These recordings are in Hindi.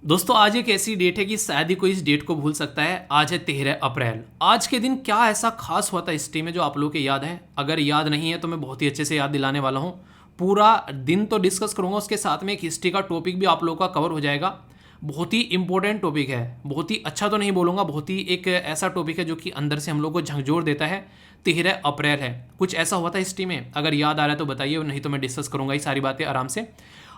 दोस्तों आज एक ऐसी डेट है कि शायद ही कोई इस डेट को भूल सकता है। आज है 13 अप्रैल। आज के दिन क्या ऐसा खास हुआ था हिस्ट्री में जो आप लोगों को याद है? अगर याद नहीं है तो मैं बहुत ही अच्छे से याद दिलाने वाला हूँ। पूरा दिन तो डिस्कस करूंगा, उसके साथ में एक हिस्ट्री का टॉपिक भी आप लोगों का कवर हो जाएगा। बहुत ही इंपॉर्टेंट टॉपिक है, बहुत ही अच्छा तो नहीं बोलूँगा, बहुत ही एक ऐसा टॉपिक है जो कि अंदर से हम लोग को झकझोर देता है। 13 अप्रैल है, कुछ ऐसा हुआ था हिस्ट्री में, अगर याद आ रहा है तो बताइए, नहीं तो मैं डिस्कस करूंगा ये सारी बातें आराम से।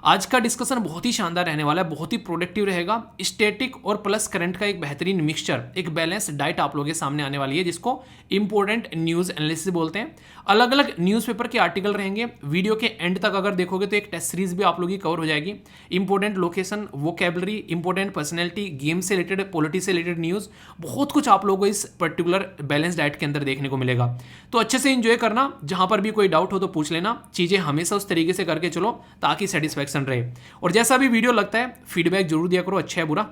आज का डिस्कशन बहुत ही शानदार रहने वाला है, बहुत ही प्रोडक्टिव रहेगा। स्टैटिक और प्लस करंट का एक बेहतरीन मिक्सचर, एक बैलेंस डाइट आप लोगों के सामने आने वाली है, जिसको इंपॉर्टेंट न्यूज़ एनालिसिस बोलते हैं। अलग अलग न्यूज़पेपर के आर्टिकल रहेंगे। वीडियो के एंड तक अगर देखोगे तो एक टेस्ट सीरीज भी आप लोगों की कवर हो जाएगी। Important location, vocabulary, important personality, game से रिलेटेड, पॉलिटिक्स से रिलेटेड न्यूज़, बहुत कुछ आप लोगों को इस पर्टिकुलर बैलेंस डाइट के अंदर देखने को मिलेगा। तो अच्छे से इंजॉय करना, जहां पर भी कोई डाउट हो तो पूछ लेना। चीज़ें हमेशा उस तरीके से करके चलो ताकि सेटिस्फैक्शन रहे। और जैसा भी वीडियो लगता है फीडबैक जरूर दिया करो, अच्छा है बुरा।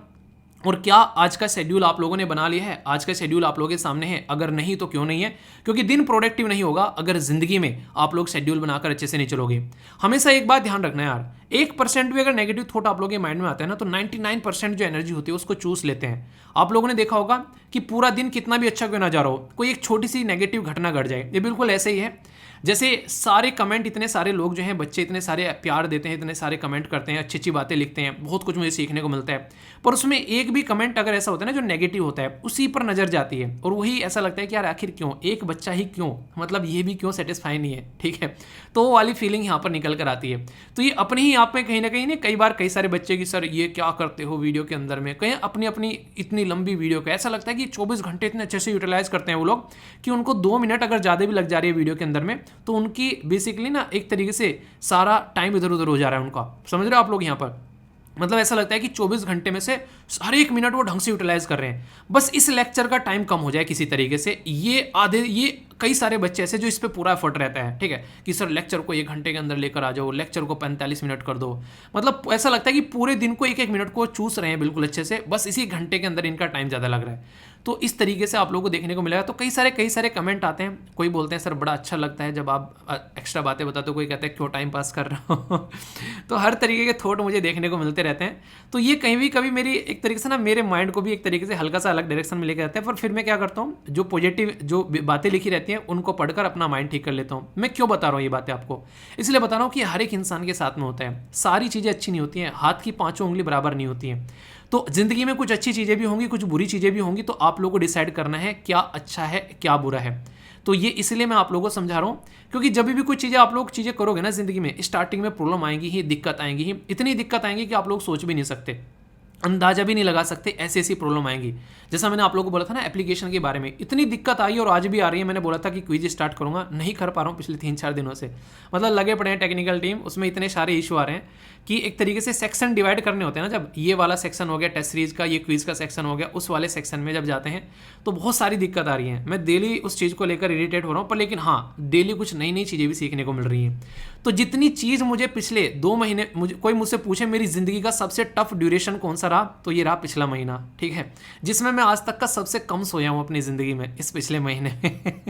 और क्या आज का शेड्यूल आप लोगों ने बना लिया है? आज का शेड्यूल आप लोगों के सामने है? अगर नहीं तो क्यों नहीं है? क्योंकि दिन प्रोडक्टिव नहीं होगा अगर जिंदगी में आप लोग शेड्यूल बनाकर अच्छे से नहीं चलोगे। हमेशा एक बात ध्यान रखना यार, 1% भी अगर नेगेटिव थॉट आप लोगों के माइंड में आता है ना, तो 99% जो एनर्जी होती है उसको चूस लेते हैं। आप लोगों ने देखा होगा कि पूरा दिन कितना भी अच्छा क्यों ना जा रहा हो, कोई एक छोटी सी नेगेटिव घटना घट जाए, ये बिल्कुल ऐसे ही है। जैसे सारे कमेंट, इतने सारे लोग जो हैं, बच्चे इतने सारे प्यार देते हैं, इतने सारे कमेंट करते हैं, अच्छी अच्छी बातें लिखते हैं, बहुत कुछ मुझे सीखने को मिलता है। पर उसमें एक भी कमेंट अगर ऐसा होता है ना जो नेगेटिव होता है, उसी पर नजर जाती है और वही ऐसा लगता है कि यार आखिर क्यों, एक बच्चा ही क्यों, मतलब ये भी क्यों सेटिस्फाई नहीं है, ठीक है। तो वो वाली फीलिंग यहाँ पर निकल कर आती है। तो ये अपने ही आप में कहीं ना कहीं ने कई बार कई सारे बच्चे की सर ये क्या करते हो वीडियो के अंदर में, कहीं अपनी अपनी इतनी लंबी वीडियो का ऐसा लगता है कि 24 घंटे इतने अच्छे से यूटिलाइज करते हैं वो लोग कि उनको 2 मिनट अगर ज़्यादा भी लग जा रही है वीडियो के अंदर में तो उनकी बेसिकली ना एक तरीके से सारा टाइम इधर उधर हो जा रहा है उनका। समझ रहे हो आप लोग यहाँ पर? मतलब ऐसा लगता है कि 24 घंटे में से हर एक मिनट वो ढंग से यूटिलाइज कर रहे हैं, बस इस लेक्चर का टाइम कम हो जाए किसी तरीके से। ये कई सारे बच्चे ऐसे जो इस पे पूरा एफर्ट रहता है, ठीक है, कि सर लेक्चर को 1 घंटे के अंदर लेकर आ जाओ, लेक्चर को 45 मिनट कर दो। मतलब ऐसा लगता है कि पूरे दिन को एक एक मिनट को चूस रहे हैं बिल्कुल अच्छे से, बस इसी घंटे के अंदर इनका टाइम ज़्यादा लग रहा है। तो इस तरीके से आप लोगों को देखने को मिलेगा। तो कई सारे कमेंट आते हैं। कोई बोलते हैं सर बड़ा अच्छा लगता है जब आप एक्स्ट्रा बातें बताते हो, कोई कहता है क्यों टाइम पास कर रहा हो तो हर तरीके के थॉट मुझे देखने को मिलते रहते हैं। तो ये कहीं भी कभी मेरी एक तरीके से ना मेरे माइंड को भी एक तरीके से हल्का सा अलग डायरेक्शन में लेकर जाते हैं। पर फिर मैं क्या करता हूँ, जो पॉजिटिव जो बातें लिखी रहती हैं उनको पढ़कर अपना माइंड ठीक कर लेता हूँ। मैं क्यों बता रहा हूँ ये बातें आपको? इसलिए बता रहा हूँ कि हर एक इंसान के साथ में होता है, सारी चीज़ें अच्छी नहीं होती हैं, हाथ की पांचों उंगली बराबर नहीं होती हैं। तो जिंदगी में कुछ अच्छी चीज़ें भी होंगी, कुछ बुरी चीज़ें भी होंगी, तो आप लोगों को डिसाइड करना है क्या अच्छा है क्या बुरा है। तो ये इसलिए मैं आप लोगों को समझा रहा हूँ, क्योंकि जब भी कुछ चीज़ें आप लोग चीज़ें करोगे ना जिंदगी में, स्टार्टिंग में प्रॉब्लम आएंगी ही, दिक्कत आएंगी ही, इतनी दिक्कत आएंगी कि आप लोग सोच भी नहीं सकते, अंदाजा भी नहीं लगा सकते, ऐसी ऐसी प्रॉब्लम आएंगी। जैसा मैंने आप लोगों को बोला था ना एप्लीकेशन के बारे में, इतनी दिक्कत आई और आज भी आ रही है। मैंने बोला था कि क्विज स्टार्ट करूंगा, नहीं कर पा रहा हूँ पिछले 3-4 दिनों से। मतलब लगे पड़े हैं टेक्निकल टीम, उसमें इतने सारे इशू आ रहे हैं कि एक तरीके से सेक्शन डिवाइड करने होते हैं ना, जब ये वाला सेक्शन हो गया टेस्ट सीरीज का, ये क्विज का सेक्शन हो गया, उस वाले सेक्शन में जब जाते हैं तो बहुत सारी दिक्कत आ रही है। मैं डेली उस चीज़ को लेकर इरिटेट हो रहा हूँ, पर लेकिन हाँ डेली कुछ नई नई चीज़ें भी सीखने को मिल रही हैं। तो जितनी चीज़ मुझे पिछले 2 महीने, कोई मुझसे पूछे मेरी ज़िंदगी का सबसे टफ ड्यूरेशन कौन सा रहा, तो ये रहा पिछला महीना, ठीक है, जिसमें मैं आज तक का सबसे कम सोया हूँ अपनी ज़िंदगी में इस पिछले महीने में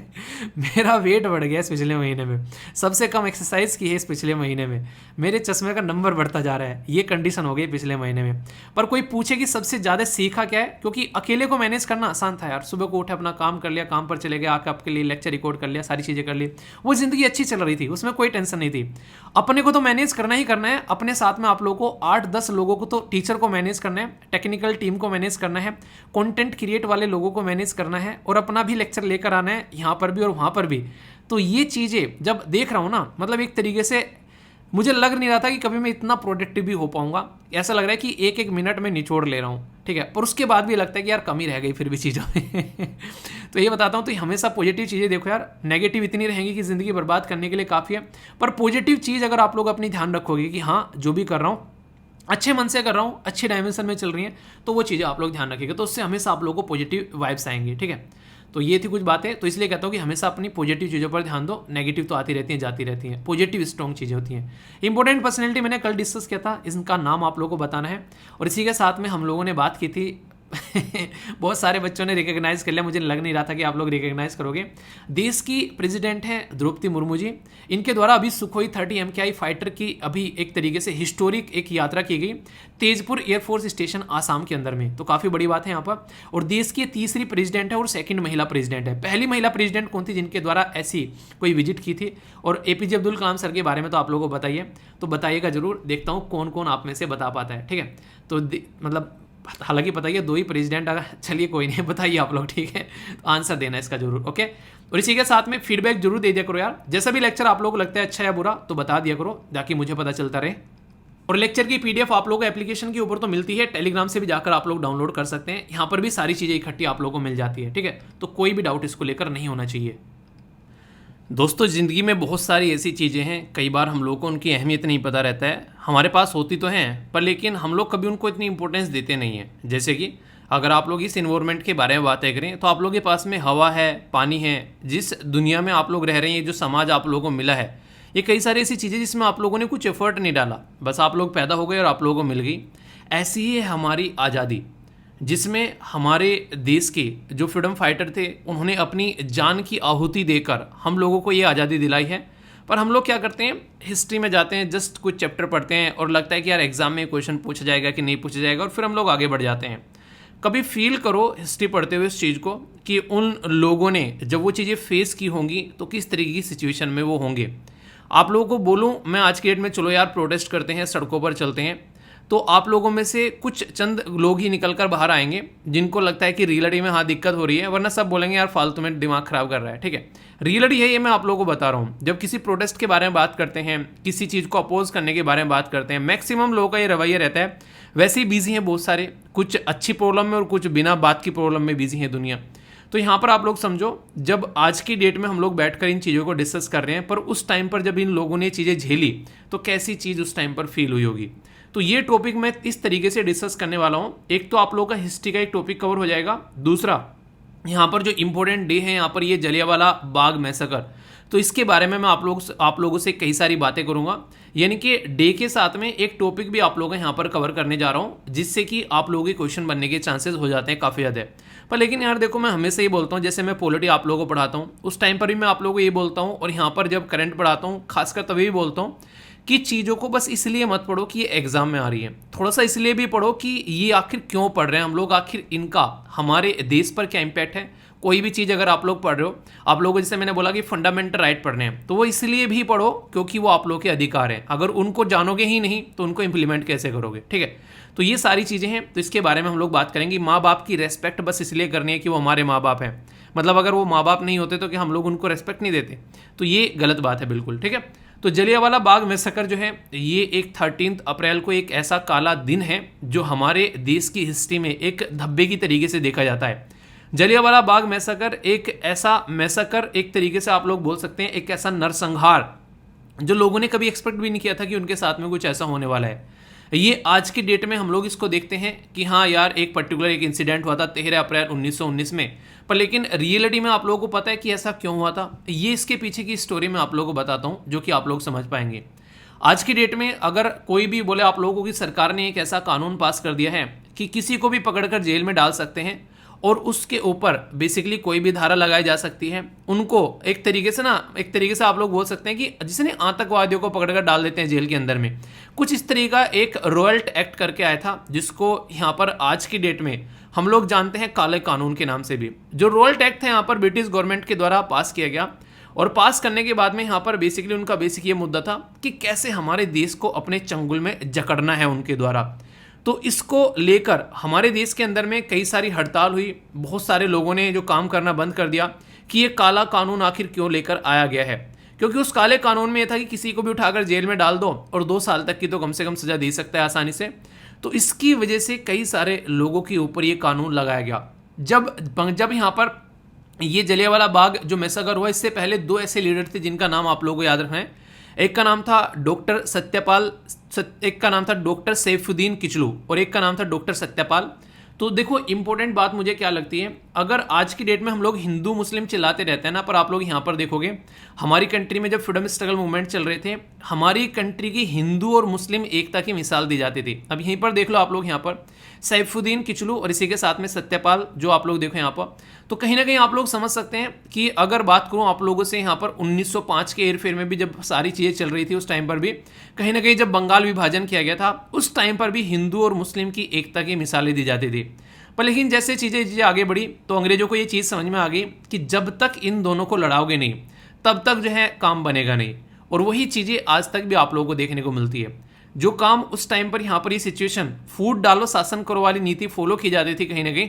मेरा वेट बढ़ गया इस पिछले महीने में, सबसे कम एक्सरसाइज की है इस पिछले महीने में, मेरे चश्मे का नंबर बढ़ता जा रहा है, ये कंडीशन हो गई पिछले महीने में। पर कोई पूछे कि सबसे ज़्यादा सीखा क्या है, क्योंकि अकेले को मैनेज करना आसान था यार, सुबह को उठे अपना काम कर लिया, काम पर चले गए, आकर आपके लिए लेक्चर रिकॉर्ड कर लिया, सारी चीज़ें कर ली, वो ज़िंदगी अच्छी चल रही थी, उसमें कोई टेंशन नहीं थी। अपने को तो मैनेज करना ही करना है, अपने साथ में आप लोगों को 8-10 लोगों को, तो टीचर को मैनेज करना है, टेक्निकल टीम को मैनेज करना है, कंटेंट क्रिएट वाले लोगों को मैनेज करना है, और अपना भी लेक्चर लेकर आना है यहाँ पर भी और वहाँ पर भी। तो ये चीज़ें जब देख रहा हूँ ना, मतलब एक तरीके से मुझे लग नहीं रहा था कि कभी मैं इतना प्रोडक्टिव भी हो पाऊंगा। ऐसा लग रहा है कि एक एक मिनट में निचोड़ ले रहा हूँ, ठीक है, पर उसके बाद भी लगता है कि यार कमी रह गई फिर भी चीज़ों में तो ये बताता हूँ, तो हमेशा पॉजिटिव चीज़ें देखो यार, नेगेटिव इतनी रहेंगी कि ज़िंदगी बर्बाद करने के लिए काफ़ी है। पर पॉजिटिव चीज़ अगर आप लोग अपनी ध्यान रखोगे कि हाँ जो भी कर रहा हूँ अच्छे मन से कर रहा हूँ, अच्छे डायमेंशन में चल रही हैं, तो वो चीज़ें आप लोग ध्यान रखिएगा, तो उससे हमेशा आप लोगों को पॉजिटिव वाइब्स आएंगी, ठीक है। तो ये थी कुछ बातें, तो इसलिए कहता हूँ कि हमेशा अपनी पॉजिटिव चीज़ों पर ध्यान दो, नेगेटिव तो आती रहती हैं जाती रहती हैं, पॉजिटिव स्ट्रॉन्ग चीज़ें होती हैं। इंपॉर्टेंट पर्सनैलिटी मैंने कल डिस्कस किया था, इनका नाम आप लोगों को बताना है। और इसी के साथ में हम लोगों ने बात की थी बहुत सारे बच्चों ने रिकॉग्नाइज कर लिया, मुझे लग नहीं रहा था कि आप लोग रिकॉग्नाइज करोगे। देश की प्रेसिडेंट हैं द्रौपदी मुर्मू जी। इनके द्वारा अभी सुखोई 30 MKI फाइटर की अभी एक तरीके से हिस्टोरिक एक यात्रा की गई तेजपुर एयरफोर्स स्टेशन आसाम के अंदर में, तो काफ़ी बड़ी बात है यहाँ पर। और देश की तीसरी प्रेसिडेंट है और सेकंड महिला प्रेसिडेंट है। पहली महिला प्रेसिडेंट कौन थी जिनके द्वारा ऐसी कोई विजिट की थी? और APJ अब्दुल कलाम सर के बारे में तो आप लोगों को बताइए, तो बताइएगा जरूर, देखता हूँ कौन कौन आप में से बता पाता है। ठीक है, तो मतलब हालांकि पता है 2 ही प्रेसिडेंट, अगर चलिए कोई नहीं, बताइए आप लोग, ठीक है, आंसर देना इसका जरूर। ओके, और इसी के साथ में फीडबैक जरूर दे दिया करो यार, जैसा भी लेक्चर आप लोगों को लगता है अच्छा या बुरा तो बता दिया करो ताकि मुझे पता चलता रहे। और लेक्चर की PDF आप लोगों को एप्लीकेशन के ऊपर तो मिलती है, टेलीग्राम से भी जाकर आप लोग डाउनलोड कर सकते हैं, यहाँ पर भी सारी चीज़ें इकट्ठी आप लोगों को मिल जाती है। ठीक है, तो कोई भी डाउट इसको लेकर नहीं होना चाहिए। दोस्तों, ज़िंदगी में बहुत सारी ऐसी चीज़ें हैं, कई बार हम लोगों को उनकी अहमियत नहीं पता रहता है। हमारे पास होती तो हैं पर लेकिन हम लोग कभी उनको इतनी इंपॉर्टेंस देते नहीं हैं। जैसे कि अगर आप लोग इस इन्वायरमेंट के बारे में बातें करें तो आप लोगों के पास में हवा है, पानी है, जिस दुनिया में आप लोग रह रहे हैं, जो समाज आप लोगों को मिला है, ये कई सारी ऐसी चीज़ें जिसमें आप लोगों ने कुछ एफर्ट नहीं डाला, बस आप लोग पैदा हो गए और आप लोगों को मिल गई। ऐसी ही है हमारी आज़ादी, जिसमें हमारे देश के जो फ्रीडम फाइटर थे उन्होंने अपनी जान की आहुति देकर हम लोगों को ये आज़ादी दिलाई है। पर हम लोग क्या करते हैं, हिस्ट्री में जाते हैं, जस्ट कुछ चैप्टर पढ़ते हैं और लगता है कि यार एग्जाम में क्वेश्चन पूछा जाएगा कि नहीं पूछा जाएगा, और फिर हम लोग आगे बढ़ जाते हैं। कभी फील करो हिस्ट्री पढ़ते हुए इस चीज़ को कि उन लोगों ने जब वो चीज़ें फेस की होंगी तो किस तरीके की सिचुएशन में वो होंगे। आप लोगों को बोलूँ मैं आज के डेट में, चलो यार प्रोटेस्ट करते हैं, सड़कों पर चलते हैं, तो आप लोगों में से कुछ चंद लोग ही निकल कर बाहर आएंगे जिनको लगता है कि रियलिटी में हाँ दिक्कत हो रही है, वरना सब बोलेंगे यार फालतू में दिमाग खराब कर रहा है। ठीक है, रियलिटी है ये, मैं आप लोगों को बता रहा हूँ। जब किसी प्रोटेस्ट के बारे में बात करते हैं, किसी चीज़ को अपोज करने के बारे में बात करते हैं, मैक्सिमम लोगों का ये रवैया रहता है, वैसे ही बिजी हैं बहुत सारे, कुछ अच्छी प्रॉब्लम में और कुछ बिना बात की प्रॉब्लम में बिजी है दुनिया। तो यहाँ पर आप लोग समझो, जब आज की डेट में हम लोग बैठकर इन चीज़ों को डिस्कस कर रहे हैं, पर उस टाइम पर जब इन लोगों ने चीज़ें झेली तो कैसी चीज़ उस टाइम पर फील हुई होगी। तो ये टॉपिक मैं इस तरीके से डिस्कस करने वाला हूँ। एक तो आप लोगों का हिस्ट्री का एक टॉपिक कवर हो जाएगा, दूसरा यहाँ पर जो इम्पोर्टेंट डे है यहाँ पर ये जलियांवाला बाग मैसेकर, तो इसके बारे में मैं आप लोगों से कई सारी बातें करूँगा। यानी कि डे के साथ में एक टॉपिक भी आप लोगों यहाँ पर कवर करने जा रहा हूँ, जिससे कि आप लोगों के क्वेश्चन बनने के चांसेस हो जाते हैं काफ़ी ज़्यादा। पर लेकिन यार देखो, मैं हमेशा ये बोलता हूँ, जैसे मैं पॉलिटी आप लोगों को पढ़ाता हूँ उस टाइम पर भी मैं आप लोगों को ये बोलता हूँ, और यहाँ पर जब करंट पढ़ाता हूँ खासकर तभी भी बोलता हूँ कि चीज़ों को बस इसलिए मत पढ़ो कि ये एग्जाम में आ रही है, थोड़ा सा इसलिए भी पढ़ो कि ये आखिर क्यों पढ़ रहे हैं हम लोग, आखिर इनका हमारे देश पर क्या इम्पैक्ट है। कोई भी चीज़ अगर आप लोग पढ़ रहे हो, आप लोगों को जैसे मैंने बोला कि फंडामेंटल राइट पढ़ने हैं, तो वो इसलिए भी पढ़ो क्योंकि वो आप लोगों के अधिकार हैं। अगर उनको जानोगे ही नहीं तो उनको इम्प्लीमेंट कैसे करोगे। ठीक है, तो ये सारी चीज़ें हैं, तो इसके बारे में हम लोग बात करेंगे। माँ बाप की रेस्पेक्ट बस इसलिए करनी है कि वो हमारे माँ बाप हैं, मतलब अगर वो माँ बाप नहीं होते तो कि हम लोग उनको रेस्पेक्ट नहीं देते, तो ये गलत बात है बिल्कुल। ठीक है, तो जलियांवाला बाग मैसेकर जो है ये एक 13 अप्रैल को एक ऐसा काला दिन है जो हमारे देश की हिस्ट्री में एक धब्बे की तरीके से देखा जाता है। जलियांवाला बाग मैसेकर एक ऐसा मैसेकर, एक तरीके से आप लोग बोल सकते हैं एक ऐसा नरसंहार जो लोगों ने कभी एक्सपेक्ट भी नहीं किया था कि उनके साथ में कुछ ऐसा होने वाला है। ये आज की डेट में हम लोग इसको देखते हैं कि हाँ यार एक पर्टिकुलर एक इंसिडेंट हुआ था 13 अप्रैल 1919 में, पर लेकिन रियलिटी में आप लोगों को पता है कि ऐसा क्यों हुआ था। ये इसके पीछे की स्टोरी मैं आप लोगों को बताता हूँ जो कि आप लोग समझ पाएंगे। आज की डेट में अगर कोई भी बोले आप लोगों को कि सरकार ने एक ऐसा कानून पास कर दिया है कि किसी को भी पकड़कर जेल में डाल सकते हैं और उसके ऊपर बेसिकली कोई भी धारा लगाई जा सकती है, उनको एक तरीके से आप लोग बोल सकते हैं कि जिसने आतंकवादियों को पकड़कर डाल देते हैं जेल के अंदर में, कुछ इस तरीके का एक रॉयल्ट एक्ट करके आया था, जिसको यहाँ पर आज की डेट में हम लोग जानते हैं काले कानून के नाम से भी। जो रॉयल्ट एक्ट था यहाँ पर ब्रिटिश गवर्नमेंट के द्वारा पास किया गया, और पास करने के बाद में यहाँ पर बेसिकली उनका बेसिक ये मुद्दा था कि कैसे हमारे देश को अपने चंगुल में जकड़ना है उनके द्वारा। तो इसको लेकर हमारे देश के अंदर में कई सारी हड़ताल हुई, बहुत सारे लोगों ने जो काम करना बंद कर दिया कि ये काला कानून आखिर क्यों लेकर आया गया है, क्योंकि उस काले कानून में यह था कि किसी को भी उठाकर जेल में डाल दो और 2 साल तक की तो कम से कम सजा दे सकता है आसानी से। तो इसकी वजह से कई सारे लोगों के ऊपर ये कानून लगाया गया। जब यहाँ पर ये जलियांवाला बाग जो मैसेकर हुआ, इससे पहले 2 ऐसे लीडर थे जिनका नाम आप लोगों को याद रखना है। एक का नाम था डॉक्टर सैफुद्दीन किचलू और एक का नाम था डॉक्टर सत्यपाल। तो देखो इंपॉर्टेंट बात मुझे क्या लगती है, अगर आज की डेट में हम लोग हिंदू मुस्लिम चिल्लाते रहते हैं ना, पर आप लोग यहाँ पर देखोगे हमारी कंट्री में जब फ्रीडम स्ट्रगल मूवमेंट चल रहे थे, हमारी कंट्री की हिंदू और मुस्लिम एकता की मिसाल दी जाती थी। अब यहीं पर देख लो आप लोग यहाँ पर सैफुद्दीन किचलू और इसी के साथ में सत्यपाल, जो आप लोग देखो यहाँ पर, तो कहीं ना कहीं आप लोग समझ सकते हैं कि अगर बात करूं आप लोगों से यहाँ पर 1905 के हेरफेर में भी जब सारी चीज़ें चल रही थी, उस टाइम पर भी कहीं ना कहीं जब बंगाल विभाजन किया गया था, उस टाइम पर भी हिंदू और मुस्लिम की एकता की मिसालें दी जाती थी। पर लेकिन जैसे चीज़ें आगे बढ़ी तो अंग्रेजों को ये चीज़ समझ में आ गई कि जब तक इन दोनों को लड़ाओगे नहीं तब तक जो है काम बनेगा नहीं। और वही चीज़ें आज तक भी आप लोगों को देखने को मिलती है। जो काम उस टाइम पर यहाँ पर ये सिचुएशन फूट डालो शासन करो वाली नीति फॉलो की जाती थी कहीं ना कहीं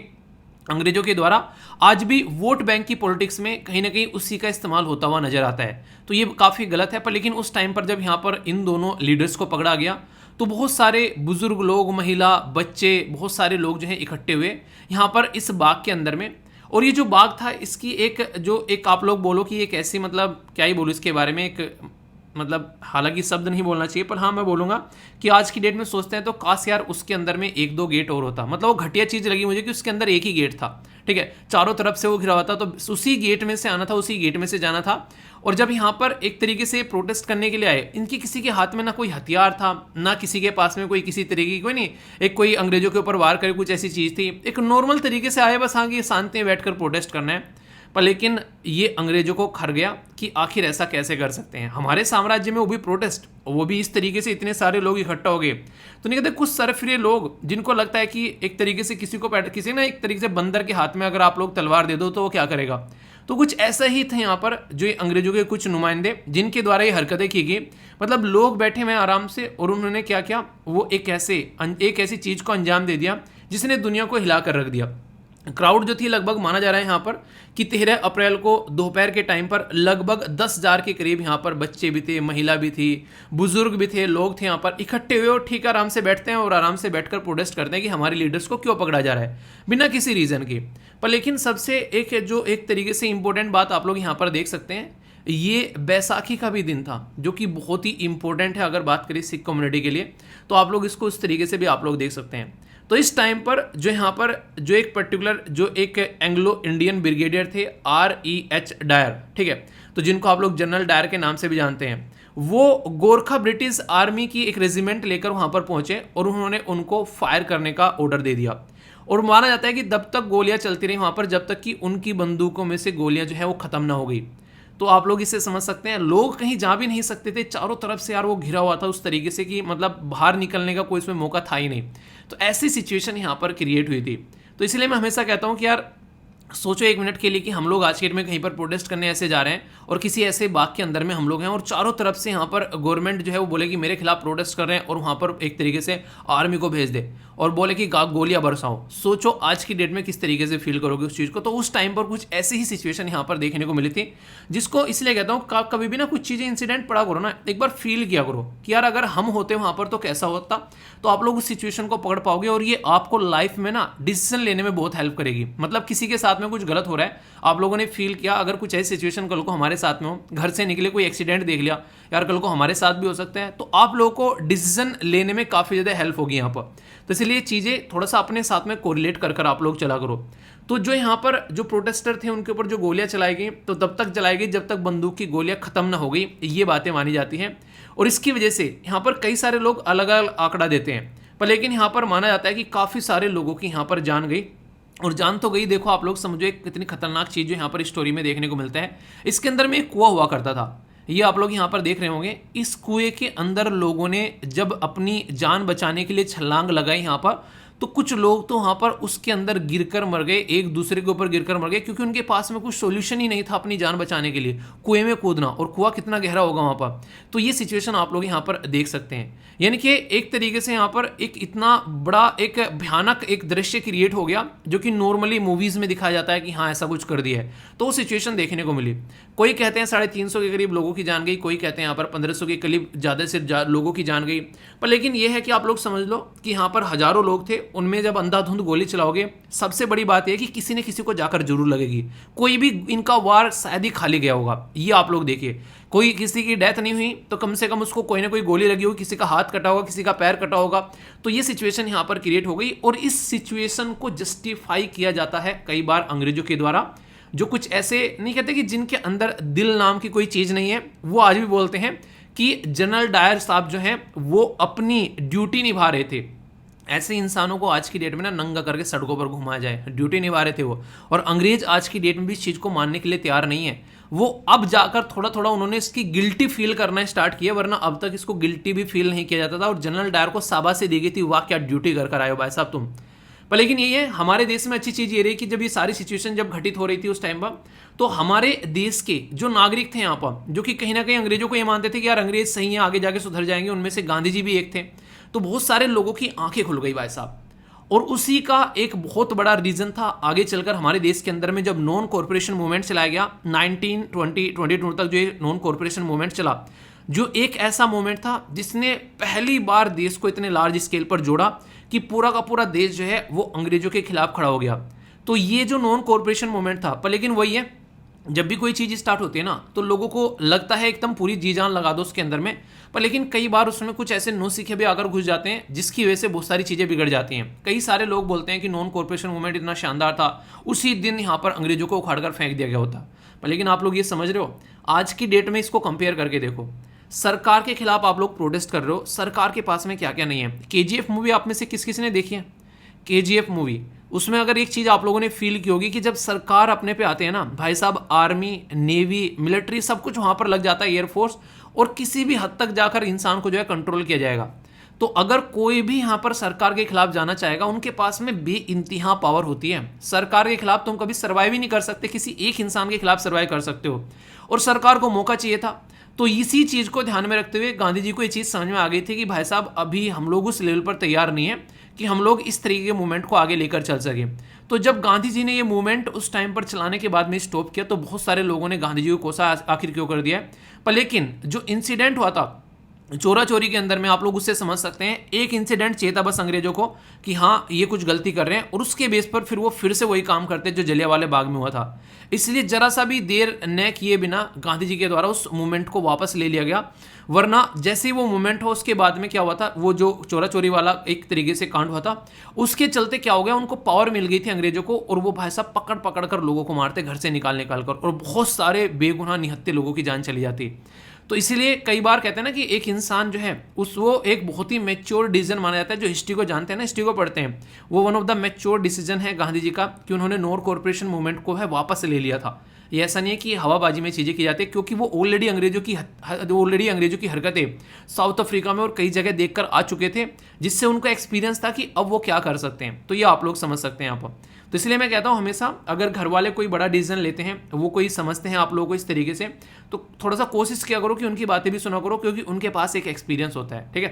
अंग्रेजों के द्वारा, आज भी वोट बैंक की पॉलिटिक्स में कहीं ना कहीं उसी का इस्तेमाल होता हुआ नजर आता है। तो ये काफ़ी गलत है। पर लेकिन उस टाइम पर जब यहाँ पर इन दोनों लीडर्स को पकड़ा गया तो बहुत सारे बुजुर्ग लोग, महिला, बच्चे, बहुत सारे लोग जो हैं इकट्ठे हुए यहाँ पर इस बाग के अंदर में। और ये जो बाग था इसकी एक आप लोग बोलो कि एक ऐसी, मतलब क्या ही बोलूँ इसके बारे में, एक मतलब हालांकि शब्द नहीं बोलना चाहिए, पर हाँ मैं बोलूँगा कि आज की डेट में सोचते हैं तो काश यार उसके अंदर में एक दो गेट और होता। मतलब वो घटिया चीज़ लगी मुझे कि उसके अंदर एक ही गेट था, ठीक है, चारों तरफ से वो घिरा हुआ था, तो उसी गेट में से आना था, उसी गेट में से जाना था। और जब यहाँ पर एक तरीके से प्रोटेस्ट करने के लिए आए, इनकी किसी के हाथ में ना कोई हथियार था, ना किसी के पास में कोई किसी तरीके की कोई नहीं, एक कोई अंग्रेजों के ऊपर वार करे कुछ ऐसी चीज़ थी, एक नॉर्मल तरीके से आए, बस हाँ कि शांति में बैठकर प्रोटेस्ट करना है। पर लेकिन ये अंग्रेजों को खर गया कि आखिर ऐसा कैसे कर सकते हैं, हमारे साम्राज्य में वो भी प्रोटेस्ट, वो भी इस तरीके से इतने सारे लोग इकट्ठा हो गए। तो नहीं कहते कुछ सरफिरे लोग जिनको लगता है कि एक तरीके से किसी ना एक तरीके से बंदर के हाथ में अगर आप लोग तलवार दे दो तो वो क्या करेगा, तो कुछ ऐसा ही थे यहाँ पर जो ये अंग्रेजों के कुछ नुमाइंदे जिनके द्वारा ये हरकतें की गई। मतलब लोग बैठे हुए आराम से और उन्होंने क्या किया, वो एक ऐसी चीज़ को अंजाम दे दिया जिसने दुनिया को हिला कर रख दिया। क्राउड जो थी लगभग माना जा रहा है यहाँ पर कि 13 अप्रैल को दोपहर के टाइम पर लगभग 10,000 के करीब यहाँ पर बच्चे भी थे, महिला भी थी, बुजुर्ग भी थे, लोग थे यहाँ पर इकट्ठे हुए और ठीक आराम से बैठते हैं और आराम से बैठकर प्रोटेस्ट करते हैं कि हमारे लीडर्स को क्यों पकड़ा जा रहा है बिना किसी रीज़न के। पर लेकिन सबसे एक तरीके से इंपॉर्टेंट बात आप लोग यहाँ पर देख सकते हैं, ये बैसाखी का भी दिन था जो कि बहुत ही इंपॉर्टेंट है अगर बात करें सिख कम्युनिटी के लिए। तो आप लोग इसको इस तरीके से भी आप लोग देख सकते हैं। तो इस टाइम पर जो यहाँ पर जो एक पर्टिकुलर जो एक एंग्लो इंडियन ब्रिगेडियर थे REH डायर, ठीक है, तो जिनको आप लोग जनरल डायर के नाम से भी जानते हैं, वो गोरखा ब्रिटिश आर्मी की एक रेजिमेंट लेकर वहाँ पर पहुँचे और उन्होंने उनको फायर करने का ऑर्डर दे दिया। और माना जाता है कि तब तक गोलियाँ चलती रही वहाँ पर जब तक कि उनकी बंदूकों में से गोलियाँ जो है वो ख़त्म ना हो गई। तो आप लोग इसे समझ सकते हैं, लोग कहीं जा भी नहीं सकते थे, चारों तरफ से यार वो घिरा हुआ था उस तरीके से कि मतलब बाहर निकलने का कोई इसमें मौका था ही नहीं। तो ऐसी सिचुएशन यहाँ पर क्रिएट हुई थी। तो इसलिए मैं हमेशा कहता हूँ कि यार सोचो एक मिनट के लिए कि हम लोग आज के डेट में कहीं पर प्रोटेस्ट करने ऐसे जा रहे हैं और किसी ऐसे बाग के अंदर में हम लोग हैं और चारों तरफ से यहाँ पर गवर्नमेंट जो है वो बोले कि मेरे खिलाफ प्रोटेस्ट कर रहे हैं और वहाँ पर एक तरीके से आर्मी को भेज दे और बोले कि गोलियां बरसाओ। सोचो आज की डेट में किस तरीके से फील करोगे उस चीज़ को। तो उस टाइम पर कुछ ऐसी ही सिचुएशन यहाँ पर देखने को मिली थी, जिसको इसलिए कहता हूँ कभी भी ना कुछ चीज़ें इंसिडेंट पड़ा करो ना, एक बार फील किया करो कि यार अगर हम होते वहाँ पर तो कैसा होता। तो आप लोग उस सिचुएशन को पकड़ पाओगे और ये आपको लाइफ में ना डिसीजन लेने में बहुत हेल्प करेगी। मतलब किसी के साथ में कुछ गलत हो रहा है, आप लोगों ने फील किया, अगर कुछ ऐसी सिचुएशन कल को हमारे साथ में हो, घर से निकले कोई एक्सीडेंट देख लिया, यार कल को हमारे साथ भी हो सकता है, तो आप लोगों को डिसीजन लेने में काफ़ी ज़्यादा हेल्प होगी यहाँ पर। तो इसलिए चीज़ें थोड़ा सा अपने साथ में कोरिलेट कर आप लोग चला करो। तो जो यहाँ पर जो प्रोटेस्टर थे उनके ऊपर जो गोलियां चलाई गई तो तब तक चलाई गई जब तक बंदूक की गोलियां खत्म ना हो गई, ये बातें मानी जाती हैं। और इसकी वजह से यहाँ पर कई सारे लोग अलग अलग आंकड़ा देते हैं, पर लेकिन यहाँ पर माना जाता है कि काफ़ी सारे लोगों की यहाँ पर जान गई। और जान तो गई, देखो आप लोग समझो एक कितनी खतरनाक चीज़ जो यहाँ पर स्टोरी में देखने को मिलता है। इसके अंदर में एक कुआं हुआ करता था, ये आप लोग यहाँ पर देख रहे होंगे। इस कुएं के अंदर लोगों ने जब अपनी जान बचाने के लिए छलांग लगाई यहाँ पर, तो कुछ लोग तो वहाँ पर उसके अंदर गिरकर मर गए, एक दूसरे के ऊपर गिरकर मर गए, क्योंकि उनके पास में कुछ सॉल्यूशन ही नहीं था अपनी जान बचाने के लिए कुएं में कूदना, और कुआं कितना गहरा होगा वहाँ पर। तो ये सिचुएशन आप लोग यहाँ पर देख सकते हैं। यानी कि एक तरीके से यहाँ पर एक इतना बड़ा एक भयानक एक दृश्य क्रिएट हो गया जो कि नॉर्मली मूवीज़ में दिखाया जाता है कि हाँ ऐसा कुछ कर दिया है। तो वो सिचुएशन देखने को मिली। कोई कहते हैं 350 के करीब लोगों की जान गई, कोई कहते हैं यहाँ पर 1500 के करीब ज़्यादा से लोगों की जान गई। पर लेकिन ये है कि आप लोग समझ लो कि यहाँ पर हज़ारों लोग थे उनमें जब अंधाधुंध गोली चलाओगे, सबसे बड़ी बात यह है कि किसी न किसी को जाकर जरूर लगेगी। कोई भी इनका वार शायद ही खाली गया होगा, ये आप लोग देखिए। कोई किसी की डेथ नहीं हुई तो कम से कम उसको कोई ना कोई गोली लगी होगी, किसी का हाथ कटा होगा, किसी का पैर कटा होगा। तो ये सिचुएशन यहाँ पर क्रिएट हो गई और इस सिचुएशन को जस्टिफाई किया जाता है कई बार अंग्रेजों के द्वारा, जो कुछ ऐसे नहीं कहते कि जिनके अंदर दिल नाम की कोई चीज़ नहीं है, वो आज भी बोलते हैं कि जनरल डायर साहब जो हैं वो अपनी ड्यूटी निभा रहे थे। ऐसे इंसानों को आज की डेट में ना नंगा करके सड़कों पर घुमाया जाए, ड्यूटी निभा रहे थे वो। और अंग्रेज आज की डेट में भी इस चीज़ को मानने के लिए तैयार नहीं है। वो अब जाकर थोड़ा थोड़ा उन्होंने इसकी गिल्टी फील करना स्टार्ट किया, वरना अब तक इसको गिल्टी भी फील नहीं किया जाता था। और जनरल डायर को शाबाशी दी गई थी, वाह क्या ड्यूटी कर आए हो भाई साहब तुम। पर लेकिन ये है, हमारे देश में अच्छी चीज़ ये रही कि जब ये सारी सिचुएशन जब घटित हो रही थी उस टाइम पर, तो हमारे देश के जो नागरिक थे यहाँ पर, जो कि कहीं ना कहीं अंग्रेजों को ये मानते थे कि यार अंग्रेज सही है, आगे जाके सुधर जाएंगे, उनमें से गांधी जी भी एक थे। तो बहुत सारे लोगों की आंखें खुल गई भाई साहब। और उसी का एक बहुत बड़ा रीजन था आगे चलकर हमारे देश के अंदर में जब नॉन कॉरपोरेशन मूवमेंट चलाया गया 1922 तक, जो ये नॉन कॉरपोरेशन मूवमेंट चला, जो एक ऐसा मूवमेंट था जिसने पहली बार देश को इतने लार्ज स्केल पर जोड़ा कि पूरा का पूरा देश जो है वो अंग्रेजों के खिलाफ खड़ा हो गया। तो ये जो नॉन कॉरपोरेशन मूवमेंट था, पर लेकिन वही है, जब भी कोई चीज़ स्टार्ट होती है ना तो लोगों को लगता है एकदम पूरी जी जान लगा दो उसके अंदर में, पर लेकिन कई बार उसमें कुछ ऐसे नौसिखे भी आकर घुस जाते हैं जिसकी वजह से बहुत सारी चीज़ें बिगड़ जाती हैं। कई सारे लोग बोलते हैं कि नॉन कॉरपोरेशन मूवमेंट इतना शानदार था, उसी दिन यहाँ पर अंग्रेजों को उखाड़कर फेंक दिया गया होता। पर लेकिन आप लोग ये समझ रहे हो, आज की डेट में इसको कंपेयर करके देखो, सरकार के खिलाफ आप लोग प्रोटेस्ट कर रहे हो, सरकार के पास में क्या क्या नहीं है। KGF मूवी आप में से किस किस ने देखी है? KGF मूवी, उसमें अगर एक चीज़ आप लोगों ने फील की होगी कि जब सरकार अपने पे आते हैं ना भाई साहब, आर्मी, नेवी, मिलिट्री सब कुछ वहाँ पर लग जाता है, एयरफोर्स, और किसी भी हद तक जाकर इंसान को जो है कंट्रोल किया जाएगा। तो अगर कोई भी यहाँ पर सरकार के खिलाफ जाना चाहेगा, उनके पास में बेइंतहा पावर होती है। सरकार के खिलाफ तुम कभी सर्वाइव ही नहीं कर सकते, किसी एक इंसान के खिलाफ सर्वाइव कर सकते हो, और सरकार को मौका चाहिए था। तो इसी चीज़ को ध्यान में रखते हुए गांधी जी को ये चीज़ समझ में आ गई थी कि भाई साहब अभी हम लोग उस लेवल पर तैयार नहीं है कि हम लोग इस तरीके के मूवमेंट को आगे लेकर चल सके। तो जब गांधी जी ने ये मूवमेंट उस टाइम पर चलाने के बाद में स्टॉप किया, तो बहुत सारे लोगों ने गांधी जी को कोसा आखिर क्यों कर दिया है। पर लेकिन जो इंसिडेंट हुआ था चोरा चोरी के अंदर में, आप लोग उससे समझ सकते हैं, एक इंसिडेंट चाहिए था बस अंग्रेजों को कि हाँ ये कुछ गलती कर रहे हैं, और उसके बेस पर फिर वो फिर से वही काम करते जो जलियांवाले बाग में हुआ था। इसलिए जरा सा भी देर न किए बिना गांधी जी के द्वारा उस मूवमेंट को वापस ले लिया गया। वरना जैसे ही वो मूवमेंट हो उसके बाद में क्या हुआ था, वो जो चोरा चोरी वाला एक तरीके से कांड हुआ था, उसके चलते क्या हो गया, उनको पावर मिल गई थी अंग्रेजों को, और वो भाई साहब पकड़ पकड़ कर लोगों को मारते, घर से निकाल कर, और बहुत सारे बेगुनाह निहत्थे लोगों की जान चली जाती। तो इसीलिए कई बार कहते हैं ना कि एक इंसान जो है वो एक बहुत ही मैच्योर डिसीजन माना जाता है। जो हिस्ट्री को जानते हैं ना, हिस्ट्री को पढ़ते हैं, वो one of the mature decision है गांधी जी का कि उन्होंने नॉन कॉरपोरेशन मूवमेंट को है वापस ले लिया था। ये ऐसा नहीं है कि हवाबाजी में चीज़ें की जाती है, क्योंकि वो ऑलरेडी अंग्रेजों की हरकतें साउथ अफ्रीका में और कई जगह देखकर आ चुके थे, जिससे उनको एक्सपीरियंस था कि अब वो क्या कर सकते हैं। तो ये आप लोग समझ सकते हैं यहाँ पर। तो इसलिए मैं कहता हूँ हमेशा अगर घर वाले कोई बड़ा डिसीजन लेते हैं, वो कोई समझते हैं आप लोगों को इस तरीके से, तो थोड़ा सा कोशिश किया करो कि उनकी बातें भी सुना करो, क्योंकि उनके पास एक एक्सपीरियंस होता है। ठीक है,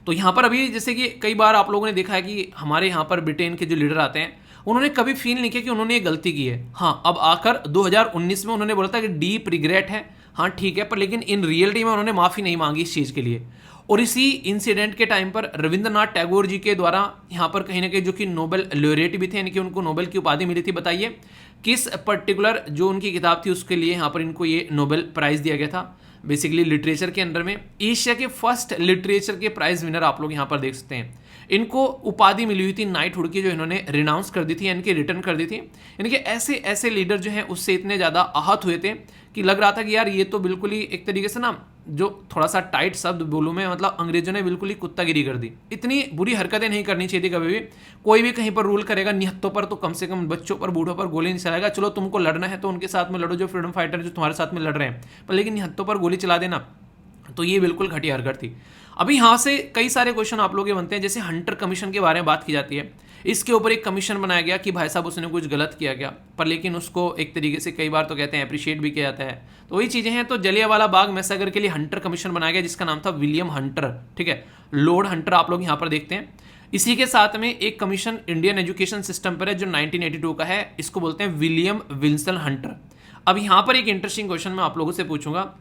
तो यहाँ पर अभी जैसे कि कई बार आप लोगों ने देखा है कि हमारे यहाँ पर ब्रिटेन के जो लीडर आते हैं, उन्होंने कभी फील नहीं किया कि उन्होंने ये गलती की है। हाँ, अब आकर 2019 में उन्होंने बोला था कि डीप रिग्रेट है, हाँ ठीक है, पर लेकिन इन रियलिटी में उन्होंने माफ़ी नहीं मांगी इस चीज़ के लिए। और इसी इंसिडेंट के टाइम पर रविंद्रनाथ टैगोर जी के द्वारा यहाँ पर कहीं ना कहीं, जो कि नोबेल लॉरेट भी थे, यानी कि उनको नोबेल की उपाधि मिली थी। बताइए किस पर्टिकुलर जो उनकी किताब थी उसके लिए यहाँ पर इनको ये नोबेल प्राइज़ दिया गया था। बेसिकली लिटरेचर के अंदर में एशिया के फर्स्ट लिटरेचर के प्राइज़ विनर आप लोग यहाँ पर देख सकते हैं। इनको उपाधि मिली हुई थी नाइटहुड की, जो इन्होंने रिनाउंस कर दी थी, यानी कि रिटर्न कर दी थी। यानी कि ऐसे ऐसे लीडर जो हैं उससे इतने ज़्यादा आहत हुए थे कि लग रहा था कि यार ये तो बिल्कुल ही एक तरीके से ना, जो थोड़ा सा टाइट शब्द बोलूँ मैं, मतलब अंग्रेजों ने बिल्कुल ही कुत्तागिरी कर दी। इतनी बुरी हरकतें नहीं करनी चाहिए थी कभी भी। कोई भी कहीं पर रूल करेगा निहत्तों पर, तो कम से कम बच्चों पर, बूढ़ों पर गोली नहीं चलाएगा। चलो तुमको लड़ना है तो उनके साथ में लड़ो, जो फ्रीडम फाइटर जो तुम्हारे साथ में लड़ रहे हैं, पर लेकिन निहत्तों पर गोली चला देना, तो ये बिल्कुल घटिया हरकत थी। अभी यहाँ से कई सारे क्वेश्चन आप लोग के बनते हैं, जैसे हंटर कमीशन के बारे में बात की जाती है। इसके ऊपर एक कमीशन बनाया गया कि भाई साहब उसने कुछ गलत किया गया, पर लेकिन उसको एक तरीके से कई बार तो कहते हैं अप्रिशिएट भी किया जाता है। तो वही चीज़ें हैं। तो जलियांवाला बाग मैसेकर के लिए हंटर कमीशन बनाया गया, जिसका नाम था विलियम हंटर। ठीक है, लॉर्ड हंटर आप लोग यहाँ पर देखते हैं। इसी के साथ में एक कमीशन इंडियन एजुकेशन सिस्टम पर है, जो 1982 का है। इसको बोलते हैं विलियम विल्सन हंटर। अब यहाँ पर एक इंटरेस्टिंग क्वेश्चन मैं आप लोगों से पूछूंगा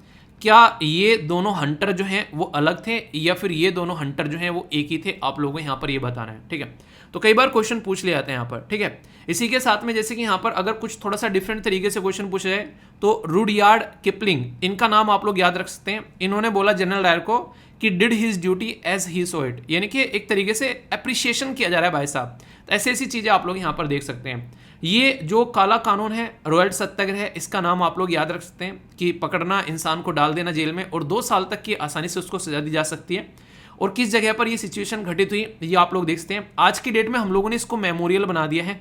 क्या ये दोनों हंटर जो हैं वो अलग थे या फिर ये दोनों हंटर जो हैं वो एक ही थे, आप लोगों को यहाँ पर ये बताना है। ठीक है, तो कई बार क्वेश्चन पूछ ले जाते हैं यहाँ पर। ठीक है, इसी के साथ में जैसे कि यहाँ पर अगर कुछ थोड़ा सा डिफरेंट तरीके से क्वेश्चन पूछा जाए तो रुडयार्ड किपलिंग, इनका नाम आप लोग याद रख सकते हैं। इन्होंने बोला जनरल डायर को कि did his duty as he saw it, यानी कि एक तरीके से अप्रिशिएशन किया जा रहा है भाई साहब। तो ऐसी ऐसी चीज़ें आप लोग यहाँ पर देख सकते हैं। ये जो काला कानून है, रॉयल सत्याग्रह, इसका नाम आप लोग याद रख सकते हैं कि पकड़ना, इंसान को डाल देना जेल में और 2 साल तक की आसानी से उसको सजा दी जा सकती है। और किस जगह पर ये सिचुएशन घटित हुई ये आप लोग देख सकते हैं। आज की डेट में हम लोगों ने इसको मेमोरियल बना दिया है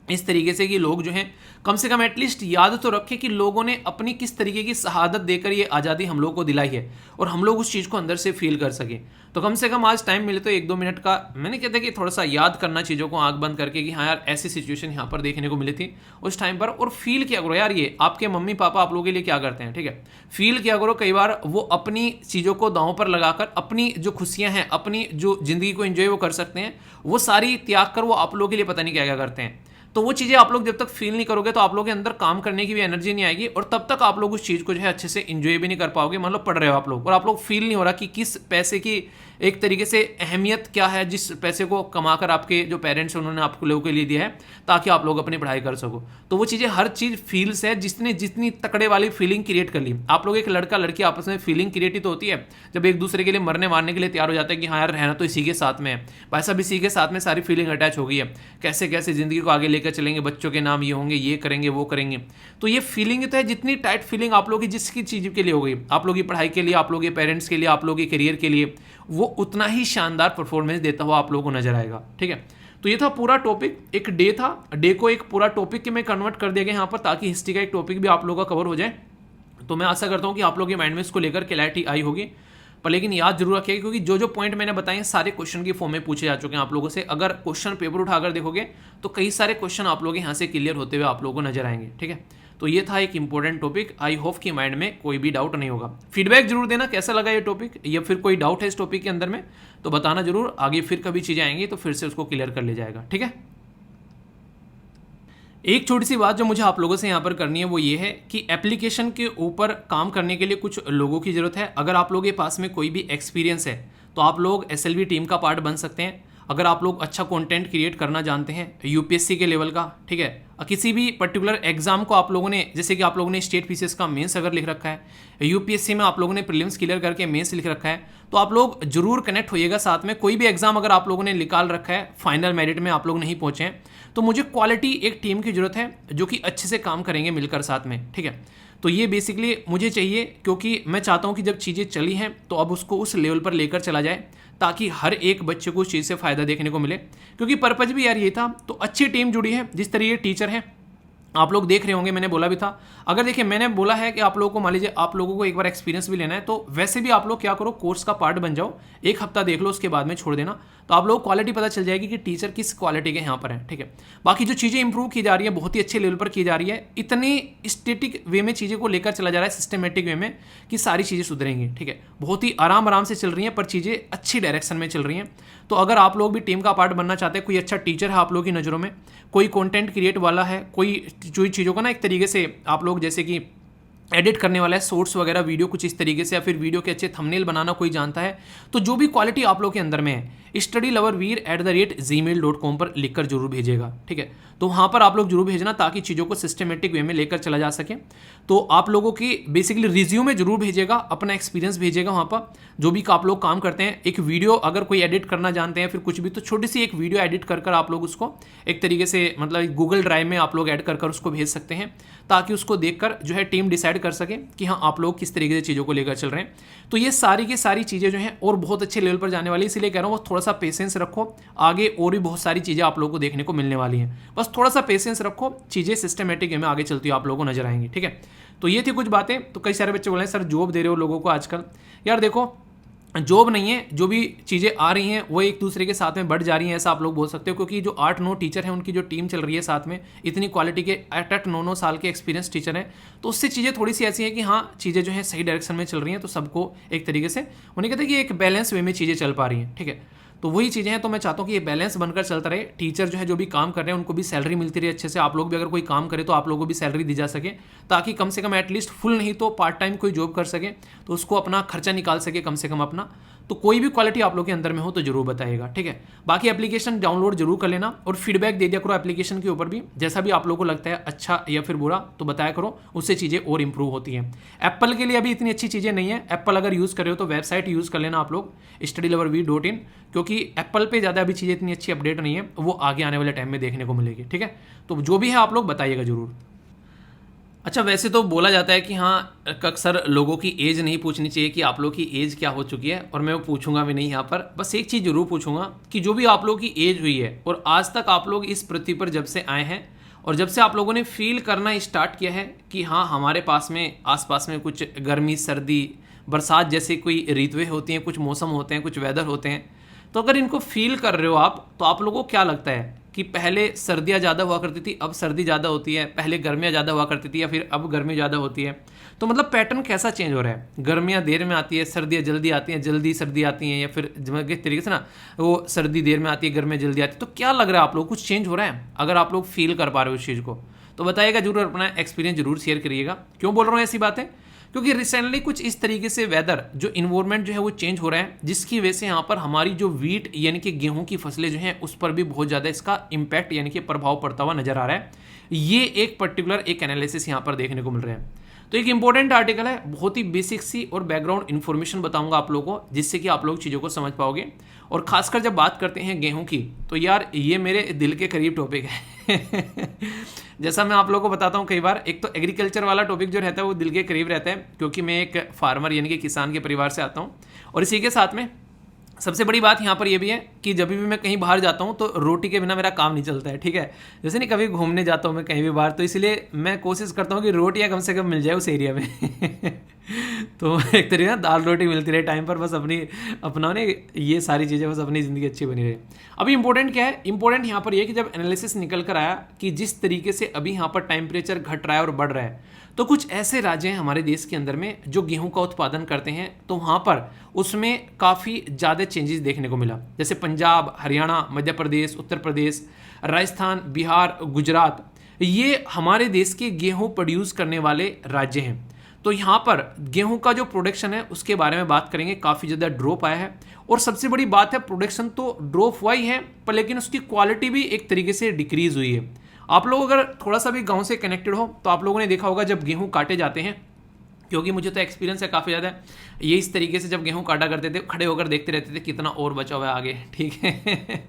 इस तरीके से कि लोग जो हैं कम से कम एटलीस्ट याद तो रखें कि लोगों ने अपनी किस तरीके की शहादत देकर ये आज़ादी हम लोग को दिलाई है और हम लोग उस चीज़ को अंदर से फील कर सकें। तो कम से कम आज टाइम मिले तो 1-2 मिनट का, मैंने कहता कि थोड़ा सा याद करना चीज़ों को आंख बंद करके कि हाँ यार ऐसी सिचुएशन यहाँ पर देखने को मिली थी उस टाइम पर, और फील किया करो यार ये आपके मम्मी पापा आप लोगों के लिए क्या करते हैं। ठीक है, फील किया करो। कई बार वो अपनी चीज़ों को दांव पर लगाकर अपनी जो खुशियाँ हैं, अपनी जो ज़िंदगी को एंजॉय वो कर सकते हैं, वो सारी त्याग कर वो आप लोगों के लिए पता नहीं क्या क्या करते हैं। तो वो चीज़ें आप लोग जब तक फील नहीं करोगे तो आप लोगों के अंदर काम करने की भी एनर्जी नहीं आएगी और तब तक आप लोग उस चीज़ को जो है अच्छे से एंजॉय भी नहीं कर पाओगे। मान लो पढ़ रहे हो आप लोग और आप लोग फील नहीं हो रहा कि किस पैसे की एक तरीके से अहमियत क्या है, जिस पैसे को कमाकर आपके जो पेरेंट्स हैं उन्होंने आप लोगों के लिए दिया है ताकि आप लोग अपनी पढ़ाई कर सको। तो वो चीज़ें हर चीज़ फील्स है, जिसने जितनी तकड़े वाली फीलिंग क्रिएट कर ली। आप लोग एक लड़का लड़की आपस में फीलिंग क्रिएट ही तो होती है जब एक दूसरे के लिए मरने मारने के लिए तैयार हो जाते हैं कि हाँ यार रहना तो इसी के साथ में है, भाई साहब इसी के साथ में सारी फीलिंग अटैच हो गई है, कैसे कैसे ज़िंदगी को आगे लेकर चलेंगे, बच्चों के नाम ये होंगे, ये करेंगे वो करेंगे। तो ये फीलिंग तो है, जितनी टाइट फीलिंग आप लोग की जिसकी चीज़ के लिए हो गई, आप लोग की पढ़ाई के लिए, आप लोग के पेरेंट्स के लिए, आप लोग के करियर के लिए, वो उतना ही शानदार परफॉर्मेंस देता हुआ आप लोगों को नजर आएगा। ठीक है, तो ये था पूरा टॉपिक, एक डे था, डे को एक पूरा टॉपिक के में कन्वर्ट कर दिया गया यहाँ पर ताकि हिस्ट्री का एक टॉपिक भी आप लोगों का कवर हो जाए। तो मैं आशा करता हूँ कि आप लोगों के माइंड में इसको लेकर क्लैरिटी आई होगी। पर लेकिन याद जरूर रखिएगा क्योंकि जो जो पॉइंट मैंने बताए सारे क्वेश्चन की फॉर्म में पूछे जा चुके हैं आप लोगों से। अगर क्वेश्चन पेपर उठाकर देखोगे तो कई सारे क्वेश्चन आप लोग यहाँ से क्लियर होते हुए आप लोगों को नजर आएंगे। ठीक है, तो ये था एक इंपॉर्टेंट टॉपिक। आई होप कि माइंड में कोई भी डाउट नहीं होगा। फीडबैक जरूर देना कैसा लगा ये टॉपिक, या फिर कोई डाउट है इस टॉपिक के अंदर में तो बताना जरूर। आगे फिर कभी चीज़ें आएंगी तो फिर से उसको क्लियर कर लिया जाएगा। ठीक है, एक छोटी सी बात जो मुझे आप लोगों से यहाँ पर करनी है वो ये है कि एप्लीकेशन के ऊपर काम करने के लिए कुछ लोगों की ज़रूरत है। अगर आप लोगों के पास में कोई भी एक्सपीरियंस है तो आप लोग SLV टीम का पार्ट बन सकते हैं। अगर आप लोग अच्छा कंटेंट क्रिएट करना जानते हैं UPSC के लेवल का, ठीक है, किसी भी पर्टिकुलर एग्जाम को आप लोगों ने, जैसे कि आप लोगों ने स्टेट पीसीएस का मेंस अगर लिख रखा है, UPSC में आप लोगों ने प्रीलिम्स क्लियर करके मेंस लिख रखा है, तो आप लोग जरूर कनेक्ट होइएगा साथ में। कोई भी एग्जाम अगर आप लोगों ने निकाल रखा है, फाइनल मेरिट में आप लोग नहीं पहुंचे हैं, तो मुझे क्वालिटी एक टीम की जरूरत है जो कि अच्छे से काम करेंगे मिलकर साथ में। ठीक है, तो ये बेसिकली मुझे चाहिए क्योंकि मैं चाहता हूँ कि जब चीज़ें चली हैं तो अब उसको उस लेवल पर लेकर चला जाए ताकि हर एक बच्चे को उस चीज़ से फ़ायदा देखने को मिले। क्योंकि पर्पज भी यार ये था। तो अच्छी टीम जुड़ी है, जिस तरह ये टीचर हैं आप लोग देख रहे होंगे, मैंने बोला भी था। अगर देखिए मैंने बोला है कि आप लोगों को मान लीजिए आप लोगों को एक बार एक्सपीरियंस भी लेना है तो वैसे भी आप लोग क्या करो, कोर्स का पार्ट बन जाओ, 1 हफ्ता देख लो, उसके बाद में छोड़ देना, तो आप लोग क्वालिटी पता चल जाएगी कि टीचर किस क्वालिटी के यहाँ पर है। ठीक है, बाकी जो चीज़ें इंप्रूव की जा रही है बहुत ही अच्छे लेवल पर की जा रही है, इतनी स्टेटिक वे में चीज़ें को लेकर चला जा रहा है, सिस्टमेटिक वे में, कि सारी चीज़ें सुधरेंगी। ठीक है, बहुत ही आराम से चल रही हैं पर चीज़ें अच्छी डायरेक्शन में चल रही हैं। तो अगर आप लोग भी टीम का पार्ट बनना चाहते हैं, कोई अच्छा टीचर है आप लोगों की नज़रों में, कोई कंटेंट क्रिएट वाला है, कोई जो चीज़ों को ना एक तरीके से आप लोग जैसे कि एडिट करने वाला है, शॉर्ट्स वगैरह वीडियो कुछ इस तरीके से, या फिर वीडियो के अच्छे थंबनेल बनाना कोई जानता है, तो जो भी क्वालिटी आप लोग के अंदर में है studyloverveer@gmail.com पर लिखकर जरूर भेजिएगा। ठीक है, तो वहाँ पर आप लोग जरूर भेजना ताकि चीज़ों को सिस्टमेटिक वे में लेकर चला जा सके। तो आप लोगों की बेसिकली रिज्यूमे जरूर भेजिएगा, अपना एक्सपीरियंस भेजिएगा वहाँ पर, जो भी आप लोग काम करते हैं। एक वीडियो अगर कोई एडिट करना जानते हैं फिर कुछ भी, तो छोटी सी एक वीडियो एडिट कर आप लोग उसको एक तरीके से मतलब गूगल ड्राइव में आप लोग ऐड कर उसको भेज सकते हैं ताकि उसको देखकर जो है टीम डिसाइड कर सके कि हाँ आप लोग किस तरीके से चीज़ों को लेकर चल रहे हैं। तो ये सारी की सारी चीज़ें जो हैं और बहुत अच्छे लेवल पर जाने वाली है, इसलिए कह रहा हूँ थोड़ा सा पेशेंस रखो, आगे और भी बहुत सारी चीज़ें आप लोगों को देखने को मिलने वाली हैं। बस थोड़ा सा पेशेंस रखो, चीज़ें सिस्टमेटिक में आगे चलती हुई आप लोगों को नजर आएंगी। ठीक है, तो ये थी कुछ बातें। तो कई सारे बच्चे बोले सर जॉब दे रहे हो लोगों को आजकल, यार देखो जॉब नहीं है, जो भी चीज़ें आ रही हैं वो एक दूसरे के साथ में बढ़ जा रही हैं, ऐसा आप लोग बोल सकते हो। क्योंकि जो 8-9 टीचर हैं उनकी जो टीम चल रही है साथ में, इतनी क्वालिटी के 8-8 9-9 साल के एक्सपीरियंस टीचर हैं, तो उससे चीज़ें थोड़ी सी ऐसी हैं कि हाँ चीज़ें जो हैं सही डायरेक्शन में चल रही हैं, तो सबको एक तरीके से उन्हें कहते हैं कि एक बैलेंस वे में चीज़ें चल पा रही हैं। ठीक है, तो वही चीज़ें हैं। तो मैं चाहता हूँ कि ये बैलेंस बनकर चलता रहे। टीचर जो है जो भी काम कर रहे हैं उनको भी सैलरी मिलती रहे अच्छे से, आप लोग भी अगर कोई काम करें तो आप लोगों को भी सैलरी दी जा सके, ताकि कम से कम एटलीस्ट फुल नहीं तो पार्ट टाइम कोई जॉब कर सके तो उसको अपना खर्चा निकाल सके कम से कम अपना। तो कोई भी क्वालिटी आप लोग के अंदर में हो तो जरूर बताइएगा, ठीक है। बाकी एप्लीकेशन डाउनलोड जरूर कर लेना और फीडबैक दे दिया करो एप्लीकेशन के ऊपर भी, जैसा भी आप लोगों को लगता है अच्छा या फिर बुरा तो बताया करो, उससे चीज़ें और इंप्रूव होती हैं। एप्पल के लिए अभी इतनी अच्छी चीज़ें नहीं है। एप्पल अगर यूज़ कर रहे हो तो वेबसाइट यूज़ कर लेना आप लोग studyloverv.in, क्योंकि एप्पल पे ज़्यादा अभी चीज़ें इतनी अच्छी अपडेट नहीं है, वो आगे आने वाले टाइम में देखने को मिलेगी, ठीक है। तो जो भी है आप लोग बताइएगा जरूर। अच्छा, वैसे तो बोला जाता है कि हाँ अक्सर लोगों की एज नहीं पूछनी चाहिए कि आप लोग की एज क्या हो चुकी है, और मैं वो पूछूंगा भी नहीं यहाँ पर। बस एक चीज़ जरूर पूछूंगा कि जो भी आप लोग की एज हुई है और आज तक आप लोग इस पृथ्वी पर जब से आए हैं और जब से आप लोगों ने फील करना स्टार्ट किया है कि हाँ हमारे पास में आसपास में कुछ गर्मी सर्दी बरसात जैसे कोई ऋतुएं होती हैं, कुछ मौसम होते हैं, कुछ वेदर होते हैं, तो अगर इनको फील कर रहे हो आप तो आप लोगों को क्या लगता है कि पहले सर्दियाँ ज़्यादा हुआ करती थी अब सर्दी ज़्यादा होती है, पहले गर्मियाँ ज़्यादा हुआ करती थी या फिर अब गर्मी ज़्यादा होती है? तो मतलब पैटर्न कैसा चेंज हो रहा है? गर्मियाँ देर में आती है, सर्दियाँ जल्दी आती हैं, जल्दी सर्दी आती हैं, या फिर किस तरीके से ना वो सर्दी देर में आती है गर्मियाँ जल्दी आती है। तो क्या लग रहा है आप लोग कुछ चेंज हो रहा है? अगर आप लोग फील कर पा रहे हो उस चीज़ को तो बताइएगा जरूर, अपना एक्सपीरियंस जरूर शेयर करिएगा। क्यों बोल रहा हूँ ऐसी बातें? क्योंकि रिसेंटली कुछ इस तरीके से वेदर जो इन्वायरमेंट जो है वो चेंज हो रहा है, जिसकी वजह से यहाँ पर हमारी जो वीट यानी कि गेहूं की फसलें जो हैं उस पर भी बहुत ज़्यादा इसका इम्पैक्ट यानी कि प्रभाव पड़ता हुआ नजर आ रहा है। ये एक पर्टिकुलर एक एनालिसिस यहाँ पर देखने को मिल रहा है। तो एक इंपॉर्टेंट आर्टिकल है, बहुत ही बेसिक सी और बैकग्राउंड इन्फॉर्मेशन बताऊंगा आप लोगों को, जिससे कि आप लोग चीज़ों को समझ पाओगे। और खासकर जब बात करते हैं गेहूं की तो यार ये मेरे दिल के करीब टॉपिक है जैसा मैं आप लोगों को बताता हूँ कई बार, एक तो एग्रीकल्चर वाला टॉपिक जो रहता है वो दिल के करीब रहता है, क्योंकि मैं एक फार्मर यानी कि किसान के परिवार से आता हूँ। और इसी के साथ में सबसे बड़ी बात यहाँ पर ये भी है कि जब भी मैं कहीं बाहर जाता हूँ तो रोटी के बिना मेरा काम नहीं चलता है, ठीक है। जैसे नहीं कभी घूमने जाता हूँ मैं कहीं भी बाहर, तो इसलिए मैं कोशिश करता हूँ कि रोटियाँ कम से कम मिल जाए उस एरिया में तो एक तरीके ना दाल रोटी मिलती रहे टाइम पर, बस अपना ने ये सारी चीज़ें, बस अपनी ज़िंदगी अच्छी बनी रहे। अभी इंपॉर्टेंट क्या है? इंपॉर्टेंट यहाँ पर यह कि जब एनालिसिस निकल कर आया कि जिस तरीके से अभी यहाँ पर टेम्परेचर घट रहा है और बढ़ रहा है, तो कुछ ऐसे राज्य हैं हमारे देश के अंदर में जो गेहूं का उत्पादन करते हैं, तो वहाँ पर उसमें काफ़ी ज़्यादा चेंजेस देखने को मिला। जैसे पंजाब, हरियाणा, मध्य प्रदेश, उत्तर प्रदेश, राजस्थान, बिहार, गुजरात, ये हमारे देश के गेहूं प्रोड्यूस करने वाले राज्य हैं। तो यहाँ पर गेहूं का जो प्रोडक्शन है उसके बारे में बात करेंगे, काफ़ी ज़्यादा ड्रॉप आया है। और सबसे बड़ी बात है, प्रोडक्शन तो ड्रॉप हुआ ही है पर लेकिन उसकी क्वालिटी भी एक तरीके से डिक्रीज हुई है। आप लोग अगर थोड़ा सा भी गांव से कनेक्टेड हो तो आप लोगों ने देखा होगा जब गेहूं काटे जाते हैं, क्योंकि मुझे तो एक्सपीरियंस है काफ़ी ज़्यादा, ये इस तरीके से जब गेहूं काटा करते थे खड़े होकर देखते रहते थे कितना और बचा हुआ है आगे, ठीक है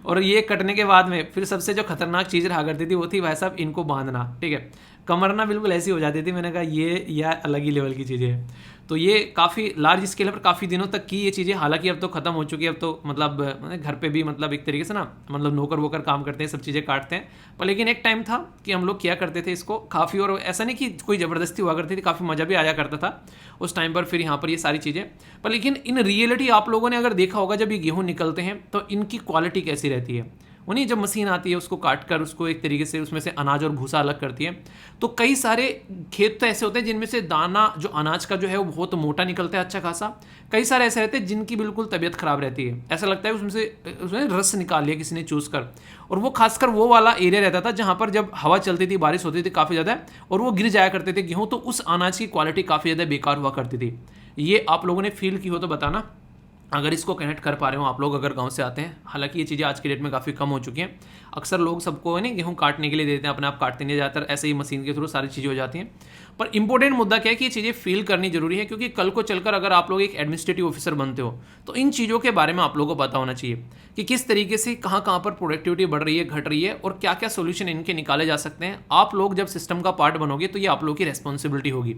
और ये कटने के बाद में फिर सबसे जो खतरनाक चीज़ रहा करती थी वो थी भाई साहब इनको बांधना, ठीक है। कमरना बिल्कुल ऐसी हो जाती थी, मैंने कहा ये या अलग ही लेवल की चीज़ें है। तो ये काफ़ी लार्ज स्केल पर काफ़ी दिनों तक की ये चीज़ें, हालांकि अब तो ख़त्म हो चुकी है। अब तो मतलब घर पे भी मतलब एक तरीके से ना मतलब नौकर वोकर काम करते हैं, सब चीज़ें काटते हैं। पर लेकिन एक टाइम था कि हम लोग किया करते थे इसको काफ़ी, और ऐसा नहीं कि कोई ज़बरदस्ती हुआ करती थी, काफ़ी मज़ा भी आया करता था उस टाइम पर। फिर यहाँ पर ये सारी चीज़ें, पर लेकिन इन रियलिटी आप लोगों ने अगर देखा होगा जब ये गेहूँ निकलते हैं तो इनकी क्वालिटी कैसी रहती है। उन्हीं जब मशीन आती है उसको काट कर उसको एक तरीके से उसमें से अनाज और भूसा अलग करती है, तो कई सारे खेत तो ऐसे होते हैं जिनमें से दाना जो अनाज का जो है वो बहुत मोटा निकलता है अच्छा खासा। कई सारे ऐसे रहते हैं जिनकी बिल्कुल तबीयत खराब रहती है, ऐसा लगता है उसमें रस निकाल लिया किसी ने चूस कर। और वो खासकर वो वाला एरिया रहता था जहाँ पर जब हवा चलती थी, बारिश होती थी काफ़ी ज़्यादा और वो गिर जाया करते थे गेहूँ, तो उस अनाज की क्वालिटी काफ़ी ज़्यादा बेकार हुआ करती थी। ये आप लोगों ने फील की हो तो बताना अगर इसको कनेक्ट कर पा रहे हो आप लोग अगर गांव से आते हैं। हालांकि ये चीज़ें आज के डेट में काफ़ी कम हो चुकी हैं। अक्सर लोग सबको है ना गेहूँ काटने के लिए देते हैं, अपने आप काटते नहीं, ज़्यादातर ऐसे ही मशीन के थ्रू सारी चीज़ें हो जाती हैं। पर इंपॉर्टेंट मुद्दा क्या है कि ये चीज़ें फील करनी जरूरी है, क्योंकि कल को चलकर अगर आप लोग एक एडमिनिस्ट्रेटिव ऑफिसर बनते हो तो इन चीज़ों के बारे में आप लोगों को पता होना चाहिए कि किस तरीके से कहाँ कहाँ पर प्रोडक्टिविटी बढ़ रही है, घट रही है, और क्या क्या सोल्यूशन इनके निकाले जा सकते हैं। आप लोग जब सिस्टम का पार्ट बनोगे तो ये आप लोग की रेस्पॉन्सिबिलिटी होगी।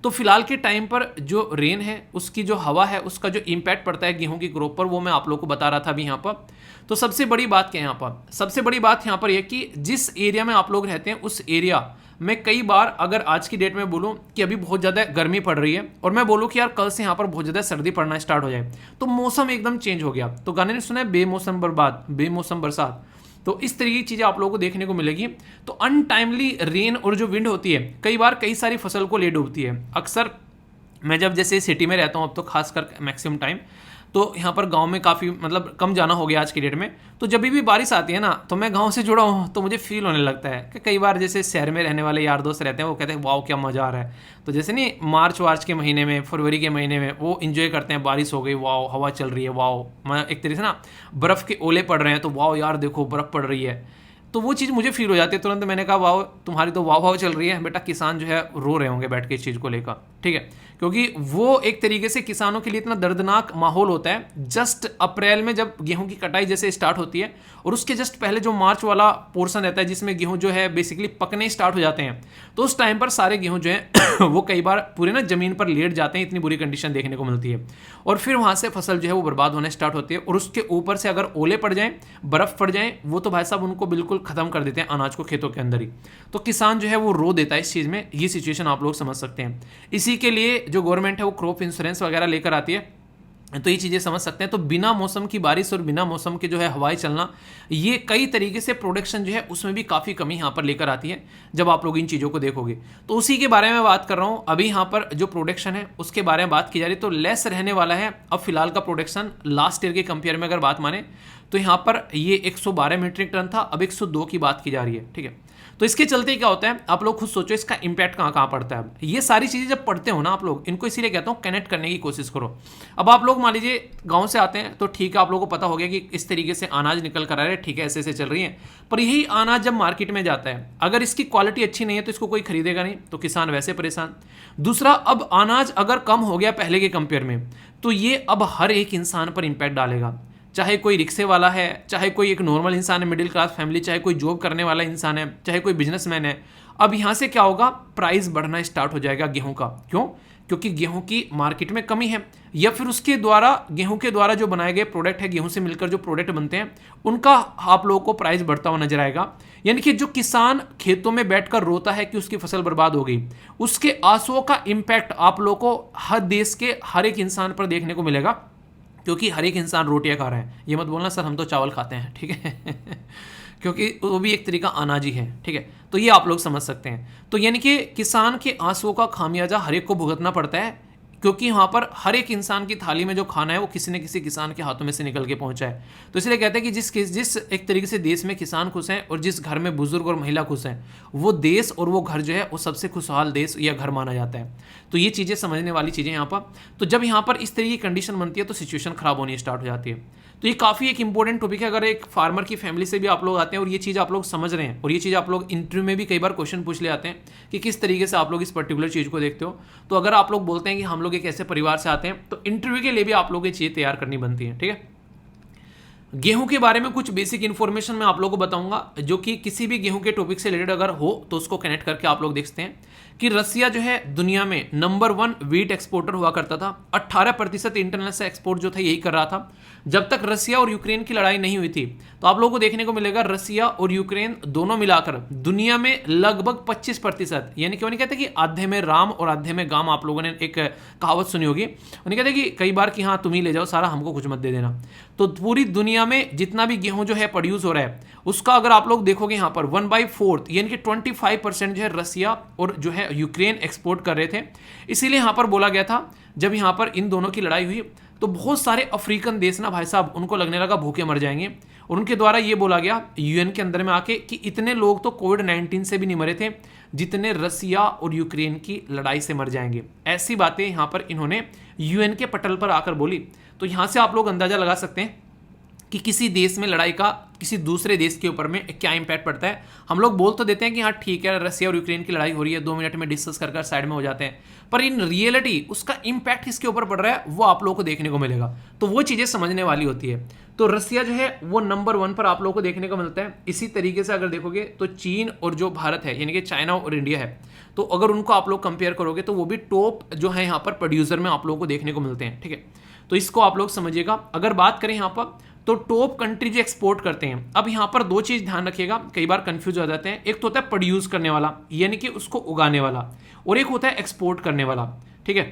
तो फिलहाल के टाइम पर जो रेन है उसकी जो हवा है उसका जो इम्पैक्ट पड़ता है गेहूं की ग्रोथ पर, वो मैं आप लोग को बता रहा था अभी यहाँ पर। तो सबसे बड़ी बात क्या है यहाँ पर? सबसे बड़ी बात यहाँ पर यह कि जिस एरिया में आप लोग रहते हैं उस एरिया में कई बार अगर आज की डेट में बोलूँ कि अभी बहुत ज़्यादा गर्मी पड़ रही है और मैं बोलूँ कि यार कल से यहाँ पर बहुत ज़्यादा सर्दी पड़ना स्टार्ट हो जाए, तो मौसम एकदम चेंज हो गया। तो गाने ने सुना है बेमौसम बर्बाद बेमौसम बरसात, तो इस तरीके की चीज़ें आप लोगों को देखने को मिलेगी। तो अनटाइमली रेन और जो विंड होती है कई बार कई सारी फसल को ले डूबती है। अक्सर मैं जब जैसे सिटी में रहता हूँ अब तो खासकर मैक्सिमम टाइम, तो यहाँ पर गांव में काफ़ी मतलब कम जाना हो गया आज की डेट में। तो जब भी बारिश आती है ना, तो मैं गांव से जुड़ा हूँ तो मुझे फील होने लगता है कि कई बार जैसे शहर में रहने वाले यार दोस्त रहते हैं, वो कहते हैं वाओ क्या मज़ा आ रहा है। तो जैसे नहीं मार्च वार्च के महीने में, फरवरी के महीने में वो इन्जॉय करते हैं, बारिश हो गई वाओ, हवा चल रही है वाओ, मैं एक तरीके से ना बर्फ़ के ओले पड़ रहे हैं तो वाओ यार देखो बर्फ़ पड़ रही है, तो वो चीज़ मुझे फील हो जाती है तुरंत। मैंने कहा वाह तुम्हारी तो वाह चल रही है बेटा, किसान जो है रो रहे होंगे बैठ के इस चीज़ को लेकर, ठीक है, क्योंकि वो एक तरीके से किसानों के लिए इतना दर्दनाक माहौल होता है। जस्ट अप्रैल में जब गेहूं की कटाई जैसे स्टार्ट होती है, और उसके जस्ट पहले जो मार्च वाला पोर्शन रहता है जिसमें गेहूं जो है बेसिकली पकने स्टार्ट हो जाते हैं, तो उस टाइम पर सारे गेहूं जो है वो कई बार पूरे ना जमीन पर लेट जाते हैं, इतनी बुरी कंडीशन देखने को मिलती है। और फिर वहां से फसल जो है वो बर्बाद होने स्टार्ट होती है, और उसके ऊपर से अगर ओले पड़ जाएं, बर्फ पड़ जाए, वो तो भाई साहब उनको बिल्कुल खत्म कर देते हैं अनाज को खेतों के अंदर ही। तो किसान जो है वो रो देता है इस चीज़ में, ये सिचुएशन आप लोग समझ सकते हैं। इसी के लिए जो गवर्नमेंट है वो क्रॉप इंश्योरेंस वगैरह लेकर आती है, तो ये चीज़ें समझ सकते हैं। तो बिना मौसम की बारिश और बिना मौसम के जो है हवाएं चलना, ये कई तरीके से प्रोडक्शन जो है उसमें भी काफ़ी कमी यहाँ पर लेकर आती है जब आप लोग इन चीज़ों को देखोगे। तो उसी के बारे में बात कर रहा हूँ। अभी यहाँ पर जो प्रोडक्शन है उसके बारे में बात की जा रही है, तो लेस रहने वाला है अब फिलहाल का प्रोडक्शन लास्ट ईयर के कंपेयर में अगर बात माने तो यहाँ पर ये 112 मीट्रिक टन था, अब 102 की बात की जा रही है, ठीक है। तो इसके चलते क्या होता है, आप लोग खुद सोचो इसका इंपैक्ट कहाँ कहाँ पड़ता है। ये सारी चीज़ें जब पढ़ते हो ना आप लोग, इनको इसीलिए कहता हूँ कनेक्ट करने की कोशिश करो। अब आप लोग मान लीजिए गांव से आते हैं तो ठीक है, आप लोगों को पता हो गया कि इस तरीके से अनाज निकल कर आ रहा है, ठीक है ऐसे ऐसे चल रही है, पर यही अनाज जब मार्केट में जाता है अगर इसकी क्वालिटी अच्छी नहीं है तो इसको कोई खरीदेगा नहीं, तो किसान वैसे परेशान। दूसरा, अब अनाज अगर कम हो गया पहले के कंपेयर में, तो ये अब हर एक इंसान पर इंपैक्ट डालेगा, चाहे कोई रिक्शे वाला है, चाहे कोई एक नॉर्मल इंसान है मिडिल क्लास फैमिली, चाहे कोई जॉब करने वाला इंसान है, चाहे कोई बिजनेसमैन है। अब यहाँ से क्या होगा, प्राइस बढ़ना स्टार्ट हो जाएगा गेहूं का। क्यों? क्योंकि गेहूं की मार्केट में कमी है, या फिर उसके द्वारा गेहूं के द्वारा जो बनाए गए प्रोडक्ट है, गेहूं से मिलकर जो प्रोडक्ट बनते हैं उनका आप लोगों को प्राइस बढ़ता हुआ नजर आएगा। यानी कि जो किसान खेतों में बैठकर रोता है कि उसकी फसल बर्बाद हो गई, उसके आंसुओं का इंपैक्ट आप लोगों को हर देश के हर एक इंसान पर देखने को मिलेगा, क्योंकि हर एक इंसान रोटियां खा रहे हैं। ये मत बोलना सर हम तो चावल खाते हैं, ठीक है क्योंकि वो भी एक तरीका अनाज ही है, ठीक है। तो ये आप लोग समझ सकते हैं। तो यानी कि किसान के आंसुओं का खामियाजा हर एक को भुगतना पड़ता है, क्योंकि यहाँ पर हर एक इंसान की थाली में जो खाना है वो किसी न किसी किसान के हाथों में से निकल के पहुंचा है। तो इसलिए कहते हैं कि जिस एक तरीके से देश में किसान खुश हैं और जिस घर में बुजुर्ग और महिला खुश हैं, वो देश और वो घर जो है वो सबसे खुशहाल देश या घर माना जाता है। तो ये चीज़ें समझने वाली चीज़ें यहाँ पर। तो जब यहाँ पर इस तरीके की कंडीशन बनती है तो सिचुएशन खराब होनी स्टार्ट हो जाती है। तो ये काफ़ी एक इंपॉर्टेंट टॉपिक है। अगर एक फार्मर की फैमिली से भी आप लोग आते हैं और ये चीज़ आप लोग समझ रहे हैं, और ये चीज़ आप लोग इंटरव्यू में भी कई बार क्वेश्चन पूछ ले आते हैं कि किस तरीके से आप लोग इस पर्टिकुलर चीज़ को देखते हो, तो अगर आप लोग बोलते हैं कि हम लोग एक ऐसे परिवार से आते हैं, तो इंटरव्यू के लिए भी आप लोग ये चीज़ें तैयार करनी बनती है, ठीक है। गेहूं के बारे में कुछ बेसिक इन्फॉर्मेशन मैं आप लोगों को बताऊंगा, जो कि किसी भी गेहूं के टॉपिक से रिलेटेड अगर हो तो उसको कनेक्ट करके आप लोग देखते हैं कि रसिया जो है दुनिया में नंबर 1 वीट एक्सपोर्टर हुआ करता था। 18% इंटरनल से एक्सपोर्ट जो था यही कर रहा था जब तक रसिया और यूक्रेन की लड़ाई नहीं हुई थी। तो आप लोगों को देखने को मिलेगा रसिया और यूक्रेन दोनों मिलाकर दुनिया में लगभग 25%, यानी कि वो नहीं कहते कि आधे में राम और आधे में गाम, आप लोगों ने एक कहावत सुनी होगी, उन्हें कहते कि कई बार कि हाँ तुम ही ले जाओ सारा, हमको कुछ मत दे देना। तो पूरी दुनिया में जितना भी गेहूं जो है प्रोड्यूस हो रहा है उसका अगर आप लोग देखोगे यहाँ पर 1/4 यानी कि 25% जो है रसिया और जो है यूक्रेन एक्सपोर्ट कर रहे थे। इसीलिए यहाँ पर बोला गया था जब यहाँ पर इन दोनों की लड़ाई हुई तो बहुत सारे अफ्रीकन देश ना भाई साहब उनको लगने लगा भूखे मर जाएंगे, और उनके द्वारा ये बोला गया यूएन के अंदर में आके कि इतने लोग तो कोविड-19 से भी नहीं मरे थे जितने रसिया और यूक्रेन की लड़ाई से मर जाएंगे। ऐसी बातें यहाँ पर इन्होंने यूएन के पटल पर आकर बोली। तो यहाँ से आप लोग अंदाजा लगा सकते हैं कि किसी देश में लड़ाई का किसी दूसरे देश के ऊपर में क्या इंपैक्ट पड़ता है। हम लोग बोल तो देते हैं कि हाँ ठीक है रसिया और यूक्रेन की लड़ाई हो रही है, 2 मिनट में डिस्कस कर साइड में हो जाते हैं, पर इन रियलिटी उसका इंपैक्ट किसके ऊपर पड़ रहा है वो आप लोगों को देखने को मिलेगा। तो वो चीज़ें समझने वाली होती है। तो रसिया जो है वो नंबर 1 पर आप लोगों को देखने को मिलता है। इसी तरीके से अगर देखोगे तो चीन और जो भारत है यानी कि चाइना और इंडिया है, तो अगर उनको आप लोग कंपेयर करोगे तो वो भी टॉप जो है यहाँ पर प्रोड्यूसर में आप लोगों को देखने को मिलते हैं, ठीक है। तो इसको आप लोग समझिएगा। अगर बात करें यहाँ पर तो टॉप कंट्री जो एक्सपोर्ट करते हैं, अब यहाँ पर 2 चीज ध्यान रखिएगा, कई बार कंफ्यूज हो जाते हैं। एक तो होता है प्रोड्यूस करने वाला यानी कि उसको उगाने वाला, और एक होता है एक्सपोर्ट करने वाला, ठीक है।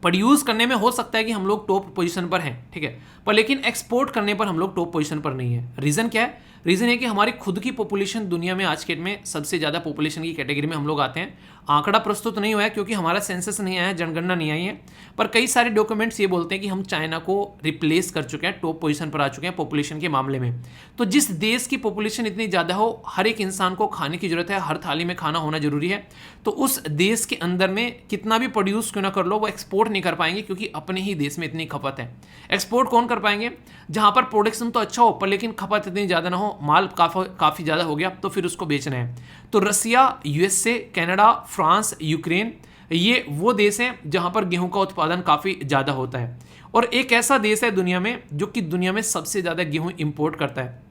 प्रोड्यूस करने में हो सकता है कि हम लोग टॉप पोजीशन पर हैं, ठीक है, पर लेकिन एक्सपोर्ट करने पर हम लोग टॉप पोजीशन पर नहीं है। रीजन क्या है? रीज़न है कि हमारी खुद की पॉपुलेशन दुनिया में आज के डेट में सबसे ज़्यादा पॉपुलेशन की कैटेगरी में हम लोग आते हैं। आंकड़ा प्रस्तुत नहीं हुआ है क्योंकि हमारा सेंसस नहीं आया है, जनगणना नहीं आई है, पर कई सारे डॉक्यूमेंट्स ये बोलते हैं कि हम चाइना को रिप्लेस कर चुके हैं, टॉप पोजीशन पर आ चुके हैं पॉपुलेशन के मामले में। तो जिस देश की पॉपुलेशन इतनी ज़्यादा हो, हर एक इंसान को खाने की जरूरत है, हर थाली में खाना होना जरूरी है, तो उस देश के अंदर में कितना भी प्रोड्यूस क्यों ना कर लो, वो एक्सपोर्ट नहीं कर पाएंगे क्योंकि अपने ही देश में इतनी खपत है। एक्सपोर्ट कौन कर पाएंगे? जहाँ पर प्रोडक्शन तो अच्छा हो पर लेकिन खपत इतनी ज़्यादा ना हो, माल काफ़ी ज़्यादा हो गया तो फिर उसको बेचना है। तो रसिया, यूएसए, कनाडा, फ्रांस, यूक्रेन, ये वो देश हैं जहाँ पर गेहूं का उत्पादन काफ़ी ज़्यादा होता है। और एक ऐसा देश है दुनिया में जो कि दुनिया में सबसे ज़्यादा गेहूं इंपोर्ट करता है,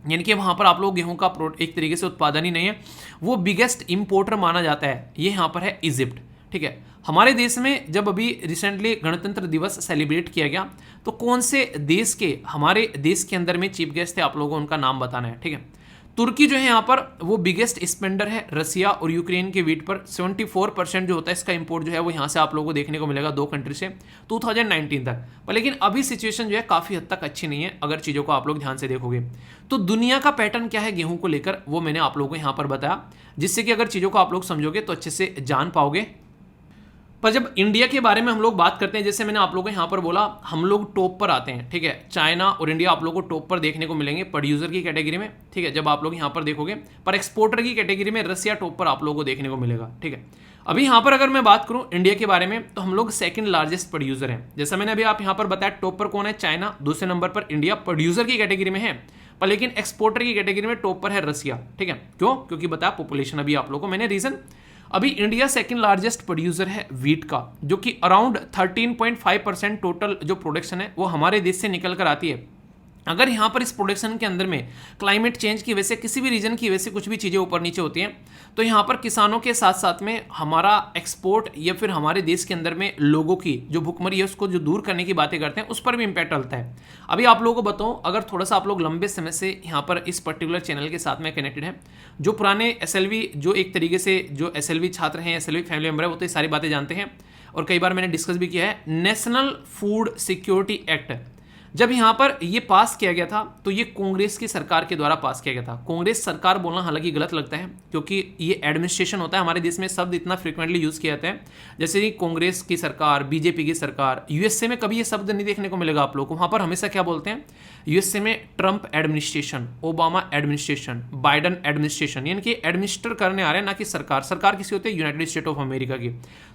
यानी कि वहाँ पर आप लोग गेहूं का एक तरीके से उत्पादन ही नहीं है, वो बिगेस्ट इंपोर्टर माना जाता है। ये यहाँ पर है इजिप्ट। ठीक है, हमारे देश में जब अभी रिसेंटली गणतंत्र दिवस सेलिब्रेट किया गया तो कौन से देश के हमारे देश के अंदर में चीफ गेस्ट थे, आप लोगों को उनका नाम बताना है। ठीक है, तुर्की जो है यहाँ पर वो बिगेस्ट स्पेंडर है रसिया और यूक्रेन के वीट पर। 74% जो होता है इसका इंपोर्ट जो है वो यहाँ से आप लोगों को देखने को मिलेगा, दो कंट्री से 2019 तक। पर लेकिन अभी सिचुएशन जो है काफ़ी हद तक अच्छी नहीं है अगर चीज़ों को आप लोग ध्यान से देखोगे तो। दुनिया का पैटर्न क्या है गेहूं को लेकर वो मैंने आप लोगों को यहाँ पर बताया, जिससे कि अगर चीज़ों को आप लोग समझोगे तो अच्छे से जान पाओगे। पर जब इंडिया के बारे में हम लोग बात करते हैं, जैसे मैंने आप लोगों को यहाँ पर बोला, हम लोग टॉप पर आते हैं। ठीक है, चाइना और इंडिया आप लोगों को टॉप पर देखने को मिलेंगे प्रोड्यूसर की कैटेगरी में। ठीक है, जब आप लोग यहाँ पर देखोगे, पर एक्सपोर्टर की कैटेगरी में रसिया टॉप पर आप लोगों को देखने को मिलेगा। ठीक है, अभी यहाँ पर अगर मैं बात करूँ इंडिया के बारे में तो हम लोग सेकंड लार्जेस्ट प्रोड्यूसर हैं। जैसा मैंने अभी आप यहाँ पर बताया, टॉप पर कौन है? चाइना, दूसरे नंबर पर इंडिया प्रोड्यूसर की कैटेगरी में है, पर लेकिन एक्सपोर्टर की कैटेगरी में टॉप पर है रसिया। ठीक है, क्यों? क्योंकि बताया पॉपुलेशन, अभी आप लोगों को मैंने रीजन। अभी इंडिया सेकंड लार्जेस्ट प्रोड्यूसर है वीट का, जो कि अराउंड 13.5% टोटल जो प्रोडक्शन है वो हमारे देश से निकल कर आती है। अगर यहाँ पर इस प्रोडक्शन के अंदर में क्लाइमेट चेंज की वजह से, किसी भी रीजन की वजह से कुछ भी चीज़ें ऊपर नीचे होती हैं, तो यहाँ पर किसानों के साथ साथ में हमारा एक्सपोर्ट या फिर हमारे देश के अंदर में लोगों की जो भुखमरी है उसको जो दूर करने की बातें करते हैं, उस पर भी इम्पैक्ट डलता है। अभी आप लोगों को बताऊँ, अगर थोड़ा सा आप लोग लंबे समय से यहाँ पर इस पर्टिकुलर चैनल के साथ में कनेक्टेड है, जो पुराने SLV जो एक तरीके से जो SLV छात्र हैं, SLV फैमिली मेंबर है, वो तो ये सारी बातें जानते हैं और कई बार मैंने डिस्कस भी किया है। नेशनल फूड सिक्योरिटी एक्ट जब यहाँ पर ये पास किया गया था तो ये कांग्रेस की सरकार के द्वारा पास किया गया था। कांग्रेस सरकार बोलना हालांकि गलत लगता है क्योंकि ये एडमिनिस्ट्रेशन होता है, हमारे देश में शब्द इतना फ्रिक्वेंटली यूज़ किया जाता है, जैसे कि कांग्रेस की सरकार, बीजेपी की सरकार। यूएसए में कभी ये शब्द नहीं देखने को मिलेगा आप लोग को, वहाँ पर हमेशा क्या बोलते हैं? यूएसए में Trump administration, Obama administration, Biden administration, यानी कि एडमिनिस्टर करने आ रहे हैं, ना कि सरकार। सरकार किसी होती है? यूनाइटेड स्टेट ऑफ अमेरिका की।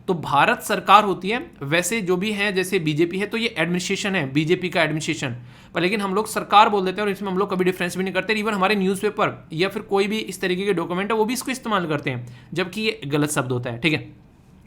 तो भारत सरकार होती है, वैसे जो भी है जैसे बीजेपी है तो ये एडमिनिस्ट्रेशन है, बीजेपी का एडमिनिस्ट्रेशन, पर लेकिन हम लोग सरकार बोल देते हैं और इसमें हम लोग कभी डिफरेंस भी नहीं करते। इवन हमारे न्यूज़पेपर या फिर कोई भी इस तरीके के डॉक्यूमेंट है वो भी इसको इस्तेमाल करते हैं, जबकि ये गलत शब्द होता है। ठीक है,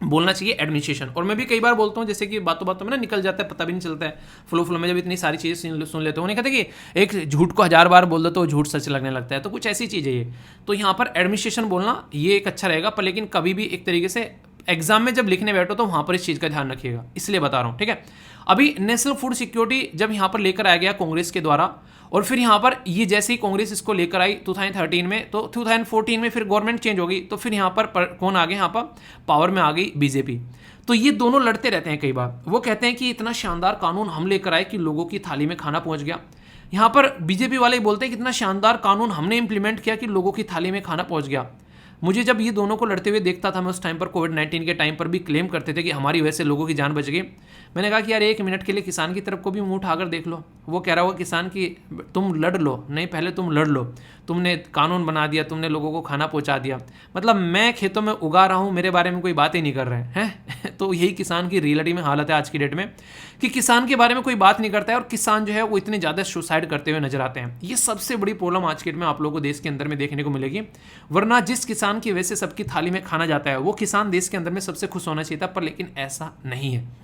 बोलना चाहिए एडमिनिस्ट्रेशन। और मैं भी कई बार बोलता हूँ, जैसे कि बातों बातों में ना निकल जाता है, पता भी नहीं चलता है, फ्लो में जब इतनी सारी चीज़ें सुन लेते हो। उन्हें कहते हैं कि एक झूठ को 1000 बार बोल दो तो झूठ सच लगने लगता है, तो कुछ ऐसी चीज़ है ये। तो यहाँ पर एडमिनिस्ट्रेशन बोलना ये एक अच्छा रहेगा, पर लेकिन कभी भी एक तरीके से एग्जाम में जब लिखने बैठो तो वहाँ पर इस चीज़ का ध्यान रखिएगा, इसलिए बता रहा हूँ। ठीक है, अभी नेशनल फूड सिक्योरिटी जब यहाँ पर लेकर आया गया कांग्रेस के द्वारा, और फिर यहाँ पर ये जैसे ही कांग्रेस इसको लेकर आई 2013 में, तो 2014 में फिर गवर्नमेंट चेंज हो गई, तो फिर यहाँ पर कौन आ गया? यहाँ पर पावर में आ गई बीजेपी। तो ये दोनों लड़ते रहते हैं कई बार। वो कहते हैं कि इतना शानदार कानून हम लेकर आए कि लोगों की थाली में खाना पहुँच गया। यहाँ पर बीजेपी वाले बोलते हैं कि इतना शानदार कानून हमने इंप्लीमेंट किया कि लोगों की थाली में खाना पहुँच गया। मुझे जब ये दोनों को लड़ते हुए देखता था, मैं उस टाइम पर कोविड-19 के टाइम पर भी क्लेम करते थे कि हमारी वजह से लोगों की जान बच गई। मैंने कहा कि यार एक मिनट के लिए किसान की तरफ को भी मुंह उठाकर देख लो। वो कह रहा होगा किसान की तुम लड़ लो, नहीं पहले तुम लड़ लो, तुमने कानून बना दिया, तुमने लोगों को खाना पहुंचा दिया, मतलब मैं खेतों में उगा रहा हूँ, मेरे बारे में कोई बात ही नहीं कर रहे हैं। तो यही किसान की रियलिटी में हालत है आज की डेट में, कि किसान के बारे में कोई बात नहीं करता है और किसान जो है वो इतने ज़्यादा सुसाइड करते हुए नजर आते हैं। ये सबसे बड़ी प्रॉब्लम आज के डेट में आप लोगों को देश के अंदर में देखने को मिलेगी। वरना जिस किसान की वजह से सबकी थाली में खाना जाता है वो किसान देश के अंदर में सबसे खुश होना चाहिए था, पर लेकिन ऐसा नहीं है।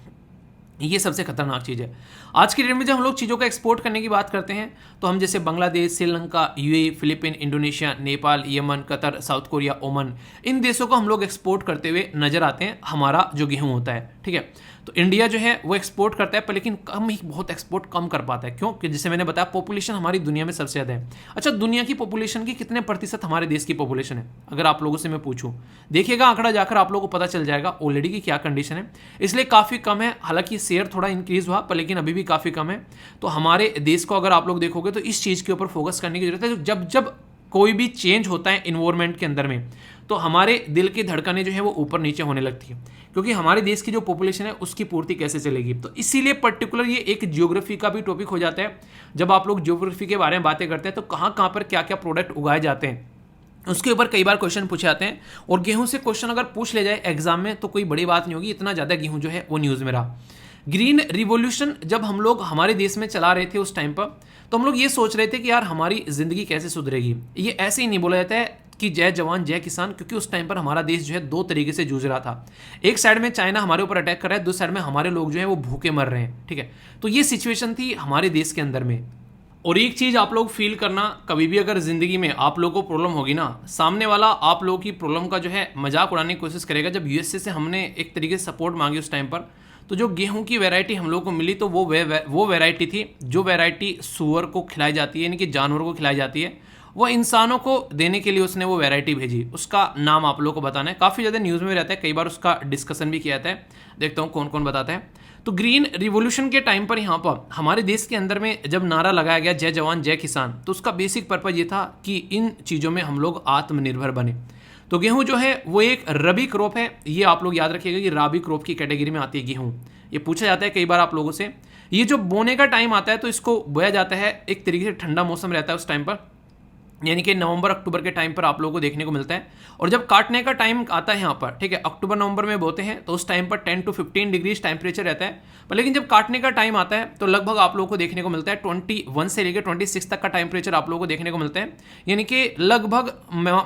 ये सबसे खतरनाक चीज़ है आज की डेट में। जब हम लोग चीज़ों का एक्सपोर्ट करने की बात करते हैं तो हम जैसे Bangladesh, Sri Lanka, UAE, Philippine, Indonesia, Nepal, Yemen, Qatar, south Korea, Oman, इन देशों को हम लोग एक्सपोर्ट करते हुए नजर आते हैं हमारा जो गेहूँ होता है। ठीक है। तो इंडिया जो है वो एक्सपोर्ट करता है पर लेकिन कम ही, बहुत एक्सपोर्ट कम कर पाता है। क्यों? कि जैसे मैंने बताया पॉपुलेशन हमारी दुनिया में सबसे ज़्यादा है। अच्छा, दुनिया की पॉपुलेशन की कितने प्रतिशत हमारे देश की पॉपुलेशन है अगर आप लोगों से मैं पूछूं? देखिएगा आंकड़ा जाकर आप लोगों को पता चल जाएगा ऑलरेडी की क्या कंडीशन है, इसलिए काफ़ी कम है। हालांकि शेयर थोड़ा इंक्रीज हुआ पर लेकिन अभी भी काफ़ी कम है। तो हमारे देश को अगर आप लोग देखोगे तो इस चीज़ के ऊपर फोकस करने की जरूरत है। जब जब कोई भी चेंज होता है इन्वायरमेंट के अंदर में तो हमारे दिल की धड़कनें जो है वो ऊपर नीचे होने लगती है, क्योंकि हमारे देश की जो पॉपुलेशन है उसकी पूर्ति कैसे चलेगी। तो इसीलिए पर्टिकुलर ये एक ज्योग्राफी का भी टॉपिक हो जाता है। जब आप लोग ज्योग्राफी के बारे में बातें करते हैं तो कहाँ कहाँ पर क्या क्या प्रोडक्ट उगाए जाते हैं उसके ऊपर कई बार क्वेश्चन पूछे जाते हैं। और गेहूं से क्वेश्चन अगर पूछ ले जाए एग्जाम में तो कोई बड़ी बात नहीं होगी, इतना ज़्यादा गेहूं जो है वो न्यूज़ में रहा। ग्रीन रिवॉल्यूशन जब हम लोग हमारे देश में चला रहे थे उस टाइम पर, तो हम लोग ये सोच रहे थे कि यार हमारी ज़िंदगी कैसे सुधरेगी। ये ऐसे ही नहीं बोला जाता है कि जय जवान जय किसान, क्योंकि उस टाइम पर हमारा देश जो है दो तरीके से जूझ रहा था। एक साइड में चाइना हमारे ऊपर अटैक कर रहा है, दूसरी साइड में हमारे लोग जो है वो भूखे मर रहे हैं, ठीक है। तो ये सिचुएशन थी हमारे देश के अंदर में। और एक चीज़ आप लोग फील करना, कभी भी अगर ज़िंदगी में आप लोगों को प्रॉब्लम होगी ना, सामने वाला आप लोगों की प्रॉब्लम का जो है मजाक उड़ाने की कोशिश करेगा। जब यूएसए से हमने एक तरीके से सपोर्ट मांगी उस टाइम पर, तो जो गेहूं की वैरायटी हम लोग को मिली तो वो वैरायटी थी जो वैरायटी सूअर को खिलाई जाती है, यानी कि जानवरों को खिलाई जाती है, वो इंसानों को देने के लिए उसने वो वैरायटी भेजी। उसका नाम आप लोगों को बताना है, काफ़ी ज़्यादा न्यूज़ में रहता है, कई बार उसका डिस्कशन भी किया जाता है। देखता हूँ कौन कौन बताता है। तो ग्रीन रिवॉल्यूशन के टाइम पर यहाँ पर हमारे देश के अंदर में जब नारा लगाया गया जय जवान जय किसान, तो उसका बेसिक पर्पज़ ये था कि इन चीज़ों में हम लोग आत्मनिर्भर बने। तो गेहूं जो है वो एक रबी क्रॉप है, ये आप लोग याद रखिएगा कि रबी क्रॉप की कैटेगरी में आती है गेहूं। ये पूछा जाता है कई बार आप लोगों से। ये जो बोने का टाइम आता है तो इसको बोया जाता है, एक तरीके से ठंडा मौसम रहता है उस टाइम पर, यानी कि नवंबर अक्टूबर के टाइम पर आप लोगों को देखने को मिलता है। और जब काटने का टाइम आता है यहाँ पर, ठीक है, अक्टूबर नवंबर में बोते हैं तो उस टाइम पर 10 to 15 डिग्रीज टेम्परेचर रहता है। पर लेकिन जब काटने का टाइम आता है तो लगभग आप लोगों को देखने को मिलता है 21 से लेकर 26 तक का टेम्परेचर आप लोगों को देखने को मिलता है। यानी कि लगभग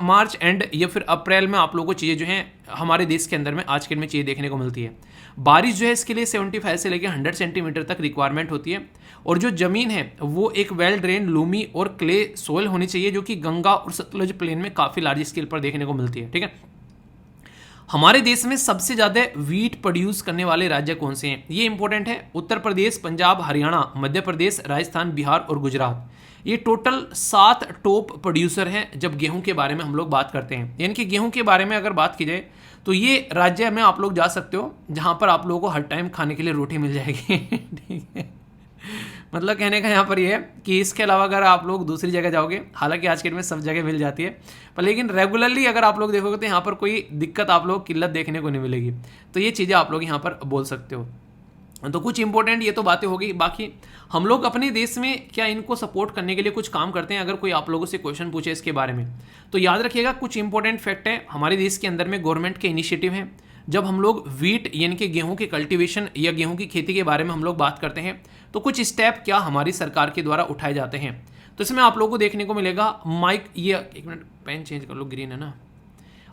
मार्च एंड या फिर अप्रैल में आप लोगों को चीज़ें जो हैं हमारे देश के अंदर में आज के दिन में चीज़ें देखने को मिलती है। बारिश जो है इसके लिए 75 से लेकर 100 सेंटीमीटर तक रिक्वायरमेंट होती है। और जो ज़मीन है वो एक वेल ड्रेन लूमी और क्ले सोयल होनी चाहिए, जो कि गंगा और सतलुज प्लेन में काफ़ी लार्ज स्केल पर देखने को मिलती है, ठीक है। हमारे देश में सबसे ज़्यादा वीट प्रोड्यूस करने वाले राज्य कौन से हैं, ये इंपॉर्टेंट है। उत्तर प्रदेश, पंजाब, हरियाणा, मध्य प्रदेश, राजस्थान, बिहार और गुजरात। ये टोटल 7 टॉप प्रोड्यूसर हैं जब गेहूं के बारे में हम लोग बात करते हैं। यानी कि गेहूं के बारे में अगर बात की जाए तो ये राज्य में आप लोग जा सकते हो जहां पर आप लोगों को हर टाइम खाने के लिए रोटी मिल जाएगी ठीक है। मतलब कहने का यहाँ पर ये है कि इसके अलावा अगर आप लोग दूसरी जगह जाओगे, हालांकि आज के डेट में सब जगह मिल जाती है, पर लेकिन रेगुलरली अगर आप लोग देखोगे तो यहाँ पर कोई दिक्कत आप लोग किल्लत देखने को नहीं मिलेगी। तो ये चीज़ें आप लोग यहाँ पर बोल सकते हो। तो कुछ इंपॉर्टेंट ये तो बातें होगी। बाकी हम लोग अपने देश में क्या इनको सपोर्ट करने के लिए कुछ काम करते हैं? अगर कोई आप लोगों से क्वेश्चन पूछे इसके बारे में तो याद रखिएगा कुछ इंपॉर्टेंट फैक्ट है हमारे देश के अंदर में गवर्नमेंट के इनिशिएटिव हैं। जब हम लोग वीट यानी कि गेहूं के कल्टीवेशन या गेहूं की खेती के बारे में हम लोग बात करते हैं तो कुछ स्टेप क्या हमारी सरकार के द्वारा उठाए जाते हैं। तो इसमें आप लोगों को देखने को मिलेगा ये एक मिनट पेन चेंज कर लो, ग्रीन है ना।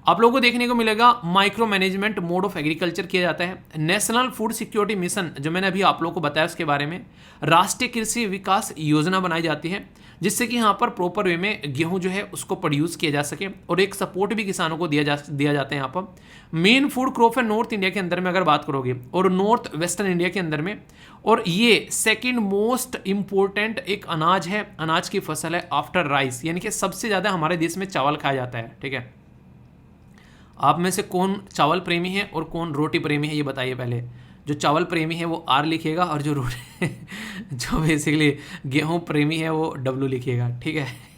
आप लोगों को देखने को मिलेगा micro management mode of agriculture किया जाता है। नेशनल फूड सिक्योरिटी मिशन जो मैंने अभी आप लोगों को बताया उसके बारे में, राष्ट्रीय कृषि विकास योजना बनाई जाती है जिससे कि यहाँ पर प्रॉपर वे में गेहूं जो है उसको प्रोड्यूस किया जा सके और एक सपोर्ट भी किसानों को दिया जाता है। यहाँ पर मेन फूड क्रॉप है नॉर्थ इंडिया के अंदर में अगर बात करोगे और नॉर्थ वेस्टर्न इंडिया के अंदर में, और ये सेकेंड मोस्ट इम्पोर्टेंट एक अनाज है, अनाज की फसल है आफ्टर राइस। यानी कि सबसे ज़्यादा हमारे देश में चावल खाया जाता है, ठीक है। आप में से कौन चावल प्रेमी है और कौन रोटी प्रेमी है ये बताइए पहले। जो चावल प्रेमी है वो आर लिखिएगा और जो रोटी जो बेसिकली गेहूं प्रेमी है वो डब्लू लिखिएगा, ठीक है।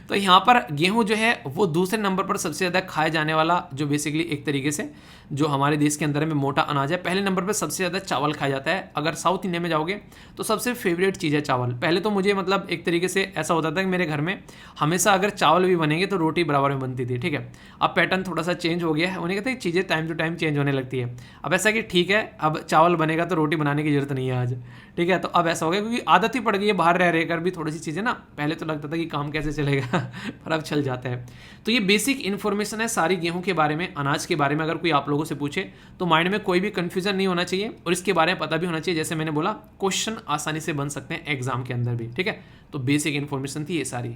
तो यहाँ पर गेहूं जो है वो दूसरे नंबर पर सबसे ज़्यादा खाया जाने वाला जो बेसिकली एक तरीके से जो हमारे देश के अंदर में मोटा अनाज है। पहले नंबर पर सबसे ज़्यादा चावल खाया जाता है। अगर साउथ इंडिया में जाओगे तो सबसे फेवरेट चीज़ है चावल। पहले तो मुझे मतलब एक तरीके से ऐसा होता था कि मेरे घर में हमेशा अगर चावल भी बनेंगे तो रोटी बराबर में बनती थी, ठीक है। अब पैटर्न थोड़ा सा चेंज हो गया है, उन्हें कहते हैं चीज़ें टाइम टू टाइम चेंज होने लगती है। अब ऐसा कि ठीक है अब चावल बनेगा तो रोटी बनाने की जरूरत नहीं है आज, ठीक है। तो अब ऐसा हो गया क्योंकि आदत ही पड़ गई है बाहर रह रहकर भी थोड़ी सी चीज़ें ना, पहले तो लगता था कि काम कैसे चलेगा पर अब चल जाता है। तो ये बेसिक इन्फॉर्मेशन है सारी गेहूं के बारे में, अनाज के बारे में। अगर कोई आप लोगों से पूछे तो माइंड में कोई भी कंफ्यूजन नहीं होना चाहिए और इसके बारे में पता भी होना चाहिए। जैसे मैंने बोला क्वेश्चन आसानी से बन सकते हैं एग्जाम के अंदर भी, ठीक है। तो बेसिक इन्फॉर्मेशन थी ये सारी।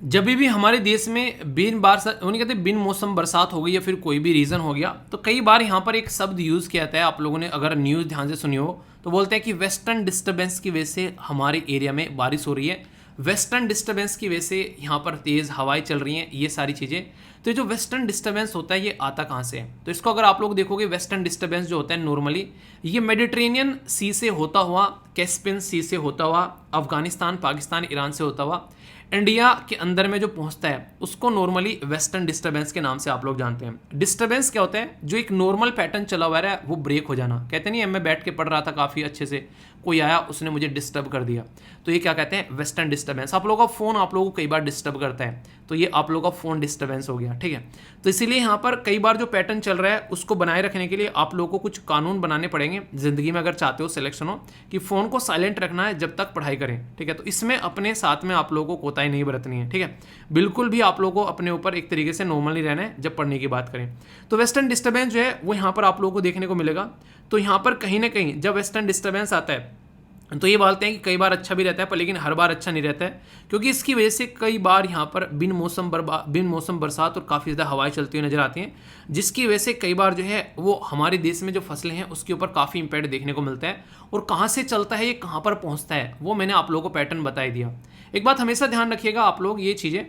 जब भी हमारे देश में बिन बार उन्हें कहते हैं बिन मौसम बरसात हो गई या फिर कोई भी रीज़न हो गया, तो कई बार यहाँ पर एक शब्द यूज़ किया जाता है। आप लोगों ने अगर न्यूज़ ध्यान से सुनी हो तो बोलते हैं कि वेस्टर्न डिस्टर्बेंस की वजह से हमारे एरिया में बारिश हो रही है, वेस्टर्न डिस्टर्बेंस की वजह से यहाँ पर तेज़ हवाएं चल रही हैं, ये सारी चीज़ें। तो ये जो वेस्टर्न डिस्टर्बेंस होता है ये आता कहाँ से है? तो इसको अगर आप लोग देखोगे, वेस्टर्न डिस्टर्बेंस जो होता है नॉर्मली ये मेडिटेरेनियन सी से होता हुआ, कैस्पियन सी से होता हुआ, अफगानिस्तान, पाकिस्तान, ईरान से होता हुआ इंडिया के अंदर में जो पहुंचता है उसको नॉर्मली वेस्टर्न डिस्टर्बेंस के नाम से आप लोग जानते हैं। डिस्टर्बेंस क्या होता है? जो एक नॉर्मल पैटर्न चला हुआ है वो ब्रेक हो जाना। कहते नहीं है मैं बैठ के पढ़ रहा था काफ़ी अच्छे से, कोई आया उसने मुझे डिस्टर्ब कर दिया, तो ये क्या कहते हैं? Western disturbance. आप लोगों का फ़ोन आप लोगों को कई बार डिस्टर्ब करता है, तो ये आप लोगों का फ़ोन डिस्टर्बेंस हो गया, ठीक है। तो इसीलिए यहाँ पर कई बार जो पैटर्न चल रहा है उसको बनाए रखने के लिए आप लोगों को कुछ कानून बनाने पड़ेंगे ज़िंदगी में, अगर चाहते हो सिलेक्शन हो कि फ़ोन को साइलेंट रखना है जब तक पढ़ाई करें, ठीक है। तो इसमें अपने साथ में आप लोगों को कोताही नहीं बरतनी है, ठीक है। बिल्कुल भी आप लोगों को अपने ऊपर एक तरीके से नॉर्मली रहना है जब पढ़ने की बात करें। तो वेस्टर्न डिस्टर्बेंस जो है वो यहाँ पर आप लोगों को देखने को मिलेगा। तो यहाँ पर कहीं ना कहीं जब वेस्टर्न डिस्टर्बेंस आता है तो ये बोलते हैं कि कई बार अच्छा भी रहता है, पर लेकिन हर बार अच्छा नहीं रहता है, क्योंकि इसकी वजह से कई बार यहाँ पर बिन मौसम बरसात और काफ़ी ज़्यादा हवाएं चलती हुई नजर आती हैं, जिसकी वजह से कई बार जो है वो हमारे देश में जो फसलें हैं उसके ऊपर काफ़ी इम्पैक्ट देखने को मिलता है। और कहाँ से चलता है ये कहाँ पर पहुँचता है वो मैंने आप लोगों को पैटर्न बता ही दिया। एक बात हमेशा ध्यान रखिएगा आप लोग, ये चीज़ें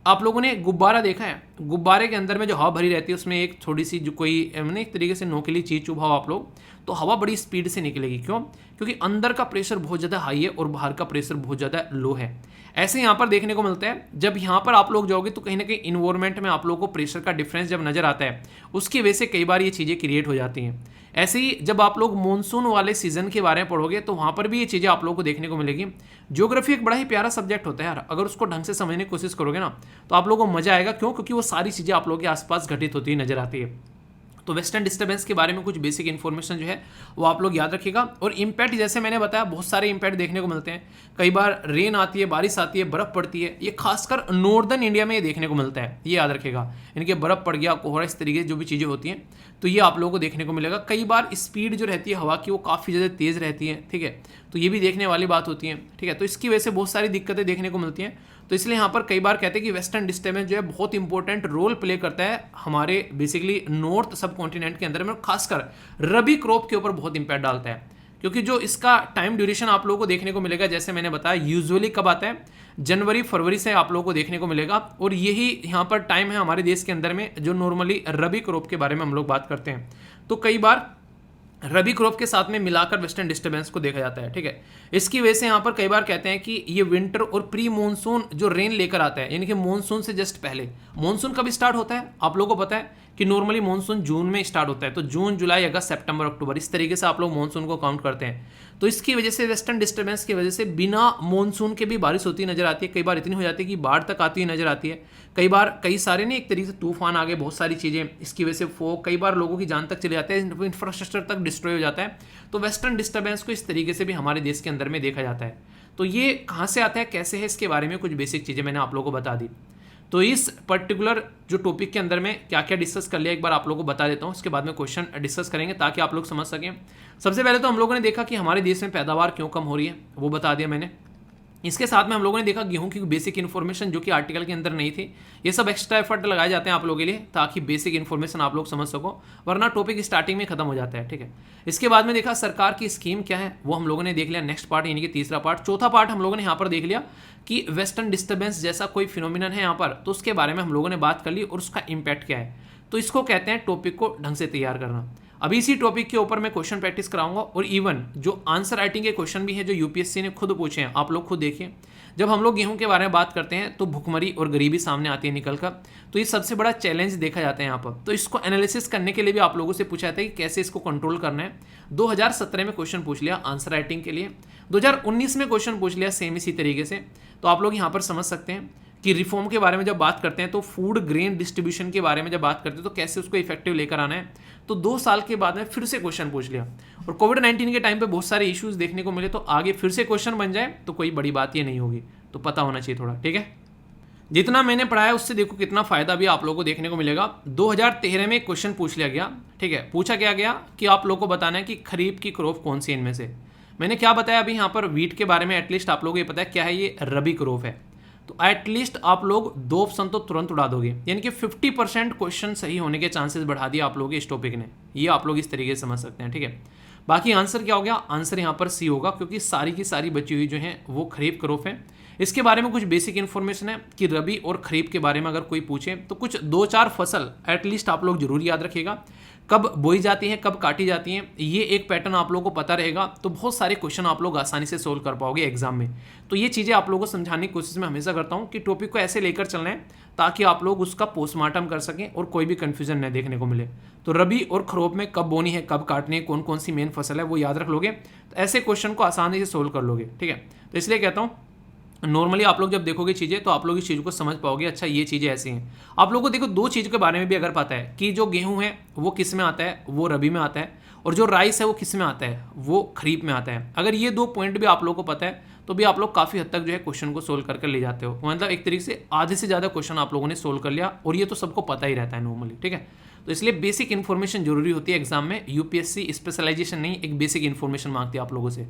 आप लोगों ने गुब्बारा देखा है? गुब्बारे के अंदर में जो हवा भरी रहती है उसमें एक थोड़ी सी जो कोई मैंने एक तरीके से नोकीली चीज़ चुभाओ आप लोग, तो हवा बड़ी स्पीड से निकलेगी। क्यों? क्योंकि अंदर का प्रेशर बहुत ज़्यादा हाई है और बाहर का प्रेशर बहुत ज़्यादा लो है। ऐसे यहाँ पर देखने को मिलता है। जब यहाँ पर आप लोग जाओगे तो कहीं ना कहीं इन्वायरमेंट में आप लोगों को प्रेशर का डिफरेंस जब नज़र आता है, उसकी वजह से कई बार ये चीज़ें क्रिएट हो जाती हैं। ऐसे ही जब आप लोग मानसून वाले सीजन के बारे में पढ़ोगे तो वहाँ पर भी ये चीज़ें आप लोगों को देखने को मिलेगी। ज्योग्राफी एक बड़ा ही प्यारा सब्जेक्ट होता है यार, अगर उसको ढंग से समझने की कोशिश करोगे ना तो आप लोगों को मजा आएगा। क्यों? क्योंकि वो सारी चीज़ें आप लोगों के आसपास घटित होती नजर आती है। तो वेस्टर्न डिस्टर्बेंस के बारे में कुछ बेसिक इन्फॉर्मेशन जो है वो आप लोग याद रखिएगा। और इम्पैक्ट जैसे मैंने बताया बहुत सारे इम्पैक्ट देखने को मिलते हैं। कई बार रेन आती है, बारिश आती है, बर्फ़ पड़ती है, ये खासकर नॉर्दर्न इंडिया में ये देखने को मिलता है, ये याद रखिएगा। इनके बर्फ़ पड़ गया, कोहरा, इस तरीके से जो भी चीज़ें होती हैं तो ये आप लोगों को देखने को मिलेगा। कई बार स्पीड जो रहती है हवा की वो काफ़ी ज़्यादा तेज़ रहती है, ठीक है, तो ये भी देखने वाली बात होती है, ठीक है। तो इसकी वजह से बहुत सारी दिक्कतें देखने को मिलती हैं। तो इसलिए यहाँ पर कई बार कहते हैं कि वेस्टर्न डिस्टर्बेंस जो है बहुत इंपॉर्टेंट रोल प्ले करता है हमारे बेसिकली नॉर्थ सब कॉन्टिनेंट के अंदर में, खासकर रबी क्रॉप के ऊपर बहुत इंपैक्ट डालता है। क्योंकि जो इसका टाइम ड्यूरेशन आप लोगों को देखने को मिलेगा, जैसे मैंने बताया, यूजुअली कब आता है? जनवरी फरवरी से आप लोगों को देखने को मिलेगा। और यही यहाँ पर टाइम है हमारे देश के अंदर में जो नॉर्मली रबी क्रॉप के बारे में हम लोग बात करते हैं। तो कई बार रबी क्रॉप के साथ में मिलाकर वेस्टर्न डिस्टर्बेंस को देखा जाता है, ठीक है। इसकी वजह से यहाँ पर कई बार कहते हैं कि ये विंटर और प्री मानसून जो रेन लेकर आता है, यानी कि मानसून से जस्ट पहले। मानसून कब स्टार्ट होता है आप लोगों को पता है कि नॉर्मली मानसून जून में स्टार्ट होता है, तो जून, जुलाई, अगस्त, सितंबर, अक्टूबर, इस तरीके से आप लोग मानसून को काउंट करते हैं। तो इसकी वजह से वेस्टर्न डिस्टर्बेंस की वजह से बिना मानसून के भी बारिश होती नजर आती है। कई बार इतनी हो जाती है कि बाढ़ तक आती नजर आती है। कई बार कई सारे नहीं, एक तरीके से तूफान आ गए, बहुत सारी चीज़ें, इसकी वजह से फोग, कई बार लोगों की जान तक चले जाते हैं, इंफ्रास्ट्रक्चर तक डिस्ट्रॉय हो जाता है। तो वेस्टर्न डिस्टर्बेंस को इस तरीके से भी हमारे देश के अंदर में देखा जाता है। तो ये कहाँ से आता है, कैसे है, इसके बारे में कुछ बेसिक चीज़ें मैंने आप लोगों को बता दी। तो इस पर्टिकुलर जो टॉपिक के अंदर में क्या क्या डिस्कस कर लिया एक बार आप लोगों को बता देता हूँ, उसके बाद में क्वेश्चन डिस्कस करेंगे ताकि आप लोग समझ सकें। सबसे पहले तो हम लोगों ने देखा कि हमारे देश में पैदावार क्यों कम हो रही है, वो बता दिया मैंने। इसके साथ में हम लोगों ने देखा गेहूं की बेसिक इन्फॉर्मेशन जो कि आर्टिकल के अंदर नहीं थी। ये सब एक्स्ट्रा एफर्ट लगाए जाते हैं आप लोगों के लिए ताकि बेसिक इन्फॉर्मेशन आप लोग समझ सको, वरना टॉपिक स्टार्टिंग में खत्म हो जाता है, ठीक है। इसके बाद में देखा सरकार की स्कीम क्या है, वो हम लोगों ने देख लिया, नेक्स्ट पार्ट यानी कि तीसरा पार्ट। चौथा पार्ट हम लोगों ने यहाँ पर देख लिया कि वेस्टर्न डिस्टर्बेंस जैसा कोई फिनोमिनन है यहाँ पर, तो उसके बारे में हम लोगों ने बात कर ली और उसका इम्पैक्ट क्या है। तो इसको कहते हैं टॉपिक को ढंग से तैयार करना। अभी इसी टॉपिक के ऊपर मैं क्वेश्चन प्रैक्टिस कराऊंगा और इवन जो आंसर राइटिंग के क्वेश्चन भी है जो यूपीएससी ने खुद पूछे हैं, आप लोग खुद देखिए। जब हम लोग गेहूं के बारे में बात करते हैं तो भुखमरी और गरीबी सामने आती है निकल कर, तो ये सबसे बड़ा चैलेंज देखा जाता है यहाँ पर। तो इसको एनालिसिस करने के लिए भी आप लोगों से पूछा जाता है कि कैसे इसको कंट्रोल करना है। 2017 में क्वेश्चन पूछ लिया आंसर राइटिंग के लिए, 2019 में क्वेश्चन पूछ लिया सेम इसी तरीके से। तो आप लोग यहाँ पर समझ सकते हैं कि रिफॉर्म के बारे में जब बात करते हैं तो फूड ग्रेन डिस्ट्रीब्यूशन के बारे में जब बात करते हैं तो कैसे उसको इफेक्टिव लेकर आना है। तो 2 साल के बाद में फिर से क्वेश्चन पूछ लिया और कोविड-19 के टाइम पे बहुत सारे इश्यूज देखने को मिले, तो आगे फिर से क्वेश्चन बन जाए तो कोई बड़ी बात ये नहीं होगी, तो पता होना चाहिए थोड़ा, ठीक है। जितना मैंने पढ़ाया उससे देखो कितना फायदा भी आप लोगों को देखने को मिलेगा। 2013 में क्वेश्चन पूछ लिया गया, ठीक है। पूछा क्या गया कि आप लोगों को बताना है कि खरीफ की क्रॉप कौन सी, इनमें से मैंने क्या बताया अभी यहाँ पर वीट के बारे में, एटलीस्ट आप लोगों को ये पता है क्या है, ये रबी क्रॉप है। तो एटलीस्ट आप लोग 2 ऑप्शन तो तुरंत उड़ा दोगे, यानी कि 50% क्वेश्चन सही होने के चांसेस बढ़ा दिया आप लोगों के इस टॉपिक ने। ये आप लोग इस तरीके से समझ सकते हैं, ठीक है। बाकी आंसर क्या हो गया, आंसर यहाँ पर सी होगा, क्योंकि सारी की सारी बची हुई जो है वो खरीफ खरीफ है। इसके बारे में कुछ बेसिक इन्फॉर्मेशन है कि रबी और खरीफ के बारे में अगर कोई पूछे तो कुछ 2-4 फसल एटलीस्ट आप लोग जरूर याद रखिएगा। कब बोई जाती हैं, कब काटी जाती हैं, ये एक पैटर्न आप लोगों को पता रहेगा तो बहुत सारे क्वेश्चन आप लोग आसानी से सोल्व कर पाओगे एग्जाम में। तो ये चीज़ें आप लोगों को समझाने की कोशिश मैं हमेशा करता हूँ कि टॉपिक को ऐसे लेकर चलना है ताकि आप लोग उसका पोस्टमार्टम कर सकें और कोई भी कन्फ्यूजन न देखने को मिले। तो रबी और खरीफ में कब बोनी है, कब काटनी है, कौन कौन सी मेन फसल है वो याद रख लोगे तो ऐसे क्वेश्चन को आसानी से सोल्व कर लोगे, ठीक है। तो इसलिए कहता हूँ नॉर्मली आप लोग जब देखोगे चीज़ें तो आप लोग इस चीज़ को समझ पाओगे, अच्छा ये चीज़ें ऐसी हैं। आप लोगों को देखो 2 चीज़ के बारे में भी अगर पता है कि जो गेहूं है वो किस में आता है, वो रबी में आता है, और जो राइस है वो किस में आता है, वो खरीफ में आता है। अगर ये 2 पॉइंट भी आप लोगों को पता है तो भी आप लोग काफ़ी हद तक जो है क्वेश्चन को सोल्व करके ले जाते हो, मतलब एक तरीके से आधे से ज़्यादा क्वेश्चन आप लोगों ने सोल्व कर लिया, और ये तो सबको पता ही रहता है नॉर्मली, ठीक है। तो इसलिए बेसिक इन्फॉर्मेशन जरूरी होती है एग्जाम में। यूपीएससी स्पेशलाइजेशन नहीं, एक बेसिक इन्फॉर्मेशन मांगती है आप लोगों से।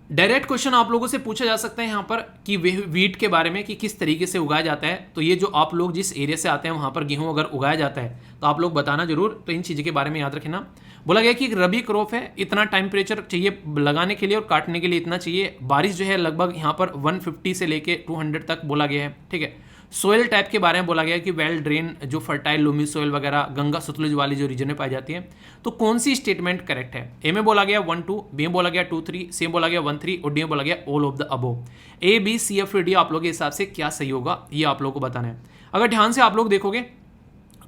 डायरेक्ट क्वेश्चन आप लोगों से पूछा जा सकता है यहाँ पर कि वीट के बारे में कि किस तरीके से उगाया जाता है। तो ये जो आप लोग जिस एरिया से आते हैं वहाँ पर गेहूं अगर उगाया जाता है तो आप लोग बताना जरूर। तो इन चीज़ों के बारे में याद रखना। बोला गया कि रबी क्रॉप है, इतना टेम्परेचर चाहिए लगाने के लिए और काटने के लिए इतना चाहिए। बारिश जो है लगभग यहाँ पर 150 से लेके 200 तक बोला गया है, ठीक है। सोयल टाइप के बारे में बोला गया कि वेल ड्रेन, जो फर्टाइल लूमी सोयल वगैरह गंगा सतलुज वाली जो रीजन में पाई जाती है। तो कौन सी स्टेटमेंट करेक्ट है? ए में बोला गया 1-2, बी में बोला गया 2-3, सी में बोला गया 1-3 और डी में बोला गया all of the above. A B C F D आप लोगों के हिसाब से क्या सही होगा ये आप लोगों को बताना है। अगर ध्यान से आप लोग देखोगे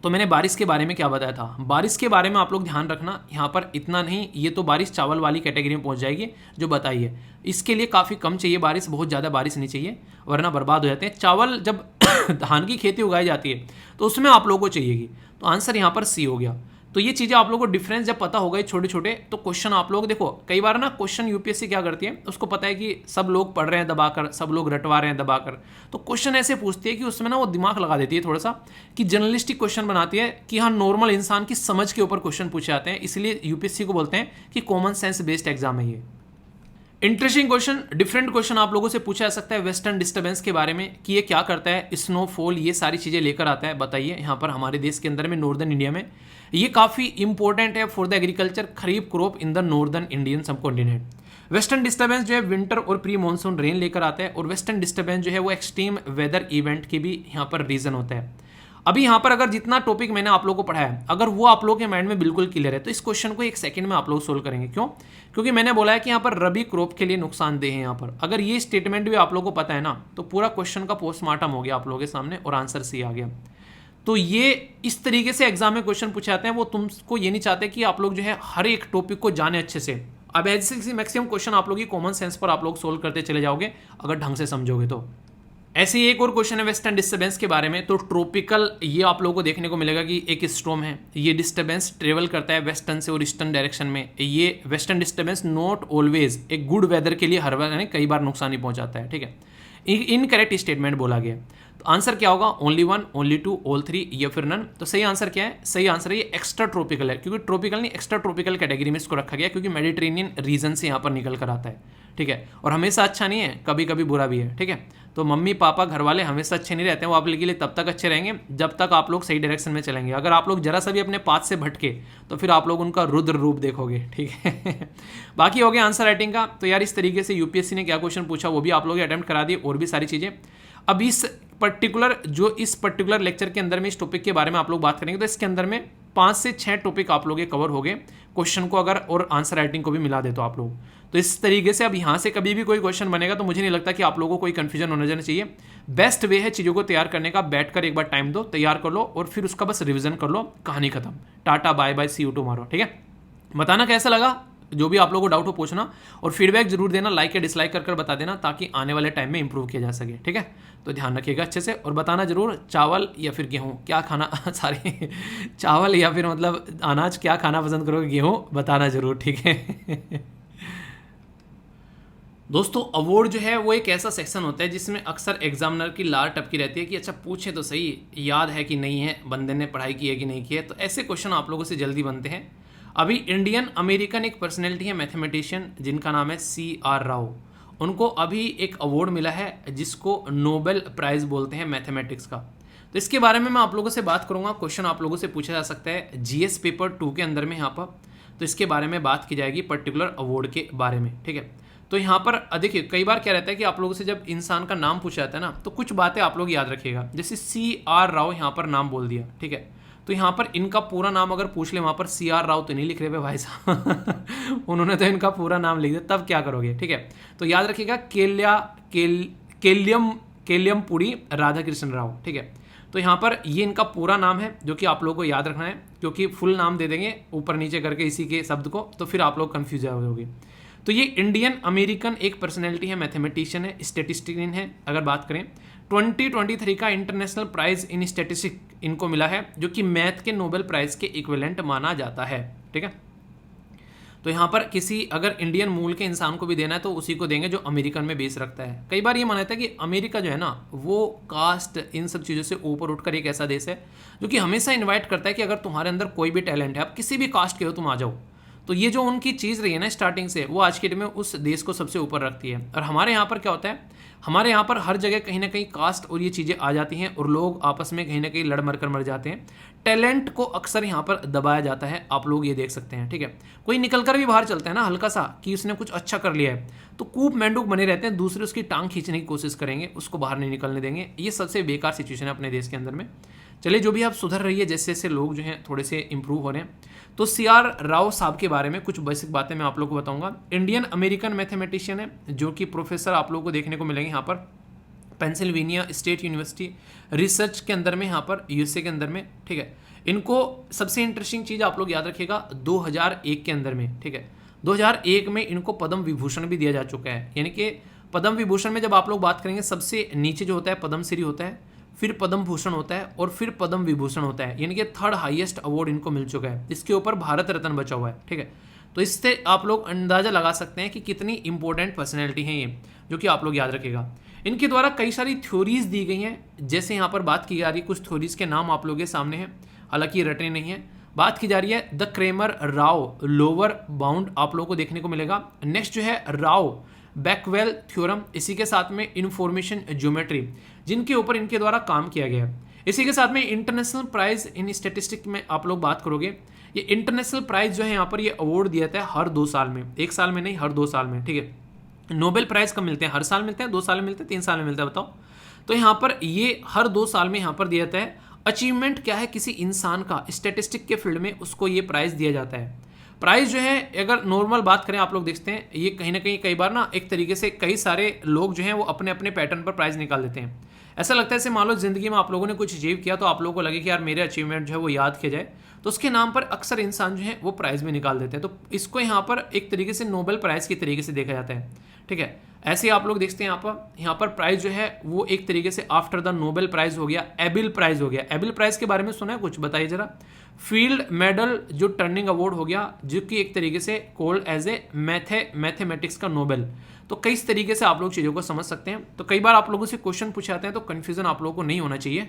तो मैंने बारिश के बारे में क्या बताया था, बारिश के बारे में आप लोग ध्यान रखना। यहाँ पर इतना नहीं, ये तो बारिश चावल वाली कैटेगरी में पहुँच जाएगी जो बताई है। इसके लिए काफ़ी कम चाहिए बारिश, बहुत ज़्यादा बारिश नहीं चाहिए वरना बर्बाद हो जाते हैं। चावल जब धान की खेती उगाई जाती है तो उसमें आप लोगों को चाहिएगी। तो आंसर यहाँ पर सी हो गया। तो ये चीज़ें आप लोगों को डिफरेंस जब पता होगा छोटे छोटे, तो क्वेश्चन आप लोग देखो कई बार ना क्वेश्चन यूपीएससी क्या करती है, उसको पता है कि सब लोग पढ़ रहे हैं दबाकर, सब लोग रटवा रहे हैं दबाकर, तो क्वेश्चन ऐसे पूछती है कि उसमें ना वो दिमाग लगा देती है थोड़ा सा कि जर्नलिस्टिक क्वेश्चन बनाती है कि हाँ नॉर्मल इंसान की समझ के ऊपर क्वेश्चन पूछे जाते हैं। इसलिए यूपीएससी को बोलते हैं कि कॉमन सेंस बेस्ड एग्जाम है ये। इंटरेस्टिंग क्वेश्चन, डिफरेंट क्वेश्चन आप लोगों से पूछा जा सकता है वेस्टर्न डिस्टर्बेंस के बारे में कि ये क्या करता है, स्नोफॉल, ये सारी चीज़ें लेकर आता है। बताइए यहाँ पर हमारे देश के अंदर में नॉर्दर्न इंडिया में ये काफ़ी इंपॉर्टेंट है for the agriculture, kharif crop in the northern Indian सब कॉन्टिनेंट। वेस्टर्न डिस्टर्बेंस जो है विंटर और प्री मानसून रेन लेकर आता है, और वेस्टर्न डिस्टर्बेंस जो है वो एक्सट्रीम वेदर इवेंट के भी यहाँ पर रीजन होता है। अभी यहाँ पर अगर जितना टॉपिक मैंने आप लोगों को पढ़ाया है अगर वो आप लोगों के माइंड में बिल्कुल क्लियर है तो इस क्वेश्चन को 1 सेकंड में आप लोग सोल्व करेंगे। क्यों? क्योंकि मैंने बोला है कि यहाँ पर रबी क्रॉप के लिए नुकसानदेह है। यहाँ पर अगर ये स्टेटमेंट भी आप लोगों को पता है ना तो पूरा क्वेश्चन का पोस्टमार्टम हो गया आप लोगों के सामने और आंसर सी आ गया। तो ये इस तरीके से एग्जाम में क्वेश्चन पूछे जाते हैं। वो तुमको ये नहीं चाहते कि आप लोग जो है हर एक टॉपिक को जाने अच्छे से। अब ऐसे मैक्सिमम क्वेश्चन आप लोग की कॉमन सेंस पर आप लोग सोल्व करते चले जाओगे अगर ढंग से समझोगे तो। ऐसे ही एक और क्वेश्चन है वेस्टर्न डिस्टर्बेंस के बारे में। तो ट्रॉपिकल ये आप लोगों को देखने को मिलेगा कि एक स्टॉर्म है, ये डिस्टर्बेंस ट्रेवल करता है वेस्टर्न से और ईस्टर्न डायरेक्शन में। ये वेस्टर्न डिस्टर्बेंस नॉट ऑलवेज एक गुड वेदर के लिए हर बार कई बार नुकसान ही पहुंचाता है, ठीक है। इनकरेक्ट स्टेटमेंट बोला गया। तो आंसर क्या होगा? ओनली 1, ओनली 2, ऑल 3 या फिर नन। तो सही आंसर क्या है? सही आंसर है ये एक्स्ट्रा ट्रॉपिकल है, क्योंकि ट्रॉपिकल नहीं एक्स्ट्रा ट्रॉपिकल कैटेगरी में इसको रखा गया क्योंकि मेडिटेरेनियन रीजन से यहाँ पर निकल कर आता है, ठीक है। और हमेशा अच्छा नहीं है, कभी कभी बुरा भी है, ठीक है। तो मम्मी पापा घर वाले हमेशा अच्छे नहीं रहते हैं, वो आप लोगों के लिए तब तक अच्छे रहेंगे जब तक आप लोग सही डायरेक्शन में चलेंगे। अगर आप लोग जरा सा भी अपने पाथ से भटके तो फिर आप लोग उनका रुद्र रूप देखोगे, ठीक है। बाकी हो गया आंसर राइटिंग का। तो यार इस तरीके से यूपीएससी ने क्या क्वेश्चन पूछा वो भी आप लोग अटेम्प्ट करा दिए और भी सारी चीज़ें। अब इस पर्टिकुलर लेक्चर के अंदर में इस टॉपिक के बारे में आप लोग बात करेंगे तो इसके अंदर में 5 से 6 टॉपिक आप लोग कवर हो गए क्वेश्चन को अगर और आंसर राइटिंग को भी मिला दे तो आप लोग। तो इस तरीके से अब यहाँ से कभी भी कोई क्वेश्चन बनेगा तो मुझे नहीं लगता कि आप लोगों को कोई कंफ्यूजन होना जाना चाहिए। बेस्ट वे है चीज़ों को तैयार करने का, बैठकर एक बार टाइम दो, तैयार कर लो और फिर उसका बस रिवीजन कर लो, कहानी खत्म। Tata bye bye, see you tomorrow, ठीक है। बताना कैसा लगा, जो भी आप लोगों को डाउट हो पूछना और फीडबैक जरूर देना, लाइक या डिसलाइक कर बता देना ताकि आने वाले टाइम में इंप्रूव किया जा सके, ठीक है। तो ध्यान रखिएगा अच्छे से और बताना जरूर चावल या फिर गेहूं क्या खाना सॉरी चावल या फिर मतलब अनाज क्या खाना पसंद करोगे, गेहूं बताना जरूर, ठीक है। दोस्तों अवार्ड जो है वो एक ऐसा सेक्शन होता है जिसमें अक्सर एग्जामिनर की लार टपकी रहती है कि अच्छा पूछे तो सही, याद है कि नहीं है, बंदे ने पढ़ाई की है कि नहीं की है। तो ऐसे क्वेश्चन आप लोगों से जल्दी बनते हैं। अभी इंडियन अमेरिकन एक पर्सनैलिटी है मैथमेटिशियन जिनका नाम है CR राव, उनको अभी एक अवार्ड मिला है जिसको नोबेल प्राइज़ बोलते हैं मैथमेटिक्स का। तो इसके बारे में मैं आप लोगों से बात करूंगा। क्वेश्चन आप लोगों से पूछा जा सकता है जीएस पेपर 2 के अंदर में यहाँ पर। तो इसके बारे में बात की जाएगी पर्टिकुलर अवार्ड के बारे में, ठीक है। तो यहाँ पर देखिए कई बार क्या रहता है कि आप लोगों से जब इंसान का नाम पूछा जाता है ना, तो कुछ बातें आप लोग याद रखिएगा। जैसे CR राव यहाँ पर नाम बोल दिया, ठीक है। तो यहाँ पर इनका पूरा नाम अगर पूछ ले, वहाँ पर CR राव तो नहीं लिख रहे भाई साहब उन्होंने तो इनका पूरा नाम लिख दिया, तब क्या करोगे, ठीक है। तो याद रखिएगा केल्यमपुरी राधाकृष्ण राव, ठीक है। तो यहाँ पर ये इनका पूरा नाम है जो कि आप लोगों को याद रखना है, क्योंकि फुल नाम दे देंगे ऊपर नीचे करके इसी के शब्द को, तो फिर आप लोग कन्फ्यूज होगे। तो ये इंडियन अमेरिकन एक पर्सनैलिटी है, मैथमेटिशियन है, स्टेटिस्टिशियन है। अगर बात करें 2023 का इंटरनेशनल प्राइज इन स्टैटिस्टिक इनको मिला है, जो कि मैथ के नोबेल प्राइज के इक्विवेलेंट माना जाता है, ठीक है। तो यहाँ पर किसी अगर इंडियन मूल के इंसान को भी देना है तो उसी को देंगे जो अमेरिकन में बेस रखता है। कई बार ये माना जाता है कि अमेरिका जो है ना, वो कास्ट इन सब चीज़ों से ऊपर उठकर एक ऐसा देश है जो कि हमेशा इन्वाइट करता है कि अगर तुम्हारे अंदर कोई भी टैलेंट है, आप किसी भी कास्ट के हो, तुम आ जाओ। तो ये जो उनकी चीज़ रही है ना स्टार्टिंग से, वो आज के डेट में उस देश को सबसे ऊपर रखती है। और हमारे यहाँ पर क्या होता है, हमारे यहाँ पर हर जगह कहीं ना कहीं कास्ट और ये चीज़ें आ जाती हैं और लोग आपस में कहीं ना कहीं लड़ मर कर मर जाते हैं। टैलेंट को अक्सर यहाँ पर दबाया जाता है, आप लोग ये देख सकते हैं, ठीक है। कोई निकल कर भी बाहर चलता है ना हल्का सा कि उसने कुछ अच्छा कर लिया है, तो कूप मेंढक बने रहते हैं, दूसरे उसकी टांग खींचने की कोशिश करेंगे, उसको बाहर नहीं निकलने देंगे। ये सबसे बेकार सिचुएशन है अपने देश के अंदर में। चलिए, जो भी आप सुधर रही है, जैसे जैसे लोग जो हैं थोड़े से इंप्रूव हो रहे हैं। तो CR राव साहब के बारे में कुछ बेसिक बातें मैं आप लोग को बताऊंगा। इंडियन अमेरिकन मैथमेटिशियन है, जो कि प्रोफेसर आप लोगों को देखने को मिलेंगे यहाँ पर पेंसिल्वेनिया स्टेट यूनिवर्सिटी रिसर्च के अंदर में, यहाँ पर USA के अंदर में, ठीक है। इनको सबसे इंटरेस्टिंग चीज़ आप लोग याद रखिएगा 2001 के अंदर में, ठीक है। 2001 में इनको पद्म विभूषण भी दिया जा चुका है। यानी कि पद्म विभूषण में जब आप लोग बात करेंगे, सबसे नीचे जो होता है पद्मश्री होता है, फिर पद्म भूषण होता है और फिर पद्म विभूषण होता है। यानी कि 3rd हाईएस्ट अवार्ड इनको मिल चुका है। इसके ऊपर भारत रत्न बचा हुआ है, ठीक है। तो इससे आप लोग अंदाजा लगा सकते हैं कि कितनी इंपॉर्टेंट पर्सनैलिटी है ये, जो कि आप लोग याद रखिएगा। इनके द्वारा कई सारी थ्योरीज दी गई हैं। जैसे यहाँ पर बात की जा रही है, कुछ थ्योरीज के नाम आप लोगों के सामने हैं, हालांकि रटने नहीं है। बात की जा रही है the Cramer Rao lower bound, आप लोगों को देखने को मिलेगा। नेक्स्ट जो है राव बैकवेल थ्योरम, इसी के साथ में इंफॉर्मेशन ज्योमेट्री, जिनके ऊपर इनके द्वारा काम किया गया है। इसी के साथ में इंटरनेशनल प्राइज इन स्टैटिस्टिक में आप लोग बात करोगे, ये इंटरनेशनल प्राइज जो है यहाँ पर ये अवार्ड दिया जाता है हर 2 साल में, 1 साल में नहीं, हर 2 साल में, ठीक है। नोबेल प्राइज कब मिलते हैं? हर साल मिलते हैं, 2 साल में मिलते हैं, 3 साल में मिलता है, बताओ। तो यहाँ पर ये हर 2 साल में यहाँ पर दिया जाता है। अचीवमेंट क्या है किसी इंसान का स्टैटिस्टिक के फील्ड में, उसको ये प्राइज दिया जाता है। प्राइस जो है अगर नॉर्मल बात करें, आप लोग देखते हैं ये कहीं ना कहीं कई बार ना एक तरीके से कई सारे लोग जो हैं वो अपने अपने पैटर्न पर प्राइस निकाल देते हैं। ऐसा लगता है जैसे मान लो जिंदगी में आप लोगों ने कुछ अचीव किया, तो आप लोगों को लगे कि यार मेरे अचीवमेंट जो है वो याद किया जाए, तो उसके नाम पर अक्सर इंसान जो है वो प्राइज में निकाल देते हैं। तो इसको यहाँ पर एक तरीके से नोबेल प्राइज की तरीके से देखा जाता है, ठीक है। ऐसे आप लोग देखते हैं यहाँ पर प्राइज जो है वो एक तरीके से आफ्टर द नोबेल प्राइज हो गया, एबिल प्राइज हो गया। एबिल प्राइज के बारे में सुना है कुछ? बताइए जरा। फील्ड मेडल जो टर्निंग अवार्ड हो गया, जो कि एक तरीके से कोल्ड एज ए मैथमेटिक्स का नोबेल। तो कई तरीके से आप लोग चीज़ों को समझ सकते हैं। तो कई बार आप लोगों से क्वेश्चन पूछे जाते हैं, तो कन्फ्यूजन आप लोगों को नहीं होना चाहिए।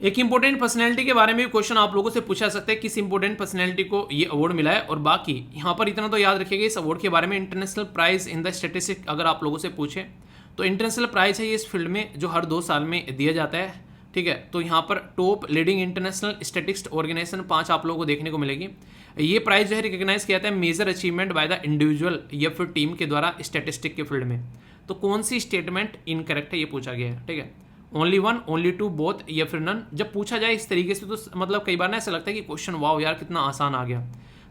एक इंपॉर्टेंट पर्सनैलिटी के बारे में भी क्वेश्चन आप लोगों से पूछा सकते हैं, किस इंपॉर्टेंट पर्सनैलिटी को ये अवार्ड मिला है। और बाकी यहाँ पर इतना तो याद रखिएगा इस अवार्ड के बारे में, international prize in the statistic अगर आप लोगों से पूछे तो इंटरनेशनल प्राइज है ये इस फील्ड में, जो हर 2 साल में दिया जाता है, ठीक है। तो यहाँ पर top leading international statistics organisation 5 आप लोगों को देखने को मिलेगी। ये प्राइज जो है रिकॉग्नाइज किया जाता है major achievement by the individual या फिर टीम के द्वारा स्टैटिस्टिक के फील्ड में। तो कौन सी स्टेटमेंट इनकरेक्ट है ये पूछा गया है, ठीक है। ओनली 1, ओनली 2, बोथ या फिर नन। जब पूछा जाए इस तरीके से तो मतलब कई बार ना ऐसा लगता है कि क्वेश्चन वाओ यार कितना आसान आ गया।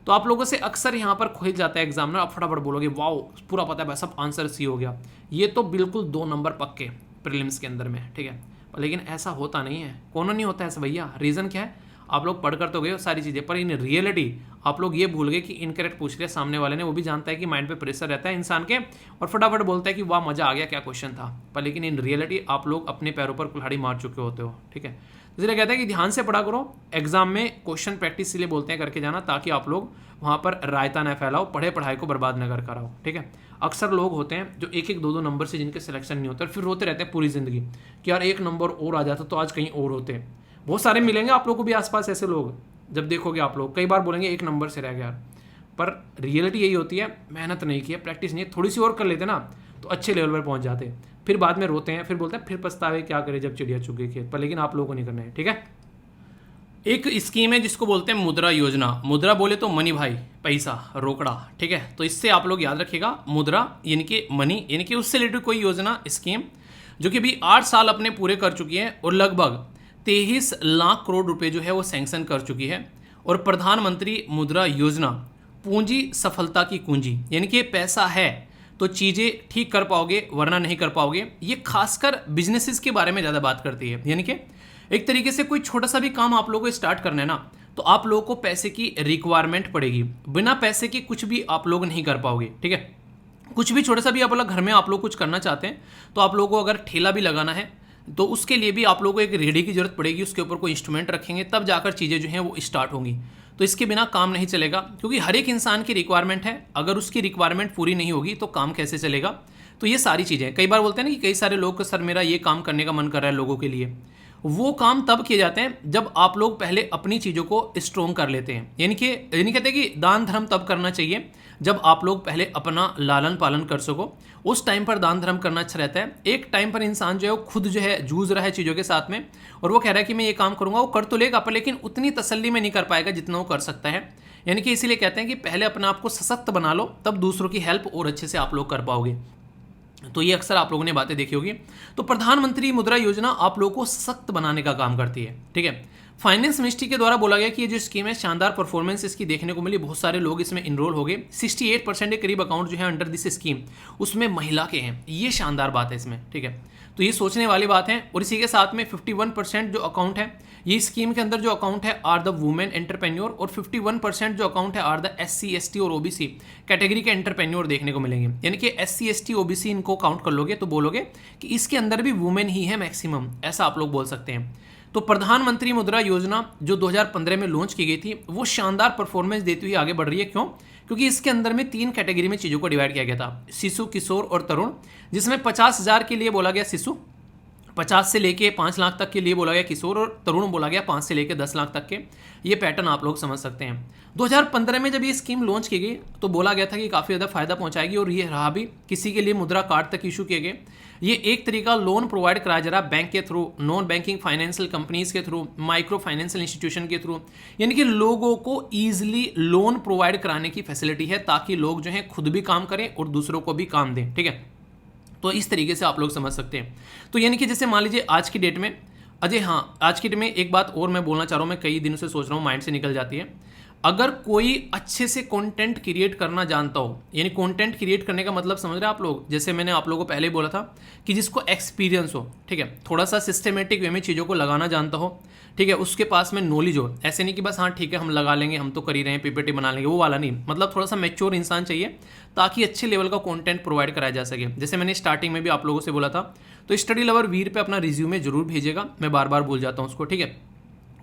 तो आप लोगों से अक्सर यहाँ पर खोज जाता है एग्जामिनर, आप फटाफट बोलोगे वाओ पूरा पता है, सब आंसर सी हो गया। ये तो बिल्कुल 2 नंबर पक्के प्रीलिम्स के अंदर में, ठीक है। लेकिन ऐसा होता नहीं है, कौन नहीं होता ऐसा भैया। रीज़न क्या है? आप लोग पढ़ कर तो गए हो सारी चीज़ें, पर इन रियलिटी आप लोग ये भूल गए कि इनकरेक्ट पूछ लिया सामने वाले ने। वो भी जानता है कि माइंड पे प्रेशर रहता है इंसान के, और फटाफट बोलता है कि वाह मज़ा आ गया, क्या क्वेश्चन था। पर लेकिन इन रियलिटी आप लोग अपने पैरों पर कुल्हाड़ी मार चुके होते हो, ठीक है। इसलिए कहते हैं कि ध्यान से पढ़ा करो, एग्जाम में क्वेश्चन प्रैक्टिस इसलिए बोलते हैं करके जाना, ताकि आप लोग वहाँ पर रायता न फैलाओ, पढ़े पढ़ाई को बर्बाद न कर कराओ, ठीक है। अक्सर लोग होते हैं जो 1-1, 2-2 नंबर से जिनके सिलेक्शन नहीं होते, और फिर रोते रहते हैं पूरी ज़िंदगी कि यार 1 नंबर और आ जाता तो आज कहीं और होते। बहुत सारे मिलेंगे आप लोगों को भी आसपास ऐसे लोग, जब देखोगे आप लोग कई बार बोलेंगे 1 नंबर से रह गया यार। पर रियलिटी यही होती है, मेहनत नहीं की है, प्रैक्टिस नहीं है, थोड़ी सी और कर लेते ना तो अच्छे लेवल पर पहुंच जाते हैं। फिर बाद में रोते हैं, फिर बोलते हैं फिर पछतावे क्या करें जब चिड़िया चुग गई खेत पर, लेकिन आप लोगों को नहीं करना है, ठीक है। एक स्कीम है जिसको बोलते हैं मुद्रा योजना। मुद्रा बोले तो मनी भाई, पैसा, रोकड़ा, ठीक है। तो इससे आप लोग याद रखिएगा, मुद्रा यानी कि मनी, यानी कि उससे रिलेटेड कोई योजना, स्कीम जो कि अभी 8 साल अपने पूरे कर चुकी है और लगभग 23 लाख करोड़ रुपए जो है वो सैंक्शन कर चुकी है। और प्रधानमंत्री मुद्रा योजना पूंजी सफलता की कुंजी, यानी कि पैसा है तो चीज़ें ठीक कर पाओगे वरना नहीं कर पाओगे। ये खासकर बिजनेसेस के बारे में ज़्यादा बात करती है, यानी कि एक तरीके से कोई छोटा सा भी काम आप लोगों को स्टार्ट करना है ना, तो आप लोगों को पैसे की रिक्वायरमेंट पड़ेगी। बिना पैसे के कुछ भी आप लोग नहीं कर पाओगे, ठीक है। कुछ भी छोटा सा भी आप लोग घर में आप लोग कुछ करना चाहते हैं, तो आप लोगों को अगर ठेला भी लगाना है तो उसके लिए भी आप लोगों को एक रेडी की जरूरत पड़ेगी, उसके ऊपर कोई इंस्ट्रूमेंट रखेंगे तब जाकर चीज़ें जो हैं वो स्टार्ट होंगी। तो इसके बिना काम नहीं चलेगा, क्योंकि हर एक इंसान की रिक्वायरमेंट है, अगर उसकी रिक्वायरमेंट पूरी नहीं होगी तो काम कैसे चलेगा। तो ये सारी चीज़ें, कई बार बोलते हैं ना कि कई सारे लोग, सर मेरा ये काम करने का मन कर रहा है लोगों के लिए, वो काम तब किए जाते हैं जब आप लोग पहले अपनी चीज़ों को स्ट्रोंग कर लेते हैं। यानी कहते हैं कि दान धर्म तब करना चाहिए जब आप लोग पहले अपना लालन पालन कर सको, उस टाइम पर दान धर्म करना अच्छा रहता है। एक टाइम पर इंसान जो है वो खुद जो है जूझ रहा है चीज़ों के साथ में, और वो कह रहा है कि मैं ये काम करूंगा, वो कर तो लेगा पर लेकिन उतनी तसल्ली में नहीं कर पाएगा जितना वो कर सकता है। यानी कि इसीलिए कहते हैं कि पहले अपने आप को सशक्त बना लो, तब दूसरों की हेल्प और अच्छे से आप लोग कर पाओगे। तो ये अक्सर आप लोगों ने बातें देखी होगी। तो प्रधानमंत्री मुद्रा योजना आप लोगों को सशक्त बनाने का काम करती है, ठीक है। फाइनेंस मिनिस्ट्री के द्वारा बोला गया कि ये जो स्कीम है शानदार परफॉर्मेंस इसकी देखने को मिली, बहुत सारे लोग इसमें इनरोल हो गए। 68% के करीब अकाउंट जो है अंडर दिस स्कीम उसमें महिला के हैं, ये शानदार बात है इसमें, ठीक है। तो ये सोचने वाली बात है। और इसी के साथ में 51% जो अकाउंट है ये स्कीम के अंदर जो अकाउंट है आर द वुमेन एंटरप्रेन्योर, और 51% जो अकाउंट है आर द SC ST और OBC कैटेगरी के एंटरप्रेन्योर देखने को मिलेंगे। यानी कि SC ST OBC इनको काउंट कर लोगे तो बोलोगे कि इसके अंदर भी वुमेन ही है मैक्सिमम, ऐसा आप लोग बोल सकते हैं। तो प्रधानमंत्री मुद्रा योजना जो 2015 में लॉन्च की गई थी वो शानदार परफॉर्मेंस देती हुई आगे बढ़ रही है। क्यों? क्योंकि इसके अंदर में 3 कैटेगरी में चीज़ों को डिवाइड किया गया था, शिशु, किशोर और तरुण, जिसमें 50,000 के लिए बोला गया शिशु, 50 से लेके 5 लाख तक के लिए बोला गया किशोर, और तरुण बोला गया 5 से लेके 10 लाख तक के। ये पैटर्न आप लोग समझ सकते हैं। 2015 में जब ये स्कीम लॉन्च की गई तो बोला गया था कि काफ़ी ज़्यादा फायदा पहुंचाएगी, और ये रहा भी। किसी के लिए मुद्रा कार्ड तक इशू किए गए। ये एक तरीका लोन प्रोवाइड कराया जा रहा है बैंक के through, non banking financial companies के थ्रू, माइक्रो फाइनेंशियल इंस्टीट्यूशन के थ्रू, यानी कि लोगों को ईजिली लोन प्रोवाइड कराने की फैसिलिटी है, ताकि लोग जो हैं खुद भी काम करें और दूसरों को भी काम दें, ठीक है। तो इस तरीके से आप लोग समझ सकते हैं। तो यानी कि जैसे मान लीजिए आज की डेट में, अजय हाँ आज की डेट में एक बात और मैं बोलना चाह रहा हूँ, मैं कई दिनों से सोच रहा हूँ, माइंड से निकल जाती है। अगर कोई अच्छे से कंटेंट क्रिएट करना जानता हो, यानी कंटेंट क्रिएट करने का मतलब समझ रहे हैं आप लोग, जैसे मैंने आप लोगों को पहले बोला था कि जिसको एक्सपीरियंस हो, ठीक है, थोड़ा सा सिस्टमेटिक वे में चीज़ों को लगाना जानता हो, ठीक है, उसके पास में नॉलेज हो। ऐसे नहीं कि बस हाँ ठीक है हम लगा लेंगे, हम तो कर ही रहे हैं, PPT बना लेंगे, वो वाला नहीं। मतलब थोड़ा सा मैच्योर इंसान चाहिए, ताकि अच्छे लेवल का कंटेंट प्रोवाइड कराया जा सके। जैसे मैंने स्टार्टिंग में भी आप लोगों से बोला था, तो स्टडी लवर वीर पे अपना रिज्यूमे जरूर भेजेगा, मैं बार बार भूल जाता हूँ उसको, ठीक है,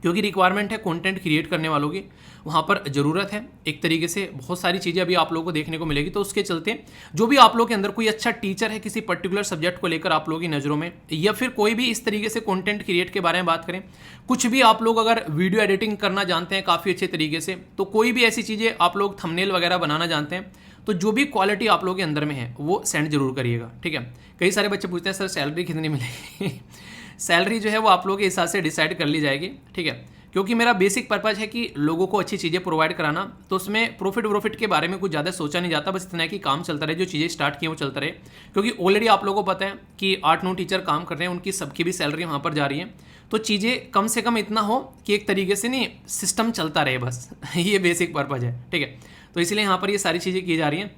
क्योंकि रिक्वायरमेंट है कंटेंट क्रिएट करने वालों की, वहाँ पर ज़रूरत है। एक तरीके से बहुत सारी चीज़ें अभी आप लोगों को देखने को मिलेगी। तो उसके चलते जो भी आप लोग के अंदर कोई अच्छा टीचर है किसी पर्टिकुलर सब्जेक्ट को लेकर आप लोगों की नज़रों में, या फिर कोई भी इस तरीके से कंटेंट क्रिएट के बारे में बात करें, कुछ भी आप लोग अगर वीडियो एडिटिंग करना जानते हैं काफ़ी अच्छे तरीके से, तो कोई भी ऐसी चीज़ें आप लोग थंबनेल वगैरह बनाना जानते हैं, तो जो भी क्वालिटी आप लोगों के अंदर में है वो सेंड जरूर करिएगा, ठीक है। कई सारे बच्चे पूछते हैं सर सैलरी कितनी मिलेगी सैलरी जो है वो आप लोगों के हिसाब से डिसाइड कर ली जाएगी, ठीक है, क्योंकि मेरा बेसिक पर्पज है कि लोगों को अच्छी चीज़ें प्रोवाइड कराना। तो उसमें प्रॉफिट के बारे में कुछ ज़्यादा सोचा नहीं जाता, बस इतना है कि काम चलता रहे, जो चीज़ें स्टार्ट की वो चलता रहे। क्योंकि ऑलरेडी आप लोगों को पता है कि 8-9 टीचर काम कर रहे हैं, उनकी सबकी भी सैलरी वहाँ पर जा रही है। तो चीज़ें कम से कम इतना हो कि एक तरीके से नहीं सिस्टम चलता रहे बस ये बेसिक पर्पज है, ठीक है। तो इसलिए यहाँ पर ये सारी चीज़ें की जा रही हैं,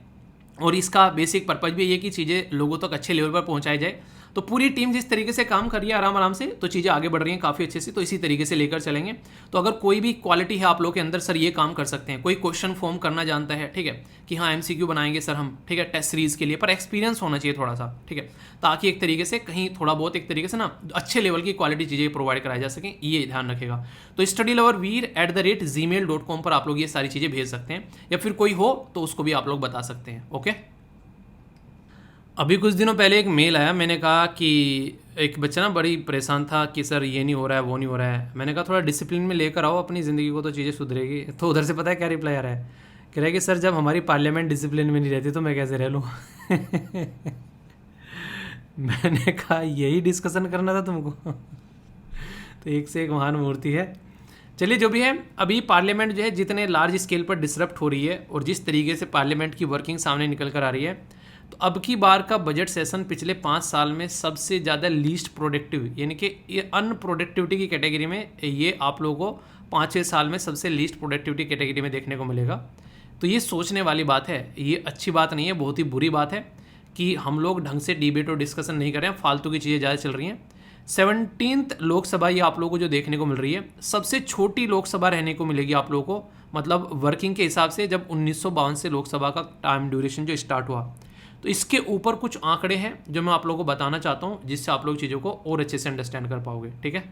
और इसका बेसिक पर्पज भी ये कि चीज़ें लोगों तक अच्छे लेवल पर पहुँचाई जाए। तो पूरी टीम जिस तरीके से काम कर रही है आराम से, तो चीज़ें आगे बढ़ रही हैं काफ़ी अच्छे से। तो इसी तरीके से लेकर चलेंगे। तो अगर कोई भी क्वालिटी है आप लोग के अंदर, सर ये काम कर सकते हैं, कोई क्वेश्चन फॉर्म करना जानता है, ठीक है, कि हाँ MCQ बनाएंगे सर हम, ठीक है, टेस्ट सीरीज़ के लिए, पर एक्सपीरियंस होना चाहिए थोड़ा सा, ठीक है, ताकि एक तरीके से कहीं थोड़ा बहुत एक तरीके से ना अच्छे लेवल की क्वालिटी चीज़ें प्रोवाइड कराई जा सकें, ये ध्यान रखेगा। तो studyloverveer@gmail.com पर आप लोग ये सारी चीज़ें भेज सकते हैं, या फिर कोई हो तो उसको भी आप लोग बता सकते हैं, ओके। अभी कुछ दिनों पहले एक मेल आया, मैंने कहा कि एक बच्चा ना बड़ी परेशान था कि सर ये नहीं हो रहा है, वो नहीं हो रहा है। मैंने कहा थोड़ा डिसिप्लिन में लेकर आओ अपनी ज़िंदगी को, तो चीज़ें सुधरेगी। तो उधर से पता है क्या रिप्लाई आ रहा है, कह रहा है कि सर जब हमारी पार्लियामेंट डिसिप्लिन में नहीं रहती तो मैं कैसे रह लूँ मैंने कहा यही डिस्कशन करना था तुमको। तो एक से एक महान मूर्ति है। चलिए जो भी है, अभी पार्लियामेंट जो है जितने लार्ज स्केल पर डिसरप्ट हो रही है और जिस तरीके से पार्लियामेंट की वर्किंग सामने निकल कर आ रही है, तो अब की बार का बजट सेशन पिछले 5 साल में सबसे ज़्यादा लीस्ट प्रोडक्टिव, यानी कि ये अनप्रोडक्टिविटी की कैटेगरी में ये आप लोगों को 5-6 साल में सबसे लीस्ट प्रोडक्टिविटी कैटेगरी में देखने को मिलेगा। तो ये सोचने वाली बात है, ये अच्छी बात नहीं है, बहुत ही बुरी बात है कि हम लोग ढंग से डिबेट और डिस्कशन नहीं कर रहे हैं, फालतू की चीज़ें ज़्यादा चल रही हैं। 17th लोकसभा ये आप लोगों को जो देखने को मिल रही है, सबसे छोटी लोकसभा रहने को मिलेगी आप लोगों को, मतलब वर्किंग के हिसाब से जब 1952 से लोकसभा का टाइम ड्यूरेशन जो स्टार्ट हुआ। तो इसके ऊपर कुछ आंकड़े हैं जो मैं आप लोगों को बताना चाहता हूँ, जिससे आप लोग चीज़ों को और अच्छे से अंडरस्टैंड कर पाओगे। ठीक है,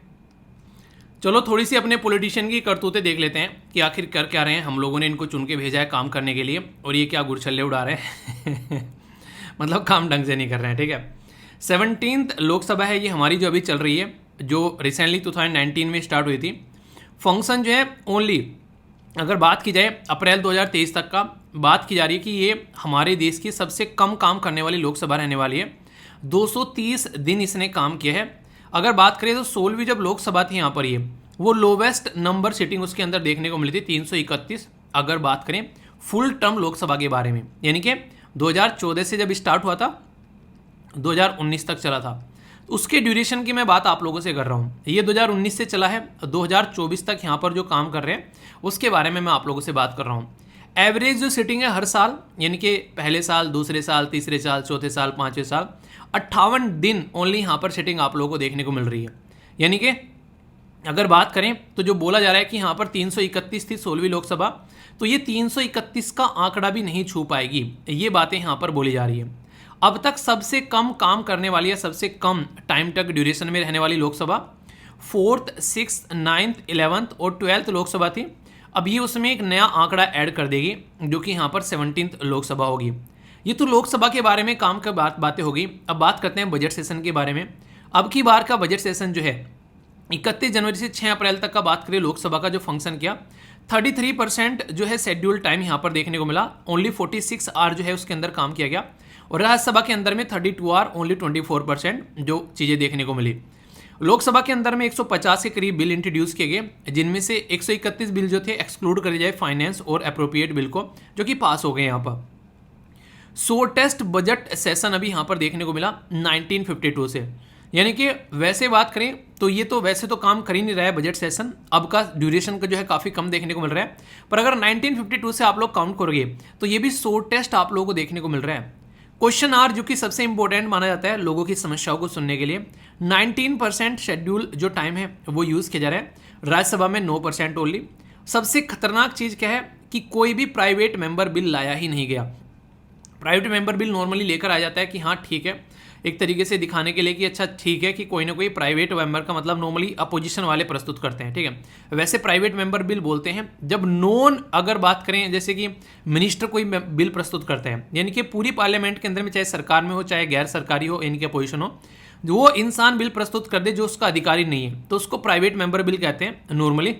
चलो थोड़ी सी अपने पॉलिटिशियन की करतूतें देख लेते हैं कि आखिर कर क्या रहे हैं। हम लोगों ने इनको चुन के भेजा है काम करने के लिए, और ये क्या गुरछल्ले उड़ा रहे हैं मतलब काम ढंग से नहीं कर रहे हैं। ठीक है, 17th लोकसभा है ये हमारी जो अभी चल रही है, जो रिसेंटली 2019 में स्टार्ट हुई थी। फंक्शन जो है ओनली, अगर बात की जाए अप्रैल 2023 तक का, बात की जा रही है कि ये हमारे देश की सबसे कम काम करने वाली लोकसभा रहने वाली है। 230 दिन इसने काम किया है। अगर बात करें तो 16वीं जब लोकसभा थी यहाँ पर, ये वो लोवेस्ट नंबर सीटिंग उसके अंदर देखने को मिली थी 331। अगर बात करें फुल टर्म लोकसभा के बारे में, यानी कि 2014 से जब स्टार्ट हुआ था 2019 तक चला था, उसके ड्यूरेशन की मैं बात आप लोगों से कर रहा हूँ। ये 2019 से चला है, 2024 तक यहाँ पर जो काम कर रहे हैं उसके बारे में मैं आप लोगों से बात कर रहा हूँ। एवरेज जो सिटिंग है हर साल, यानी कि पहले साल, दूसरे साल, तीसरे साल, चौथे साल, पाँचवें साल, 58 दिन ओनली यहाँ पर सिटिंग आप लोगों को देखने को मिल रही है। यानी कि अगर बात करें तो जो बोला जा रहा है कि यहाँ पर 331 थी 16वीं लोकसभा, तो ये 331 का आंकड़ा भी नहीं छू पाएगी, ये बातें यहाँ पर बोली जा रही है। अब तक सबसे कम काम करने वाली या सबसे कम टाइम तक ड्यूरेशन में रहने वाली Lok Sabha 4th, 6th, 9th, 11th और 12th लोकसभा थी। अब ये उसमें एक नया आंकड़ा ऐड कर देगी, जो कि यहाँ पर 17th लोकसभा होगी। ये तो लोकसभा के बारे में काम का बातें होगी। अब बात करते हैं बजट सेशन के बारे में। अब की बार का बजट सेशन जो है 31 जनवरी से 6 अप्रैल तक का बात करें लोकसभा का जो फंक्शन किया, 33% जो है शेड्यूल टाइम यहाँ पर देखने को मिला। ओनली 46 आवर जो है उसके अंदर काम किया गया, और राज्यसभा के अंदर में 32 आवर, ओनली 24% जो चीज़ें देखने को मिली। लोकसभा के अंदर में 150 के करीब बिल इंट्रोड्यूस किए गए, जिनमें से 131 बिल जो थे एक्सक्लूड करे जाए फाइनेंस और अप्रोप्रिएट बिल को, जो कि पास हो गए यहाँ पर। शॉर्टेस्ट बजट सेशन अभी यहाँ पर देखने को मिला 1952 से, यानी कि वैसे बात करें तो ये तो वैसे तो काम कर ही नहीं रहा है बजट सेशन, अब का ड्यूरेशन का जो है काफ़ी कम देखने को मिल रहा है, पर अगर 1952 से आप लोग काउंट करोगे तो ये भी शॉर्टेस्ट आप लोगों को देखने को मिल रहा है। क्वेश्चन आर, जो कि सबसे इंपॉर्टेंट माना जाता है लोगों की समस्याओं को सुनने के लिए, 19% शेड्यूल जो टाइम है वो यूज़ किया जा रहा है, राज्यसभा में 9% ओनली। सबसे खतरनाक चीज़ क्या है कि कोई भी प्राइवेट मेंबर बिल लाया ही नहीं गया। प्राइवेट मेंबर बिल नॉर्मली लेकर आ जाता है कि हाँ ठीक है, एक तरीके से दिखाने के लिए कि अच्छा ठीक है कि कोई ना कोई प्राइवेट मेंबर का मतलब नॉर्मली अपोजिशन वाले प्रस्तुत करते हैं। ठीक है, वैसे प्राइवेट मेंबर बिल बोलते हैं जब नॉन, अगर बात करें जैसे कि मिनिस्टर कोई बिल प्रस्तुत करते हैं, यानी कि पूरी पार्लियामेंट के अंदर में चाहे सरकार में हो चाहे गैर सरकारी हो, यानी कि अपोजिशन हो, जो वो इंसान बिल प्रस्तुत कर दे जो उसका अधिकारी नहीं है, तो उसको प्राइवेट मेंबर बिल कहते हैं। नॉर्मली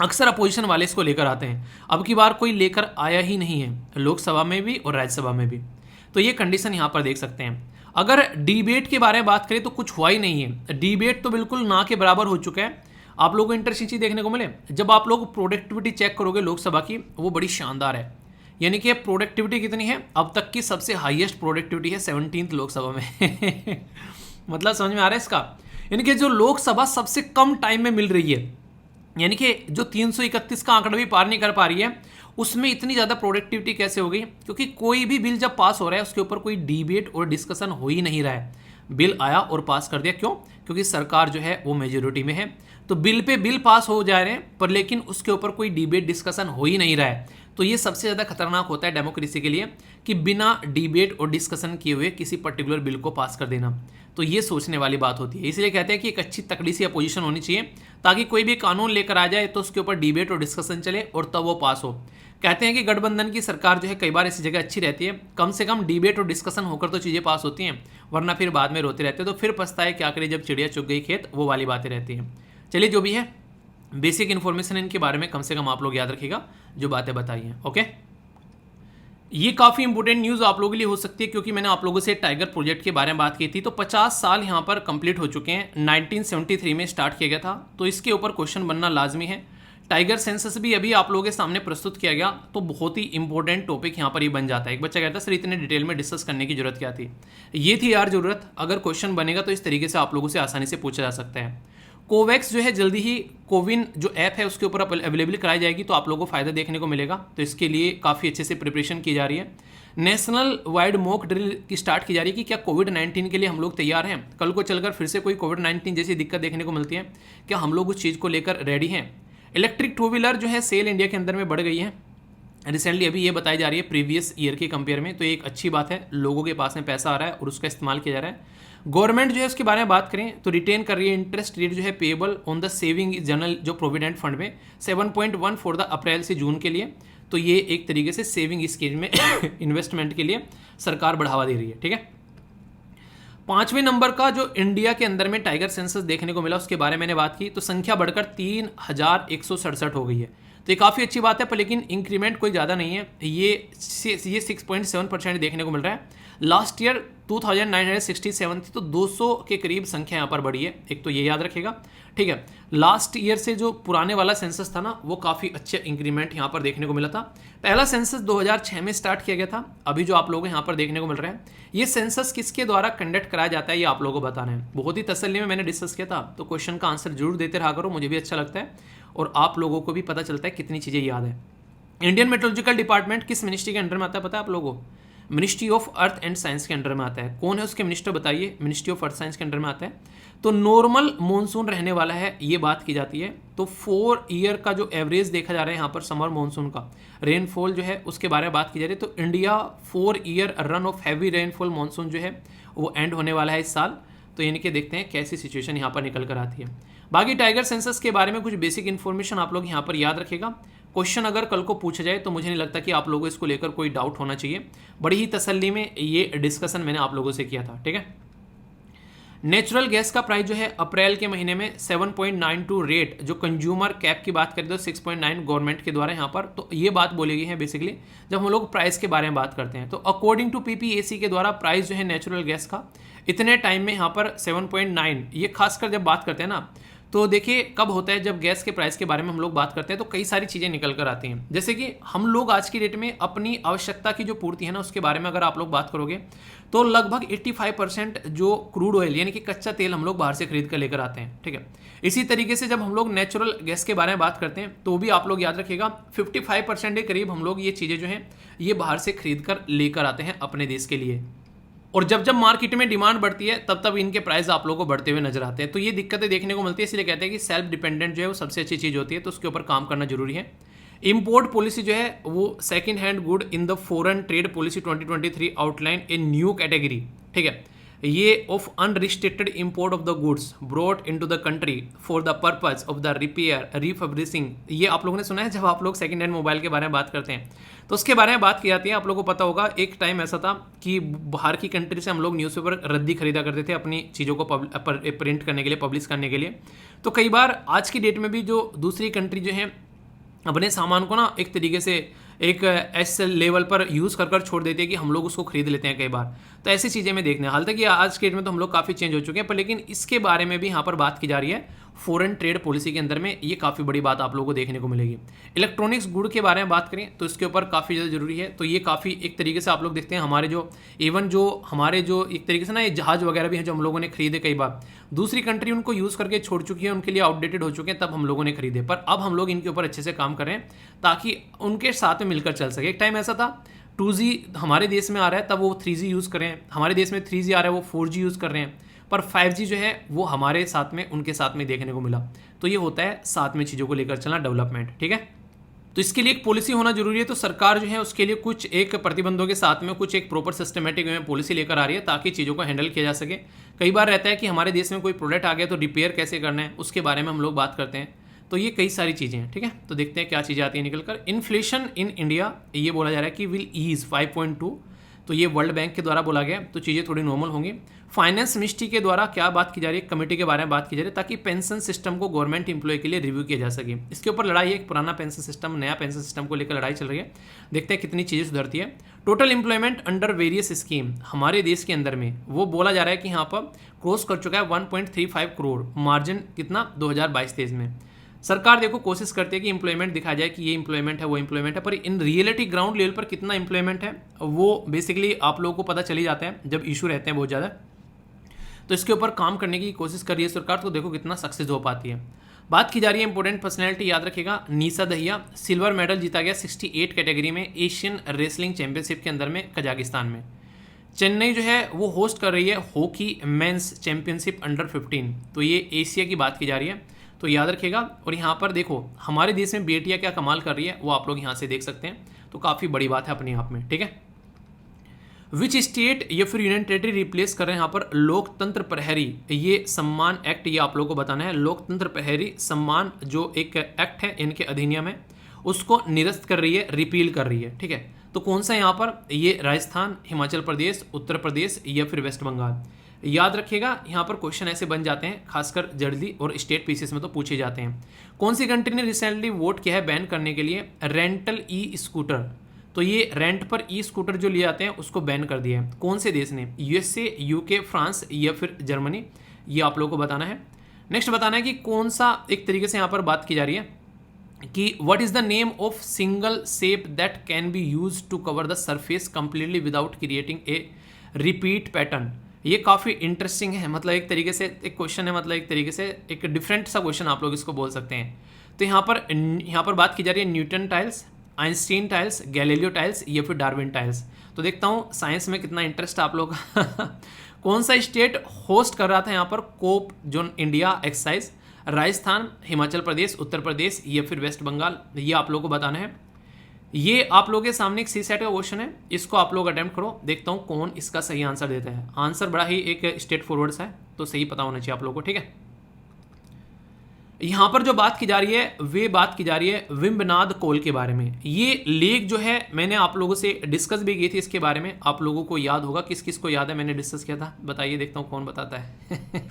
अक्सर अपोजिशन वाले इसको लेकर आते हैं। अब की बार कोई लेकर आया ही नहीं है, लोकसभा में भी और राज्यसभा में भी। तो ये कंडीशन यहाँ पर देख सकते हैं। अगर डिबेट के बारे में बात करें तो कुछ हुआ ही नहीं है, डिबेट तो बिल्कुल ना के बराबर हो चुका है। आप लोगों को इंटरेस्टिंग चीज़ देखने को मिले, जब आप लोग प्रोडक्टिविटी चेक करोगे लोकसभा की, वो बड़ी शानदार है। यानी कि प्रोडक्टिविटी कितनी है, अब तक की सबसे हाईएस्ट प्रोडक्टिविटी है 17th लोकसभा में मतलब समझ में आ रहा है इसका, यानी कि जो लोकसभा सबसे कम टाइम में मिल रही है, यानी कि जो 331 का आंकड़ा भी पार नहीं कर पा रही है, उसमें इतनी ज़्यादा प्रोडक्टिविटी कैसे हो गई? क्योंकि कोई भी बिल जब पास हो रहा है उसके ऊपर कोई डिबेट और डिस्कशन हो ही नहीं रहा है। बिल आया और पास कर दिया, क्यों? क्योंकि सरकार जो है वो मेजोरिटी में है, तो बिल पे बिल पास हो जा रहे हैं पर लेकिन उसके ऊपर कोई डिबेट डिस्कशन हो ही नहीं रहा है। तो ये सबसे ज़्यादा खतरनाक होता है डेमोक्रेसी के लिए कि बिना डिबेट और डिस्कशन किए हुए किसी पर्टिकुलर बिल को पास कर देना। तो ये सोचने वाली बात होती है, इसलिए कहते हैं कि एक अच्छी तकड़ी सी अपोजिशन होनी चाहिए, ताकि कोई भी कानून लेकर आ जाए तो उसके ऊपर डिबेट और डिस्कशन चले और तब वो पास हो। कहते हैं कि गठबंधन की सरकार जो है कई बार ऐसी जगह अच्छी रहती है, कम से कम डिबेट और डिस्कशन होकर तो चीज़ें पास होती हैं, वरना फिर बाद में रोते रहते हैं, तो फिर पछताए क्या करे जब चिड़िया चुग गई खेत, वो वाली बातें रहती हैं। चलिए जो भी है बेसिक इन्फॉर्मेशन इनके बारे में कम से कम आप लोग याद रखिएगा जो बातें बताई हैं। ओके, ये काफ़ी इंपॉर्टेंट न्यूज़ आप लोगों के लिए हो सकती है, क्योंकि मैंने आप लोगों से टाइगर प्रोजेक्ट के बारे में बात की थी। तो 50 साल यहाँ पर कंप्लीट हो चुके हैं, 1973 में स्टार्ट किया गया था, तो इसके ऊपर क्वेश्चन बनना लाजमी है। टाइगर सेंसस भी अभी आप लोगों के सामने प्रस्तुत किया गया, तो बहुत ही इंपॉर्टेंट टॉपिक यहाँ पर ये बन जाता है। एक बच्चा कहता है सर इतने डिटेल में डिस्कस करने की जरूरत क्या थी। ये थी यार ज़रूरत, अगर क्वेश्चन बनेगा तो इस तरीके से आप लोगों से आसानी से पूछा जा सकता है। कोवैक्स जो है जल्दी ही कोविन जो ऐप है उसके ऊपर अवेलेबल कराई जाएगी, तो आप लोगों को फ़ायदा देखने को मिलेगा, तो इसके लिए काफ़ी अच्छे से प्रिपरेशन की जा रही है। नेशनल वाइड मॉक ड्रिल की स्टार्ट की जा रही है कि क्या कोविड-19 के लिए हम लोग तैयार हैं, कल को चलकर फिर से कोई कोविड-19 जैसी दिक्कत देखने को मिलती है, क्या हम लोग उस चीज़ को लेकर रेडी हैं। इलेक्ट्रिक टू व्हीलर जो है सेल इंडिया के अंदर में बढ़ गई है रिसेंटली, अभी ये बताई जा रही है प्रीवियस ईयर के कंपेयर में, तो ये एक अच्छी बात है, लोगों के पास में पैसा आ रहा है और उसका इस्तेमाल किया जा रहा है। गवर्नमेंट जो है उसके बारे में बात करें तो रिटेन कर रही है इंटरेस्ट रेट जो है payable on the saving general जो प्रोविडेंट फंड में 7.1 फॉर द अप्रैल से जून के लिए, तो ये एक तरीके से सेविंग स्कीम में इन्वेस्टमेंट के लिए सरकार बढ़ावा दे रही है। ठीक है, 5वें नंबर का जो इंडिया के अंदर में टाइगर सेंसस देखने को मिला उसके बारे में मैंने बात की, तो संख्या बढ़कर 3167 हो गई है, तो ये काफ़ी अच्छी बात है, पर लेकिन इंक्रीमेंट कोई ज़्यादा नहीं है, ये 6.7% देखने को मिल रहा है। लास्ट ईयर 2967 थी, तो 200 के करीब संख्या यहाँ पर बढ़ी है, एक तो ये याद रखेगा। ठीक है, लास्ट ईयर से जो पुराने वाला सेंसस था ना, वो काफ़ी अच्छा इंक्रीमेंट यहाँ पर देखने को मिला था। पहला सेंसस 2006 में स्टार्ट किया गया था, अभी जो आप लोगों को यहाँ पर देखने को मिल रहा है, ये सेंसस किसके द्वारा कंडक्ट कराया जाता है ये आप लोगों को बताना है। बहुत ही तसल्ली में मैंने डिस्कस किया था, तो क्वेश्चन का आंसर जरूर देते रहा करो, मुझे भी अच्छा लगता है और आप लोगों को भी पता चलता है कितनी चीज़ें याद है। इंडियन मेट्रोलॉजिकल डिपार्टमेंट किस मिनिस्ट्री के अंडर में आता है पता है आप लोगों को? Ministry of earth and science के अंडर में आता है। कौन है उसके मिनिस्टर बताइए? मिनिस्ट्री ऑफ अर्थ साइंस के अंडर में आता है। तो नॉर्मल मॉनसून रहने वाला है, ये बात की जाती है। तो 4 ईयर का जो एवरेज देखा जा रहा है यहाँ पर समर मॉनसून का रेनफॉल जो है उसके बारे में बात की जा रही है। तो India 4 year run of heavy rainfall monsoon जो है वो एंड होने वाला है इस साल, तो यानी कि देखते हैं कैसी सिचुएशन यहाँ पर निकल कर आती है। बाकी टाइगर सेंसस के बारे में कुछ बेसिक इन्फॉर्मेशन आप लोग यहाँ पर याद रखेगा। क्वेश्चन अगर कल को पूछा जाए तो मुझे नहीं लगता कि आप लोगों को इसको लेकर कोई डाउट होना चाहिए। बड़ी ही तसल्ली में ये डिस्कशन मैंने आप लोगों से किया था। ठीक है, नेचुरल गैस का प्राइस जो है अप्रैल के महीने में 7.92 रेट, जो कंज्यूमर कैप की बात करें तो 6.9 गवर्नमेंट के द्वारा यहाँ पर, तो ये बात बोली गई है बेसिकली जब हम लोग प्राइस के बारे में बात करते हैं। तो अकॉर्डिंग टू पीपीएसी के द्वारा प्राइस जो है नेचुरल गैस का इतने टाइम में यहाँ पर 7.9, ये खासकर जब बात करते हैं ना, तो देखिए कब होता है जब गैस के प्राइस के बारे में हम लोग बात करते हैं तो कई सारी चीज़ें निकल कर आती हैं। जैसे कि हम लोग आज की डेट में अपनी आवश्यकता की जो पूर्ति है ना उसके बारे में अगर आप लोग बात करोगे तो लगभग 85% जो क्रूड ऑयल यानी कि कच्चा तेल हम लोग बाहर से खरीद कर लेकर आते हैं। ठीक है, इसी तरीके से जब हम लोग नेचुरल गैस के बारे में बात करते हैं तो भी आप लोग याद रखिएगा 55% के करीब हम लोग ये चीज़ें जो हैं ये बाहर से खरीद कर लेकर आते हैं अपने देश के लिए। और जब जब मार्केट में डिमांड बढ़ती है तब तब इनके प्राइस आप लोगों को बढ़ते हुए नजर आते हैं। तो ये दिक्कतें देखने को मिलती है, इसलिए कहते हैं कि सेल्फ डिपेंडेंट जो है वो सबसे अच्छी चीज़ होती है, तो उसके ऊपर काम करना जरूरी है। इंपोर्ट पॉलिसी जो है वो second hand good in the foreign trade policy 2023 outline a new category. ठीक है, ये of unrestricted import of the goods brought into the country for the purpose of the repair refurbishing. ये आप लोगों ने सुना है जब आप लोग सेकंड हैंड मोबाइल के बारे में बात करते हैं तो उसके बारे में बात की जाती है। आप लोगों को पता होगा एक टाइम ऐसा था कि बाहर की कंट्री से हम लोग न्यूज़पेपर रद्दी खरीदा करते थे अपनी चीज़ों को प्रिंट करने के लिए, पब्लिश करने के लिए। तो कई बार आज की डेट में भी जो दूसरी कंट्री जो है अपने सामान को ना एक तरीके से एक ऐसे लेवल पर यूज़ कर छोड़ देती है कि हम लोग उसको खरीद लेते हैं कई बार। तो ऐसी चीज़ें में देखने हाल तक कि आज के डेट में तो हम लोग काफ़ी चेंज हो चुके हैं, पर लेकिन इसके बारे में भी यहाँ पर बात की जा रही है फॉरेन ट्रेड पॉलिसी के अंदर में। ये काफ़ी बड़ी बात आप लोगों को देखने को मिलेगी। इलेक्ट्रॉनिक्स गुड के बारे में बात करें तो इसके ऊपर काफ़ी ज़्यादा जरूरी है। तो ये काफ़ी एक तरीके से आप लोग देखते हैं हमारे जो इवन जो हमारे जो एक तरीके से ना ये जहाज़ वगैरह भी हैं जो हम लोगों ने खरीदे, कई बार दूसरी कंट्री उनको यूज़ करके छोड़ चुकी है, उनके लिए आउटडेटेड हो चुके हैं, तब हम लोगों ने खरीदे। पर अब हम लोग इनके ऊपर अच्छे से काम करें ताकि उनके साथ में मिलकर चल सके। एक टाइम ऐसा था 2G हमारे देश में आ रहा है तब वो 3G यूज़ करें, हमारे देश में 3G आ रहा है वो 4G यूज़ कर रहे हैं, पर 5G जो है वो हमारे साथ में उनके साथ में देखने को मिला। तो ये होता है साथ में चीज़ों को लेकर चलना, डेवलपमेंट। ठीक है, तो इसके लिए एक पॉलिसी होना जरूरी है। तो सरकार जो है उसके लिए कुछ एक प्रतिबंधों के साथ में कुछ एक प्रॉपर सिस्टमेटिक में पॉलिसी लेकर आ रही है ताकि चीज़ों को हैंडल किया जा सके। कई बार रहता है कि हमारे देश में कोई प्रोडक्ट आ गया तो रिपेयर कैसे करना है उसके बारे में हम लोग बात करते हैं। तो ये कई सारी चीज़ें हैं। ठीक है, तो देखते हैं क्या चीज़ें आती हैं निकल कर। इन्फ्लेशन इन इंडिया ये बोला जा रहा है कि विल ईज 5.2 तो ये वर्ल्ड बैंक के द्वारा बोला गया, तो चीज़ें थोड़ी नॉर्मल होंगी। फाइनेंस मिनिस्ट्री के द्वारा क्या बात की जा रही है, कमेटी के बारे में बात की जा रही है, ताकि पेंशन सिस्टम को गवर्नमेंट एम्प्लॉय के लिए रिव्यू किया जा सके। इसके ऊपर लड़ाई है, एक पुराना पेंशन सिस्टम, नया पेंशन सिस्टम को लेकर लड़ाई चल रही है। देखते हैं कितनी चीज़ें सुधरती है। Total employment under various scheme हमारे देश के अंदर में वो बोला जा रहा है कि यहाँ पर क्रॉस कर चुका है 1.35 करोड़, मार्जिन कितना 2022-23 में। सरकार देखो कोशिश करती है कि एम्प्लॉयमेंट दिखाया जाए कि ये एम्प्लॉयमेंट है, वो एम्प्लॉयमेंट है, पर इन रियलिटी ग्राउंड लेवल पर कितना एम्प्लॉयमेंट है वो बेसिकली आप लोगों को पता चली जाता है जब इशू रहते हैं बहुत ज़्यादा। तो इसके ऊपर काम करने की कोशिश कर रही है सरकार, तो देखो कितना सक्सेस हो पाती है। बात की जा रही है इंपॉर्टेंट पर्सनैलिटी, याद रखिएगा, निशा दहिया, सिल्वर मेडल जीता गया 68 कैटेगरी में एशियन रेसलिंग चैंपियनशिप के अंदर में कजाकिस्तान में। चेन्नई जो है वो होस्ट कर रही है हॉकी मेंस चैंपियनशिप अंडर 15, तो ये एशिया की बात की जा रही है, तो याद रखिएगा। और यहाँ पर देखो हमारे देश में बेटियाँ क्या कमाल कर रही है वो आप लोग यहाँ से देख सकते हैं, तो काफ़ी बड़ी बात है अपने आप में, ठीक है। विच स्टेट या फिर यूनियन टेरिटरी रिप्लेस कर रहे हैं यहाँ पर लोकतंत्र प्रहरी, ये सम्मान एक्ट, ये आप लोगों को बताना है। लोकतंत्र प्रहरी सम्मान जो एक एक्ट है इनके अधिनियम है, उसको निरस्त कर रही है, रिपील कर रही है, ठीक है। तो कौन सा यहाँ पर, ये राजस्थान, हिमाचल प्रदेश, उत्तर प्रदेश या फिर वेस्ट बंगाल। याद रखिएगा यहाँ पर क्वेश्चन ऐसे बन जाते हैं, खासकर जल्दी और स्टेट पीसीएस में तो पूछे जाते हैं। कौन सी कंट्री ने रिसेंटली वोट किया है बैन करने के लिए रेंटल ई स्कूटर, तो ये रेंट पर ई स्कूटर जो लिए जाते हैं उसको बैन कर दिया है। कौन से देश ने, यूएसए, यूके, फ्रांस या फिर जर्मनी, ये आप लोगों को बताना है। नेक्स्ट बताना है कि कौन सा, एक तरीके से यहाँ पर बात की जा रही है कि what is the name of single shape that can be use to cover the surface completely without creating a repeat pattern. ये काफ़ी इंटरेस्टिंग है, मतलब एक तरीके से एक क्वेश्चन है, मतलब एक तरीके से एक डिफरेंट सा क्वेश्चन आप लोग इसको बोल सकते हैं। तो यहाँ पर बात की जा रही है Newton tiles, Einstein tiles, Galileo tiles या फिर डार्विन टाइल्स। तो देखता हूँ साइंस में कितना इंटरेस्ट आप लोग का कौन सा स्टेट होस्ट कर रहा था यहाँ पर cope zone India exercise, Rajasthan, Himachal Pradesh, Uttar Pradesh या फिर वेस्ट बंगाल, ये आप लोगों को बताना है। ये आप लोगों के सामने एक सी सेट का क्वेश्चन है, इसको आप लोग अटेम्प्ट करो, देखता हूँ कौन इसका सही आंसर देता है। आंसर बड़ा ही एक स्ट्रेट फॉरवर्ड सा है, तो सही पता होना चाहिए आप लोगों को, ठीक है। यहाँ पर जो बात की जा रही है वे बात की जा रही है वेम्बनाड कोल के बारे में। ये लेक जो है मैंने आप लोगों से डिस्कस भी की थी इसके बारे में, आप लोगों को याद होगा, किस किस को याद है मैंने डिस्कस किया था, बताइए, देखता हूँ कौन बताता है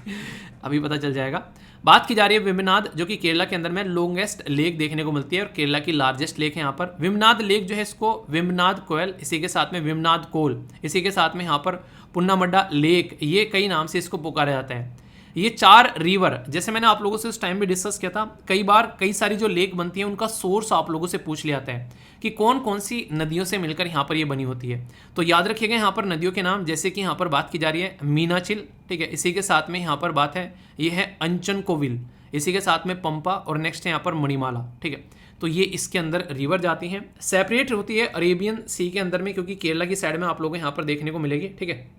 अभी पता चल जाएगा। बात की जा रही है वेम्बनाड, जो कि केरला के अंदर में लॉन्गेस्ट लेक देखने को मिलती है और केरला की लार्जेस्ट लेक है यहाँ पर। वेम्बनाड लेक जो है इसको वेम्बनाड कोयल, इसी के साथ में वेम्बनाड कोल, इसी के साथ में यहाँ पर पुन्नामड्डा लेक, ये कई नाम से इसको पुकारा जाता है। ये 4 रिवर, जैसे मैंने आप लोगों से उस टाइम भी डिस्कस किया था, कई बार कई सारी जो लेक बनती है उनका सोर्स आप लोगों से पूछ लिया जाता है कि कौन कौन सी नदियों से मिलकर यहाँ पर ये बनी होती है। तो याद रखिएगा यहाँ पर नदियों के नाम, जैसे कि यहाँ पर बात की जा रही है मीनाचिल, ठीक है, इसी के साथ में यहाँ पर बात है ये है अंचन कोविल, इसी के साथ में पंपा, और नेक्स्ट है यहाँ पर मणिमाला, ठीक है। तो ये इसके अंदर रिवर जाती हैं, सेपरेट होती है अरेबियन सी के अंदर में, क्योंकि केरला की साइड में आप लोगों को यहाँ पर देखने को मिलेगी, ठीक है।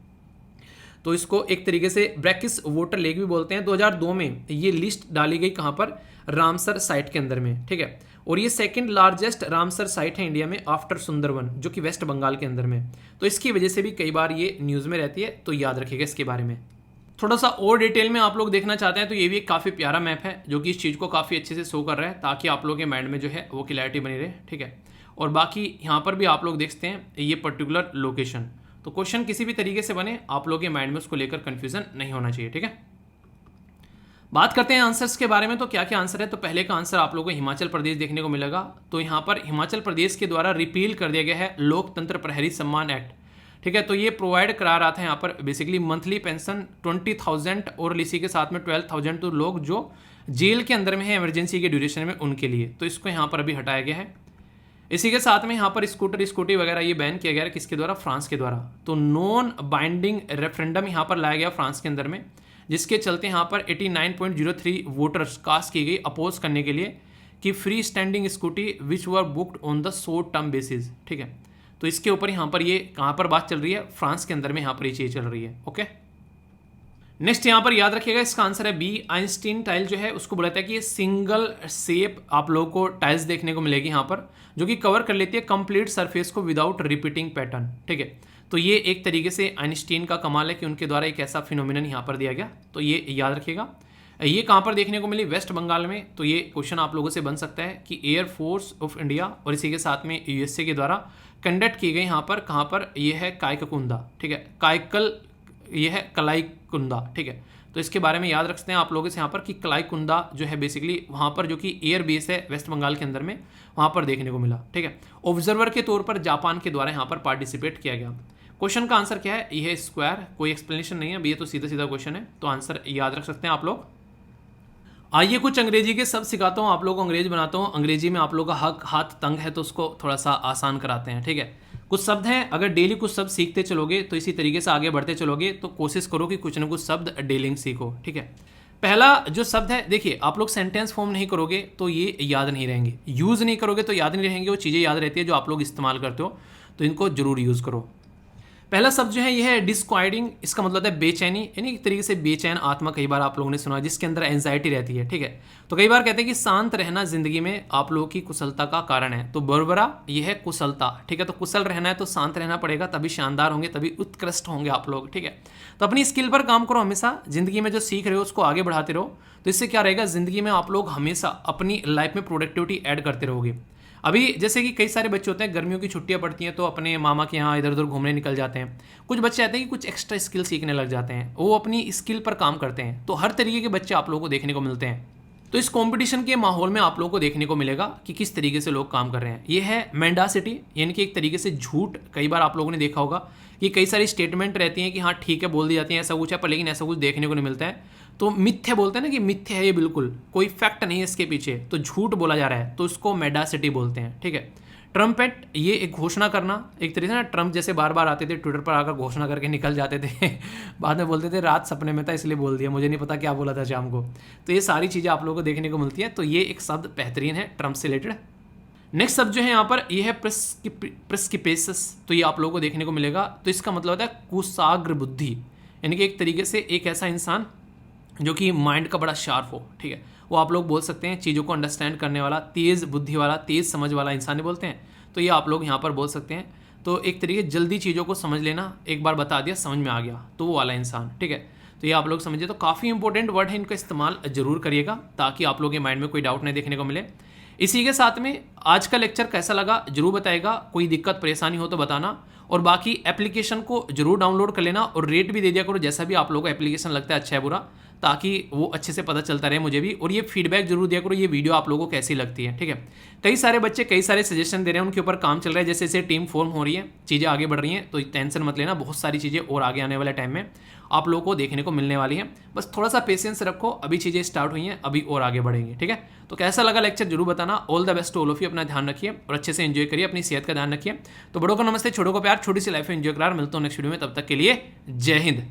तो इसको एक तरीके से ब्रैकिस वाटर लेक भी बोलते हैं। 2002 में ये लिस्ट डाली गई कहाँ पर, रामसर साइट के अंदर में, ठीक है। और ये सेकंड लार्जेस्ट रामसर साइट है इंडिया में आफ्टर सुंदरवन, जो कि वेस्ट बंगाल के अंदर में। तो इसकी वजह से भी कई बार ये न्यूज़ में रहती है, तो याद रखिएगा इसके बारे में। थोड़ा सा और डिटेल में आप लोग देखना चाहते हैं तो ये भी एक काफ़ी प्यारा मैप है, जो कि इस चीज़ को काफ़ी अच्छे से शो कर रहा है, ताकि आप लोगों के माइंड में जो है वो क्लैरिटी बनी रहे, ठीक है। और बाकी यहाँ पर भी आप लोग देखते हैं ये पर्टिकुलर लोकेशन, तो क्वेश्चन किसी भी तरीके से बने आप लोगों के माइंड में उसको लेकर कंफ्यूजन नहीं होना चाहिए, ठीक है। बात करते हैं आंसर्स के बारे में, तो क्या क्या आंसर है। तो पहले का आंसर आप लोगों को हिमाचल प्रदेश देखने को मिलेगा। तो यहाँ पर हिमाचल प्रदेश के द्वारा रिपील कर दिया गया है लोकतंत्र प्रहरी सम्मान एक्ट, ठीक है। तो ये प्रोवाइड करा रहा था यहाँ पर बेसिकली मंथली पेंशन 20,000 और इसी के साथ में 12,000 तो लोग जो जेल के अंदर में है इमरजेंसी के ड्यूरेशन में उनके लिए, तो इसको यहाँ पर अभी हटाया गया है। इसी के साथ में यहाँ पर स्कूटी वगैरह ये बैन किया गया है, किसके द्वारा, फ्रांस के द्वारा। तो नॉन बाइंडिंग रेफरेंडम यहाँ पर लाया गया फ्रांस के अंदर में, जिसके चलते यहाँ पर 89.03 वोटर्स कास्ट की गई अपोज करने के लिए कि free standing scooty which were booked on the short term basis, ठीक है। तो इसके ऊपर यहाँ पर ये कहाँ पर बात चल रही है, फ्रांस के अंदर में यहाँ पर ये चीज़ चल रही है, ओके। नेक्स्ट यहाँ पर याद रखिएगा इसका आंसर है बी, आइंस्टीन टाइल जो है उसको बोला जाता है कि सिंगल शेप आप लोगों को टाइल्स देखने को मिलेगी यहाँ पर, जो कि कवर कर लेती है कंप्लीट सरफेस को विदाउट रिपीटिंग पैटर्न, ठीक है। तो ये एक तरीके से आइंस्टीन का कमाल है कि उनके द्वारा एक ऐसा फिनोमिनन यहाँ पर दिया गया, तो ये याद रखिएगा। ये कहाँ पर देखने को मिली? वेस्ट बंगाल में। तो ये क्वेश्चन आप लोगों से बन सकता है कि एयर फोर्स ऑफ इंडिया और इसी के साथ में यूएसए के द्वारा कंडक्ट की गई यहाँ पर, कहाँ पर? ये है कायकुंदा, ठीक है, कायकल, ये है कलाईकुंदा, ठीक है। तो इसके बारे में याद रखते हैं आप लोगों से यहाँ पर कि कलाईकुंदा जो है बेसिकली वहाँ पर जो कि एयर बेस है वेस्ट बंगाल के अंदर में, वहाँ पर देखने को मिला, ठीक है। ऑब्जर्वर के तौर पर जापान के द्वारा यहाँ पर पार्टिसिपेट किया गया। क्वेश्चन का आंसर क्या है? ये है स्क्वायर, कोई एक्सप्लेनेशन नहीं है अभी, ये तो सीधा सीधा क्वेश्चन है, तो आंसर याद रख सकते हैं आप लोग। आइए कुछ अंग्रेजी के शब्द सिखाता हूँ आप लोगों को, अंग्रेज बनाता हूँ। अंग्रेजी में आप लोगों का हाथ तंग है तो उसको थोड़ा सा आसान कराते हैं, ठीक है। कुछ शब्द हैं, अगर डेली कुछ शब्द सीखते चलोगे तो इसी तरीके से आगे बढ़ते चलोगे, तो कोशिश करो कि कुछ ना कुछ शब्द डेली सीखो, ठीक है। पहला जो शब्द है, देखिए आप लोग सेंटेंस फॉर्म नहीं करोगे तो ये याद नहीं रहेंगे, यूज़ नहीं करोगे तो याद नहीं रहेंगे, वो चीज़ें याद रहती है जो आप लोग इस्तेमाल करते हो, तो इनको जरूर यूज़ करो। पहला शब्द जो है ये है डिस्क्वाइटिंग, इसका मतलब है बेचैनी, यानी एक तरीके से बेचैन आत्मा, कई बार आप लोगों ने सुना, जिसके अंदर एंजाइटी रहती है, ठीक है। तो कई बार कहते हैं कि शांत रहना जिंदगी में आप लोगों की कुशलता का कारण है, तो बरबरा ये है कुशलता, ठीक है। तो कुशल रहना है तो शांत रहना पड़ेगा, तभी शानदार होंगे, तभी उत्कृष्ट होंगे आप लोग, ठीक है। तो अपनी स्किल पर काम करो, हमेशा जिंदगी में जो सीख रहे हो उसको आगे बढ़ाते रहो, तो इससे क्या रहेगा, जिंदगी में आप लोग हमेशा अपनी लाइफ में प्रोडक्टिविटी ऐड करते रहोगे। अभी जैसे कि कई सारे बच्चे होते हैं, गर्मियों की छुट्टियां पड़ती हैं तो अपने मामा के यहाँ इधर उधर घूमने निकल जाते हैं। कुछ बच्चे आते हैं कि कुछ एक्स्ट्रा स्किल सीखने लग जाते हैं, वो अपनी स्किल पर काम करते हैं, तो हर तरीके के बच्चे आप लोगों को देखने को मिलते हैं। तो इस कंपटीशन के माहौल में आप लोगों को देखने को मिलेगा कि किस तरीके से लोग काम कर रहे हैं। ये है मेंडासिटी, यानी कि एक तरीके से झूठ। कई बार आप लोगों ने देखा होगा कि कई सारी स्टेटमेंट रहती हैं कि हाँ ठीक है बोल दी जाती है, ऐसा कुछ है, पर लेकिन ऐसा कुछ देखने को नहीं मिलता है। तो मिथ्या बोलते हैं ना कि मिथ्या है, ये बिल्कुल कोई फैक्ट नहीं है इसके पीछे, तो झूठ बोला जा रहा है, तो उसको मेंडासिटी बोलते हैं, ठीक है। ट्रम्पेट, ये एक घोषणा करना, एक तरीके से ना ट्रम्प जैसे बार बार आते थे ट्विटर पर आकर घोषणा करके निकल जाते थे बाद में बोलते थे रात सपने में था इसलिए बोल दिया, मुझे नहीं पता क्या बोला था शाम को। तो ये सारी चीज़ें आप लोगों को देखने को मिलती है, तो ये एक शब्द बेहतरीन है ट्रम्प से रिलेटेड। नेक्स्ट शब्द जो है यहाँ पर ये है प्रेस्किपेसस, तो ये आप लोगों को देखने को मिलेगा, तो इसका मतलब होता है कुशाग्र बुद्धि, यानी कि एक तरीके से एक ऐसा इंसान जो कि माइंड का बड़ा शार्प हो, ठीक है। वो आप लोग बोल सकते हैं चीज़ों को अंडरस्टैंड करने वाला, तेज़ बुद्धि वाला, तेज़ समझ वाला इंसान ही बोलते हैं, तो ये आप लोग यहाँ पर बोल सकते हैं। तो एक तरीके जल्दी चीज़ों को समझ लेना, एक बार बता दिया समझ में आ गया, तो वो वाला इंसान, ठीक है। तो ये आप लोग समझिए, तो काफ़ी इंपॉर्टेंट वर्ड है, इनका इस्तेमाल जरूर करिएगा ताकि आप लोगों के माइंड में कोई डाउट नहीं देखने को मिले। इसी के साथ में आज का लेक्चर कैसा लगा जरूर बताएगा, कोई दिक्कत परेशानी हो तो बताना, और बाकी एप्लीकेशन को जरूर डाउनलोड कर लेना और रेट भी दे दिया करो जैसा भी आप लोगों को एप्लीकेशन लगता है अच्छा है बुरा, ताकि वो अच्छे से पता चलता रहे मुझे भी, और ये फीडबैक जरूर दिया करो ये वीडियो आप लोगों को कैसी लगती है, ठीक है। कई सारे बच्चे कई सारे सजेशन दे रहे हैं, उनके ऊपर काम चल रहा है, जैसे जैसे टीम फॉर्म हो रही है, चीज़ें आगे बढ़ रही हैं, तो टेंशन मत लेना, बहुत सारी चीज़ें और आगे आने वाले टाइम में आप लोगों को देखने को मिलने वाली हैं। बस थोड़ा सा पेशेंस रखो, अभी चीज़ें स्टार्ट हुई हैं, अभी और आगे बढ़ेंगे, ठीक है। तो कैसा लगा लेक्चर जरूर बताना। All the best to all of you, अपना ध्यान रखिए और अच्छे से एंजॉय करिए, अपनी सेहत का ध्यान रखिए। तो बड़ों को नमस्ते, छोटों को प्यार, छोटी सी लाइफ में एंजॉय करार, मिलता हूँ नेक्स्ट वीडियो में, तब तक के लिए जय हिंद।